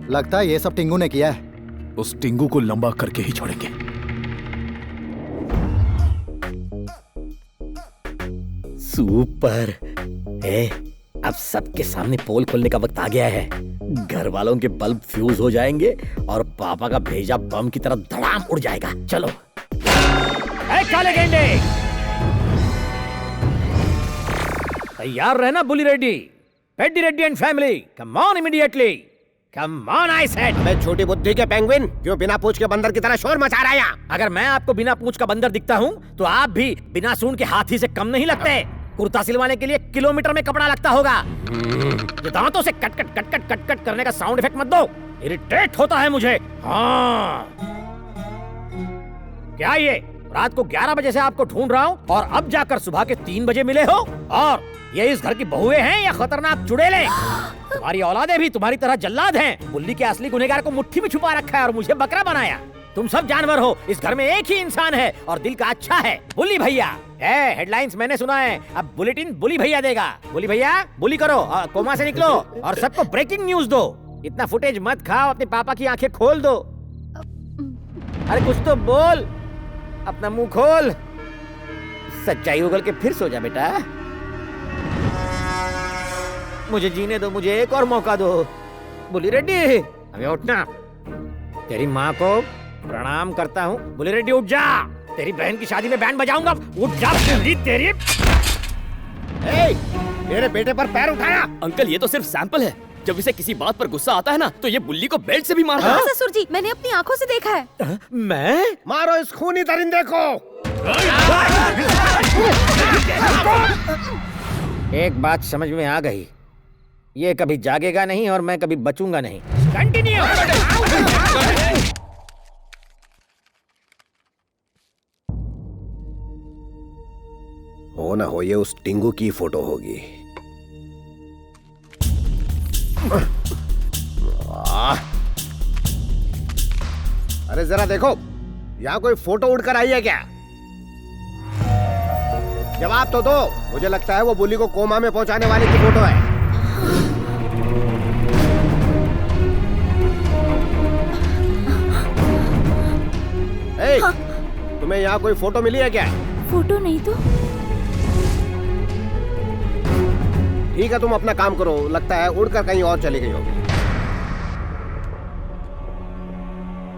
लगता है ये सब टिंगू ने किया है। उस टिंगू को लंबा करके ही छोड़ेंगे। सुपर। अब सबके सामने पोल खोलने का वक्त आ गया है। घर वालों के बल्ब फ्यूज हो जाएंगे और पापा का भेजा बम की तरह धड़ाम उड़ जाएगा। चलो। काले गेंडे, तैयार रहना। Bulli Reddy, Peddi Reddy and family, come on immediately. Come on I said. मैं छोटी बुद्धि के पेंगुइन क्यों बिना पूंछ के बंदर की तरह शोर मचा रहा है? अगर मैं आपको बिना पूंछ का बंदर दिखता हूँ तो आप भी बिना सूंड के हाथी से कम नहीं लगते। कुर्ता सिलवाने के लिए किलोमीटर में कपड़ा लगता होगा। ये दांतों से cut cut cut cut cut cut करने का साउंड इफेक्ट मत दो, इरिटेट होता है मुझे। हाँ, क्या ये रात को 11 बजे से आपको ढूंढ रहा हूँ और अब जाकर सुबह के 3 बजे मिले हो? और ये इस घर की बहुएं हैं या खतरनाक चुड़ैले? तुम्हारी औलादे भी तुम्हारी तरह जल्लाद हैं। बुल्ली के असली गुनहगार को मुट्ठी में छुपा रखा है और मुझे बकरा बनाया। तुम सब जानवर हो, इस घर में एक ही इंसान है और दिल का अच्छा है, बुल्ली भैया। हेडलाइंस मैंने सुना है, अब बुलेटिन बुली भैया देगा। बुली भैया, बुली करो, कोमा से निकलो और सबको ब्रेकिंग न्यूज दो। इतना फुटेज मत खाओ, अपने पापा की आंखें खोल दो। अरे कुछ तो बोल, अपना मुंह खोल। सच्चाई उगल के फिर सो जा बेटा। मुझे जीने दो, मुझे एक और मौका दो। बुली रेड्डी, अबे उठना। तेरी माँ को प्रणाम करता हूँ। बुली रेड्डी उठ जा, तेरी बहन की शादी में बैंड बजाऊंगा। उठ जा तेरी। मेरे बेटे पर पैर उठाया। अंकल ये तो सिर्फ सैंपल है। जब इसे किसी बात पर गुस्सा आता है ना तो ये बुल्ली को बेल्ट से भी मारता है। ससुर जी, मैंने अपनी आंखों से देखा है। मैं? मारो इस खूनी दरिंदे को। एक बात समझ में आ गई, ये कभी जागेगा नहीं और मैं कभी बचूंगा नहीं। कंटिन्यू। हो ना हो ये उस टिंगू की फोटो होगी। अरे जरा देखो, यहाँ कोई फोटो उड़कर आई है क्या? जवाब तो दो। मुझे लगता है वो बुली को कोमा में पहुंचाने वाले की फोटो है। हाँ। तुम्हें यहाँ कोई फोटो मिली है क्या? फोटो नहीं तो। ठीक है, तुम अपना काम करो। लगता है उड़कर कहीं और चली गई होगी।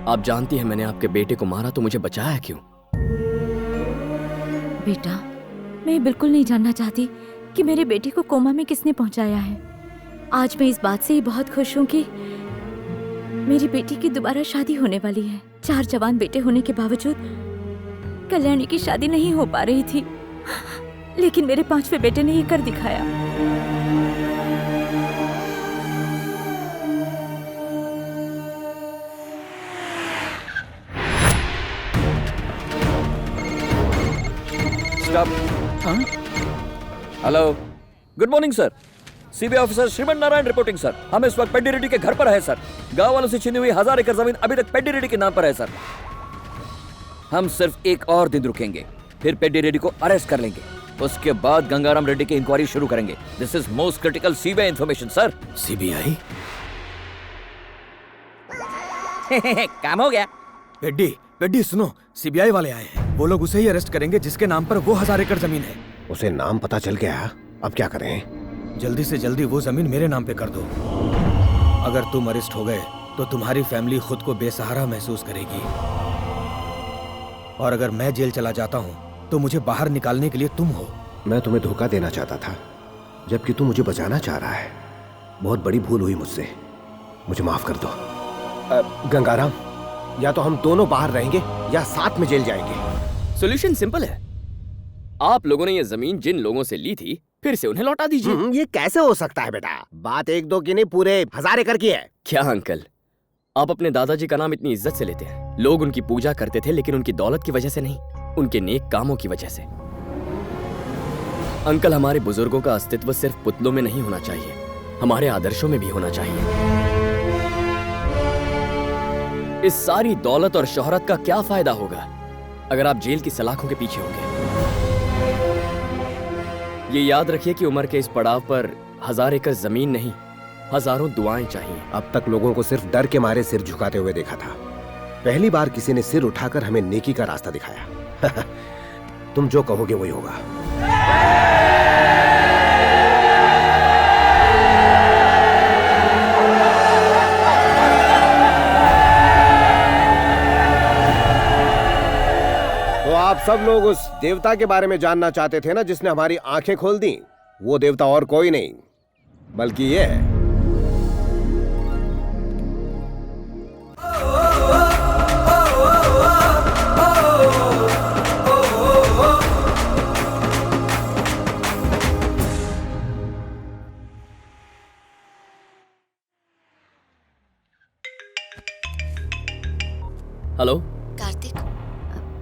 आप जानती हैं मैंने आपके बेटे को मारा तो मुझे बचाया क्यों? बेटा, मैं बिल्कुल नहीं जानना चाहती कि मेरे बेटे को कोमा में किसने पहुंचाया है। आज मैं इस बात से ही बहुत खुश हूँ कि मेरी बेटी की दोबारा शादी होने वाली है। 4 जवान बेटे होने के बावजूद कल्याणी की शादी नहीं हो पा रही थी, लेकिन मेरे 5वें बेटे ने ये कर दिखाया। Hello, good morning sir. CBI officer Shriman Narayan reporting sir. हम इस वक्त पेड्डी रेड्डी के घर पर है सर। गांव वालों से छीनी हुई 1000 एकड़ जमीन अभी तक पेड्डी रेड्डी के नाम पर है सर। हम सिर्फ एक और दिन रुकेंगे, फिर पेड्डी रेड्डी को अरेस्ट कर लेंगे। उसके बाद गंगाराम रेड्डी की इंक्वायरी शुरू करेंगे। This is most critical CBI information sir. CBI? काम हो गया। पेड्डी सुनो, सीबीआई वाले आए हैं। वो लोग उसे ही अरेस्ट करेंगे जिसके नाम पर वो 1000 एकड़ जमीन है। उसे नाम पता चल गया, अब क्या करें? जल्दी से जल्दी वो जमीन मेरे नाम पे कर दो। अगर तुम अरेस्ट हो गए तो तुम्हारी फैमिली खुद को बेसहारा महसूस करेगी, और अगर मैं जेल चला जाता हूँ तो मुझे बाहर निकालने के लिए तुम हो। मैं तुम्हें धोखा देना चाहता था, जबकि तू मुझे बचाना चाह रहा है। बहुत बड़ी भूल हुई मुझसे, मुझे माफ कर दो। गंगाराम, या तो हम दोनों बाहर रहेंगे या साथ में जेल जाएंगे। सॉल्यूशन सिंपल है। आप लोगों ने ये जमीन जिन लोगों से ली थी फिर से उन्हें लौटा दीजिए। ये कैसे हो सकता है बेटा? बात 1-2 की नहीं, पूरे 1000 एकड़ की है। क्या अंकल, आप अपने दादाजी का नाम इतनी इज्जत से लेते हैं। लोग उनकी पूजा करते थे, लेकिन उनकी दौलत की वजह से नहीं, उनके नेक कामों की वजह से। अंकल, हमारे बुजुर्गों का अस्तित्व सिर्फ पुतलों में नहीं होना चाहिए, हमारे आदर्शों में भी होना चाहिए। इस सारी दौलत और शोहरत का क्या फायदा होगा अगर आप जेल की सलाखों के पीछे होंगे? ये याद रखिए कि उम्र के इस पड़ाव पर 1000 एकड़ जमीन नहीं, हजारों दुआएं चाहिए। अब तक लोगों को सिर्फ डर के मारे सिर झुकाते हुए देखा था। पहली बार किसी ने सिर उठाकर हमें नेकी का रास्ता दिखाया। तुम जो कहोगे वही होगा। तो आप सब लोग उस देवता के बारे में जानना चाहते थे ना, जिसने हमारी आंखें खोल दी। वो देवता और कोई नहीं बल्कि ये है। हेलो कार्तिक,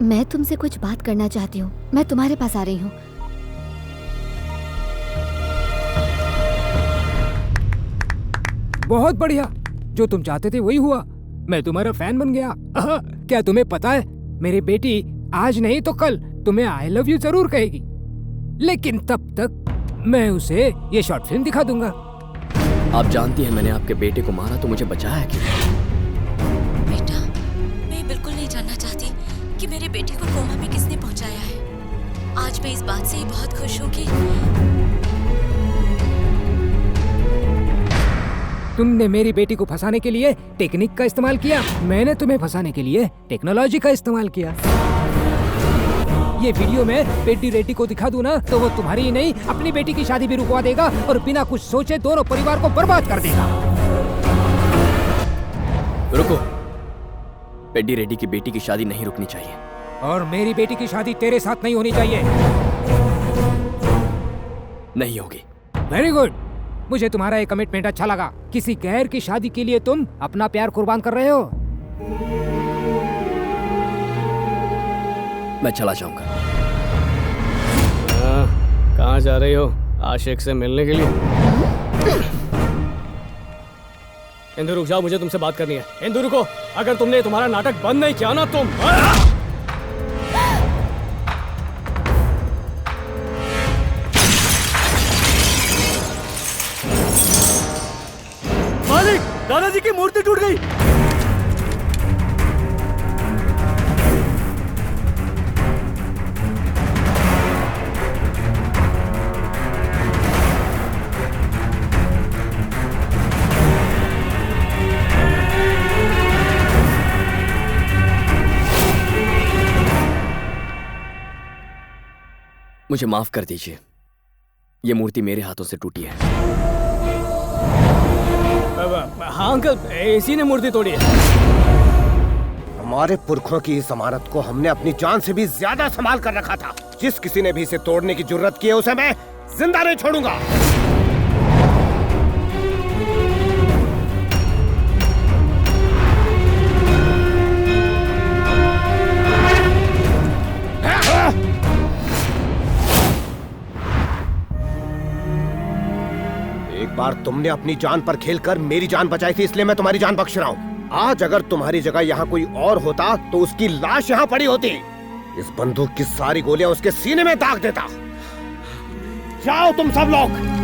मैं तुमसे कुछ बात करना चाहती हूँ। मैं तुम्हारे पास आ रही हूँ। बहुत बढ़िया, जो तुम चाहते थे वही हुआ। मैं तुम्हारा फैन बन गया। क्या तुम्हें पता है, मेरी बेटी आज नहीं तो कल तुम्हें आई लव यू जरूर कहेगी, लेकिन तब तक मैं उसे ये शॉर्ट फिल्म दिखा दूंगा। आप जानती हैं मैंने आपके बेटे को मारा तो मुझे बचाया क्यों? बेटा, मैं बिल्कुल नहीं जानना चाहती कि मेरे बेटे को कोमा में किसने पहुंचाया है। आज मैं इस बात से ही बहुत खुश हूँ कि तुमने मेरी बेटी को फंसाने के लिए टेक्निक का इस्तेमाल किया, मैंने तुम्हें फंसाने के लिए टेक्नोलॉजी का इस्तेमाल किया। ये वीडियो में पेड्डी रेड्डी को दिखा दूं ना, तो वो तुम्हारी ही नहीं अपनी बेटी की शादी भी रुकवा देगा और बिना कुछ सोचे दोनों परिवार को बर्बाद कर देगा। रुको, पेड्डी रेड्डी की बेटी की शादी नहीं रुकनी चाहिए। और मेरी बेटी की शादी तेरे साथ नहीं होनी चाहिए। नहीं होगी। वेरी गुड, मुझे तुम्हारा ये कमिटमेंट अच्छा लगा। किसी गैर की शादी के लिए तुम अपना प्यार कुर्बान कर रहे हो। मैं चला जाऊंगा। कहाँ जा रही हो? आशिक से मिलने के लिए? इंदु रुक जाओ, मुझे तुमसे बात करनी है। इंदु रुको, अगर तुमने तुम्हारा नाटक बंद नहीं किया ना तुम मालिक, दादाजी की मूर्ति टूट गई। मुझे माफ कर दीजिए, ये मूर्ति मेरे हाथों से टूटी है। हाँ अंकल, इसी ने मूर्ति तोड़ी है। हमारे पुरखों की इस अमानत को हमने अपनी जान से भी ज्यादा संभाल कर रखा था। जिस किसी ने भी इसे तोड़ने की जुर्रत की है उसे मैं जिंदा नहीं छोड़ूंगा। एक बार तुमने अपनी जान पर खेलकर मेरी जान बचाई थी, इसलिए मैं तुम्हारी जान बख्श रहा हूँ। आज अगर तुम्हारी जगह यहाँ कोई और होता तो उसकी लाश यहाँ पड़ी होती। इस बंदूक की सारी गोलियां उसके सीने में दाग देता। जाओ तुम सब लोग।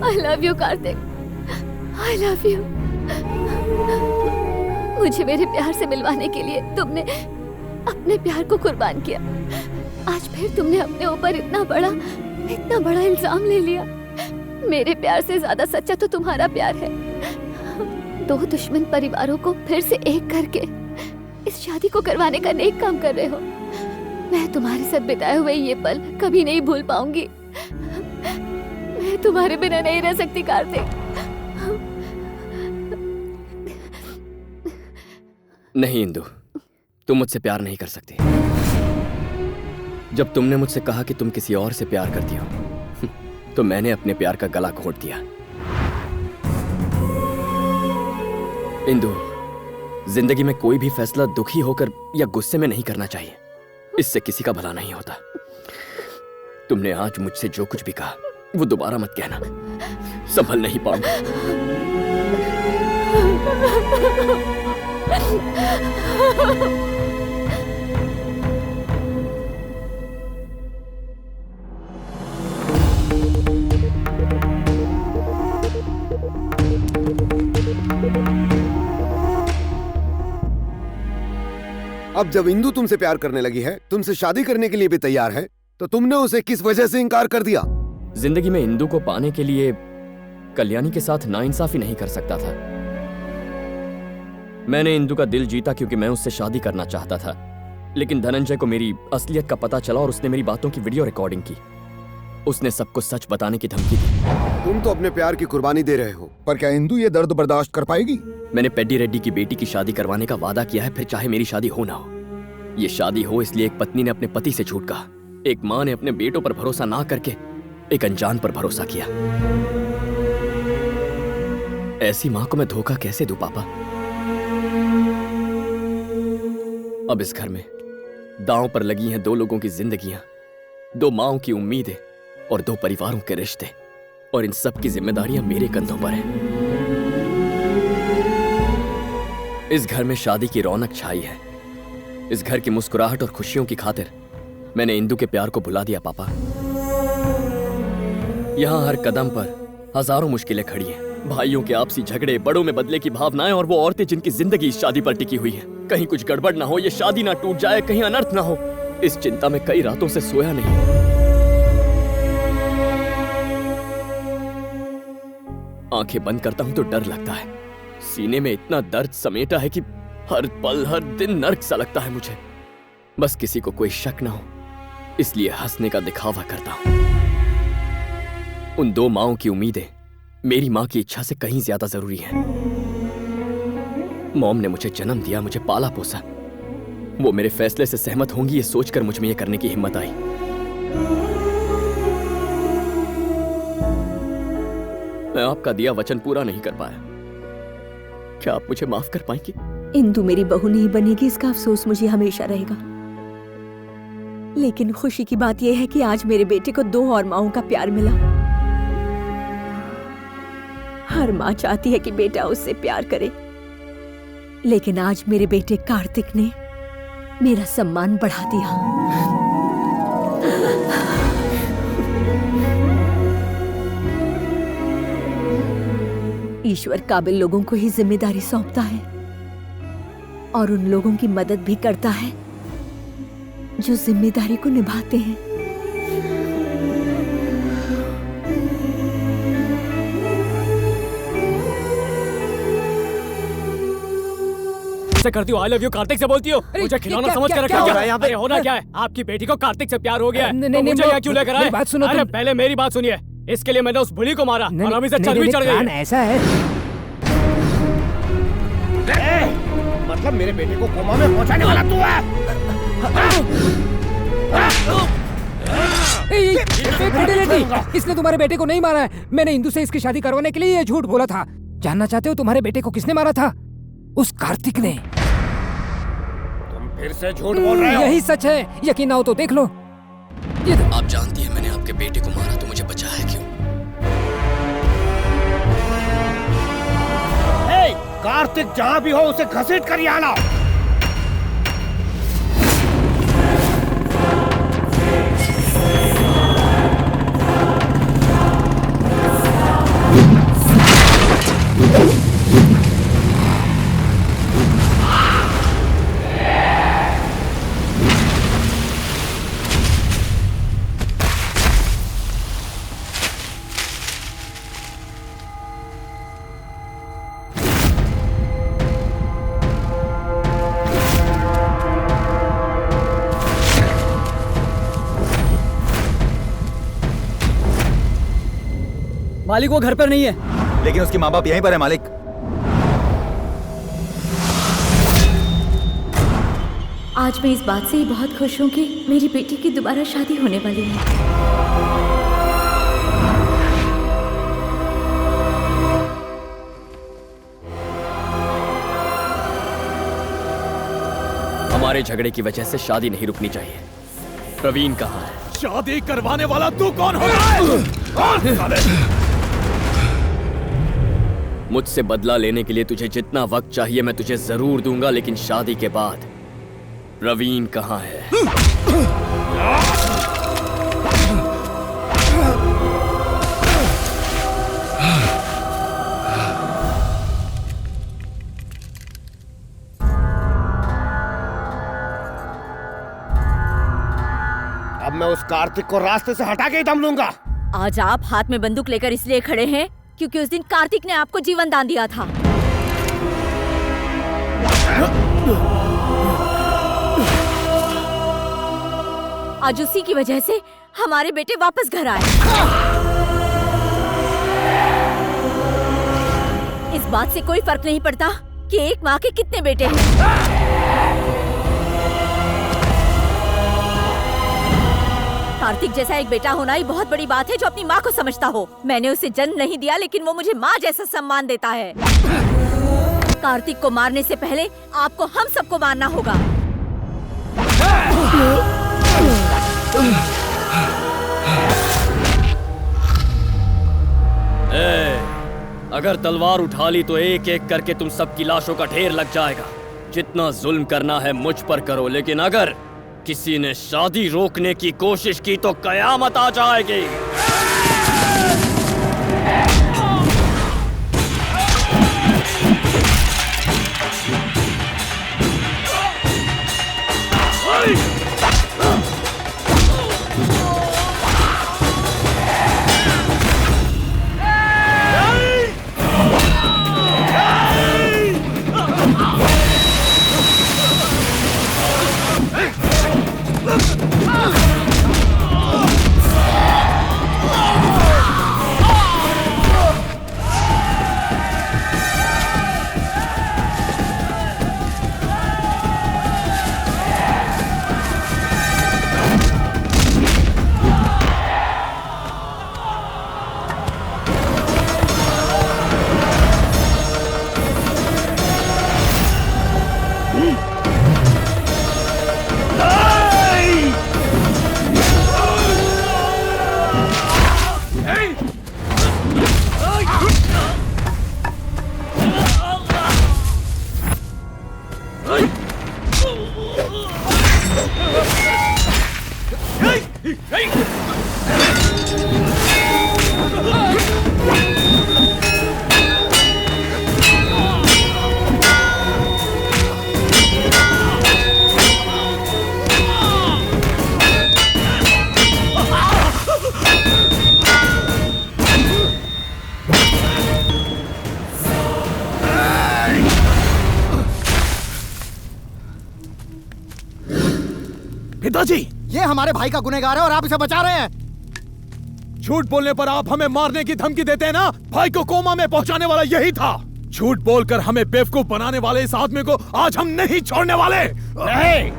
I love you, Kartik. I love you। मुझे मेरे प्यार से मिलवाने के लिए तुमने अपने प्यार को कुर्बान किया। आज फिर तुमने अपने ऊपर इतना बड़ा इल्जाम ले लिया। मेरे प्यार से ज्यादा सच्चा तो तुम्हारा प्यार है। दो दुश्मन परिवारों को फिर से एक करके इस शादी को करवाने का नेक काम कर रहे हो। मैं तुम्हारे साथ बिताए हुए ये पल कभी नहीं भूल पाऊंगी। मैं तुम्हारे बिना नहीं रह सकती कार्तिक। नहीं इंदु, तुम मुझसे प्यार नहीं कर सकती। जब तुमने मुझसे कहा कि तुम किसी और से प्यार करती हो तो मैंने अपने प्यार का गला घोंट दिया। इंदु, जिंदगी में कोई भी फैसला दुखी होकर या गुस्से में नहीं करना चाहिए। इससे किसी का भला नहीं होता। तुमने आज मुझसे जो कुछ भी कहा वो दोबारा मत कहना, संभल नहीं पाऊंगा। अब जब इंदु तुमसे प्यार करने लगी है, तुमसे शादी करने के लिए भी तैयार है, तो तुमने उसे किस वजह से इनकार कर दिया? जिंदगी में इंदु को पाने के लिए कल्याणी के साथ नाइंसाफी नहीं कर सकता था। मैंने इंदु का दिल जीता क्योंकि मैं उससे शादी करना चाहता था। लेकिन धनंजय को मेरी असलियत का पता चला और उसने मेरी बातों की वीडियो रिकॉर्डिंग की। उसने सबको सच बताने की धमकी दी। तुम तो अपने प्यार की कुर्बानी दे रहे हो, पर क्या इंदु ये दर्द बर्दाश्त कर पाएगी? मैंने पेड्डी रेड्डी की बेटी की शादी करवाने का वादा किया है, फिर चाहे मेरी शादी हो ना हो। ये शादी हो इसलिए एक पत्नी ने अपने पति से झूठ कहा, एक माँ ने अपने बेटों पर भरोसा ना करके एक अनजान पर भरोसा किया। ऐसी माँ को मैं धोखा कैसे दूं पापा? अब इस घर में दांव पर लगी हैं दो लोगों की जिंदगियां, दो माँओं की उम्मीदें और दो परिवारों के रिश्ते, और इन सब की जिम्मेदारियां मेरे कंधों पर हैं। इस घर में शादी की रौनक छाई है। इस घर की मुस्कुराहट और खुशियों की खातिर मैंने इंदु के प्यार को भुला दिया पापा। यहाँ हर कदम पर हजारों मुश्किलें खड़ी हैं। भाइयों के आपसी झगड़े, बड़ों में बदले की भावनाएं और वो औरतें जिनकी जिंदगी इस शादी पर टिकी हुई है। कहीं कुछ गड़बड़ ना हो, ये शादी ना टूट जाए, कहीं अनर्थ ना हो। इस चिंता में कई रातों से सोया नहीं। आंखें बंद करता हूं तो डर लगता है। सीने में इतना दर्द समेटा है कि हर पल हर दिन नर्क सा लगता है मुझे। बस किसी को कोई शक ना हो, इसलिए हंसने का दिखावा करता हूं। उन दो माँओं की उम्मीदें मेरी माँ की इच्छा से कहीं ज्यादा जरूरी है। मॉम ने मुझे जन्म दिया, मुझे पाला पोसा। वो मेरे फैसले से सहमत होंगी ये सोचकर मुझ में ये करने की हिम्मत आई। मैं आपका दिया वचन पूरा नहीं कर पाया। क्या आप मुझे माफ कर पाएंगी? इंदु मेरी बहू नहीं बनेगी, इसका अफसोस मुझे हमेशा रहेगा। लेकिन खुशी की बात यह है कि आज मेरे बेटे को दो और माँओं का प्यार मिला। हर माँ चाहती है कि बेटा उससे प्यार करे, लेकिन आज मेरे बेटे कार्तिक ने मेरा सम्मान बढ़ा दिया। ईश्वर काबिल लोगों को ही जिम्मेदारी सौंपता है और उन लोगों की मदद भी करता है जो जिम्मेदारी को निभाते हैं। से करती हो आई लव यू कार्तिक से बोलती हो, मुझे खिलौना समझ कर रखा है यहाँ पे। होना क्या है? आपकी बेटी को कार्तिक से प्यार हो गया है, तो मुझे यहाँ क्यों लेकर आए? बात सुनो। अरे पहले मेरी बात सुनिए। इसके लिए मैंने उस बुली को मारा और अभी से चर्बी चढ़ गई। ऐसा है मतलब मेरे बेटे को कोमा में पहुंचाने वाला तू है? इसने तुम्हारे बेटे को नहीं मारा है। मैंने इंदु से इसकी शादी करवाने के लिए ये झूठ बोला था। जानना चाहते हो तुम्हारे बेटे को किसने मारा था? उस कार्तिक ने। तुम फिर से झूठ बोल रहे हो। यही सच है, यकीन ना हो तो देख लो। आप जानती हैं मैंने आपके बेटे को मारा तो मुझे बचाया क्यों? कार्तिक जहाँ भी हो उसे घसीट कर यहाँ लाओ। मालिक वो घर पर नहीं है। लेकिन उसके माँ बाप यहीं पर है मालिक। आज मैं इस बात से ही बहुत खुश हूँ कि मेरी बेटी की दोबारा शादी होने वाली है। हमारे झगड़े की वजह से शादी नहीं रुकनी चाहिए। प्रवीण कहाँ है? शादी करवाने वाला तू कौन होता है? मुझसे बदला लेने के लिए तुझे जितना वक्त चाहिए मैं तुझे जरूर दूंगा, लेकिन शादी के बाद प्रवीण कहाँ है? अब मैं उस कार्तिक को रास्ते से हटा के ही दम लूंगा। आज आप हाथ में बंदूक लेकर इसलिए खड़े हैं क्योंकि उस दिन कार्तिक ने आपको जीवन दान दिया था। आज उसी की वजह से हमारे बेटे वापस घर आए। इस बात से कोई फर्क नहीं पड़ता कि एक माँ के कितने बेटे हैं। कार्तिक जैसा एक बेटा होना ही बहुत बड़ी बात है जो अपनी माँ को समझता हो। मैंने उसे जन्म नहीं दिया लेकिन वो मुझे माँ जैसा सम्मान देता है। कार्तिक को मारने से पहले आपको हम सबको मारना होगा। अगर तलवार उठा ली तो एक एक करके तुम सबकी लाशों का ढेर लग जाएगा। जितना जुल्म करना है मुझ पर करो, लेकिन अगर किसी ने शादी रोकने की कोशिश की तो कयामत आ जाएगी। पिताजी, ये हमारे भाई का गुनहगार है और आप इसे बचा रहे हैं। झूठ बोलने पर आप हमें मारने की धमकी देते हैं ना? भाई को कोमा में पहुंचाने वाला यही था। झूठ बोलकर हमें बेवकूफ बनाने वाले इस आदमी को आज हम नहीं छोड़ने वाले। नहीं,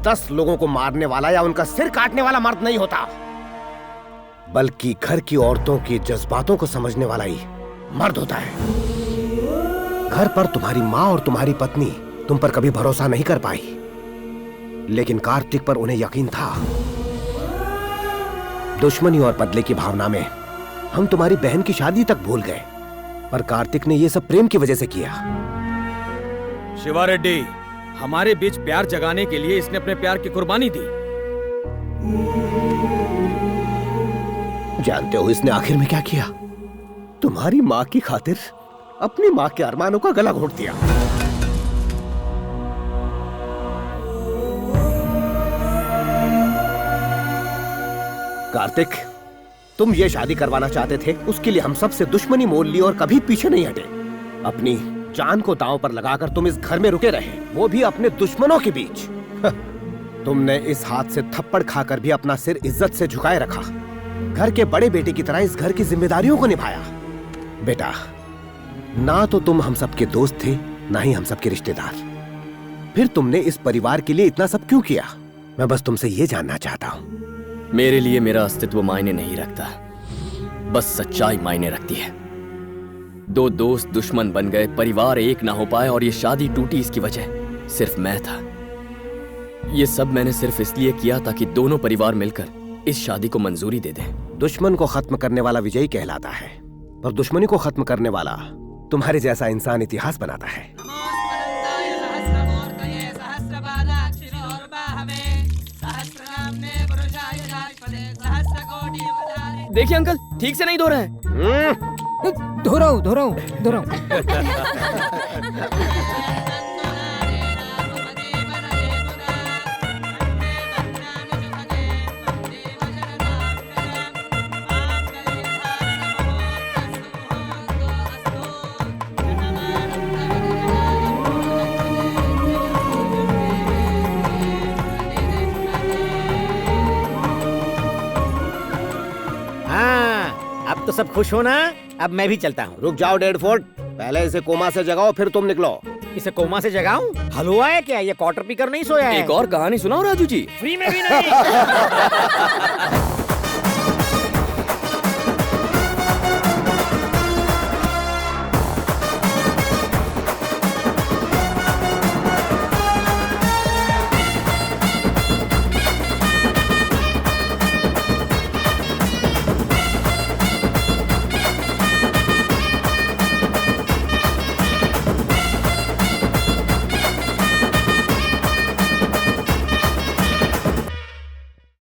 10 लोगों को मारने वाला या उनका सिर काटने वाला मर्द नहीं होता, बल्कि घर की औरतों की जज्बातों को समझने वाला ही मर्द होता है। घर पर तुम्हारी माँ और तुम्हारी पत्नी तुम पर कभी भरोसा नहीं कर पाई, लेकिन कार्तिक पर उन्हें यकीन था। दुश्मनी और बदले की भावना में हम तुम्हारी बहन की शादी तक भूल गए, पर कार्तिक ने यह सब प्रेम की वजह से किया। शिवा रेड्डी, हमारे बीच प्यार जगाने के लिए इसने अपने प्यार की कुर्बानी दी। जानते हो इसने आखिर में क्या किया? तुम्हारी माँ की खातिर अपनी माँ के अरमानों का गला घोट दिया। कार्तिक, तुम ये शादी करवाना चाहते थे, उसके लिए हम सबसे दुश्मनी मोल ली और कभी पीछे नहीं हटे। अपनी जान को दांव पर लगाकर तुम इस घर में रुके रहे, वो भी अपने दुश्मनों के बीच। तुमने इस हाथ से थप्पड़ खाकर भी अपना सिर इज्जत से झुकाए रखा। घर के बड़े बेटे की तरह इस घर की जिम्मेदारियों को निभाया। बेटा, ना तो तुम हम सबके दोस्त थे, ना ही हम सबके रिश्तेदार। फिर तुमने इस परिवार के लिए इतना सब क्यों किया? मैं बस तुमसे ये जानना चाहता हूँ। मेरे लिए मेरा अस्तित्व मायने नहीं रखता, बस सच्चाई मायने रखती है। 2 दोस्त दुश्मन बन गए, परिवार एक ना हो पाए और ये शादी टूटी, इसकी वजह सिर्फ मैं था। ये सब मैंने सिर्फ इसलिए किया ताकि दोनों परिवार मिलकर इस शादी को मंजूरी दे दें। दुश्मन को खत्म करने वाला विजयी कहलाता है, पर दुश्मनी को खत्म करने वाला तुम्हारे जैसा इंसान इतिहास बनाता है। देखिए अंकल, ठीक से नहीं धो रहे हैं। धो रहा हूँ। अब तो सब खुश हो ना? अब मैं भी चलता हूँ। रुक जाओ डेडफोर्ड, पहले इसे कोमा से जगाओ, फिर तुम निकलो। इसे कोमा से जगाऊं? हलवा है क्या? ये क्वार्टर पीकर नहीं सोया है। एक और कहानी सुनाओ राजू जी। फ्री में भी नहीं।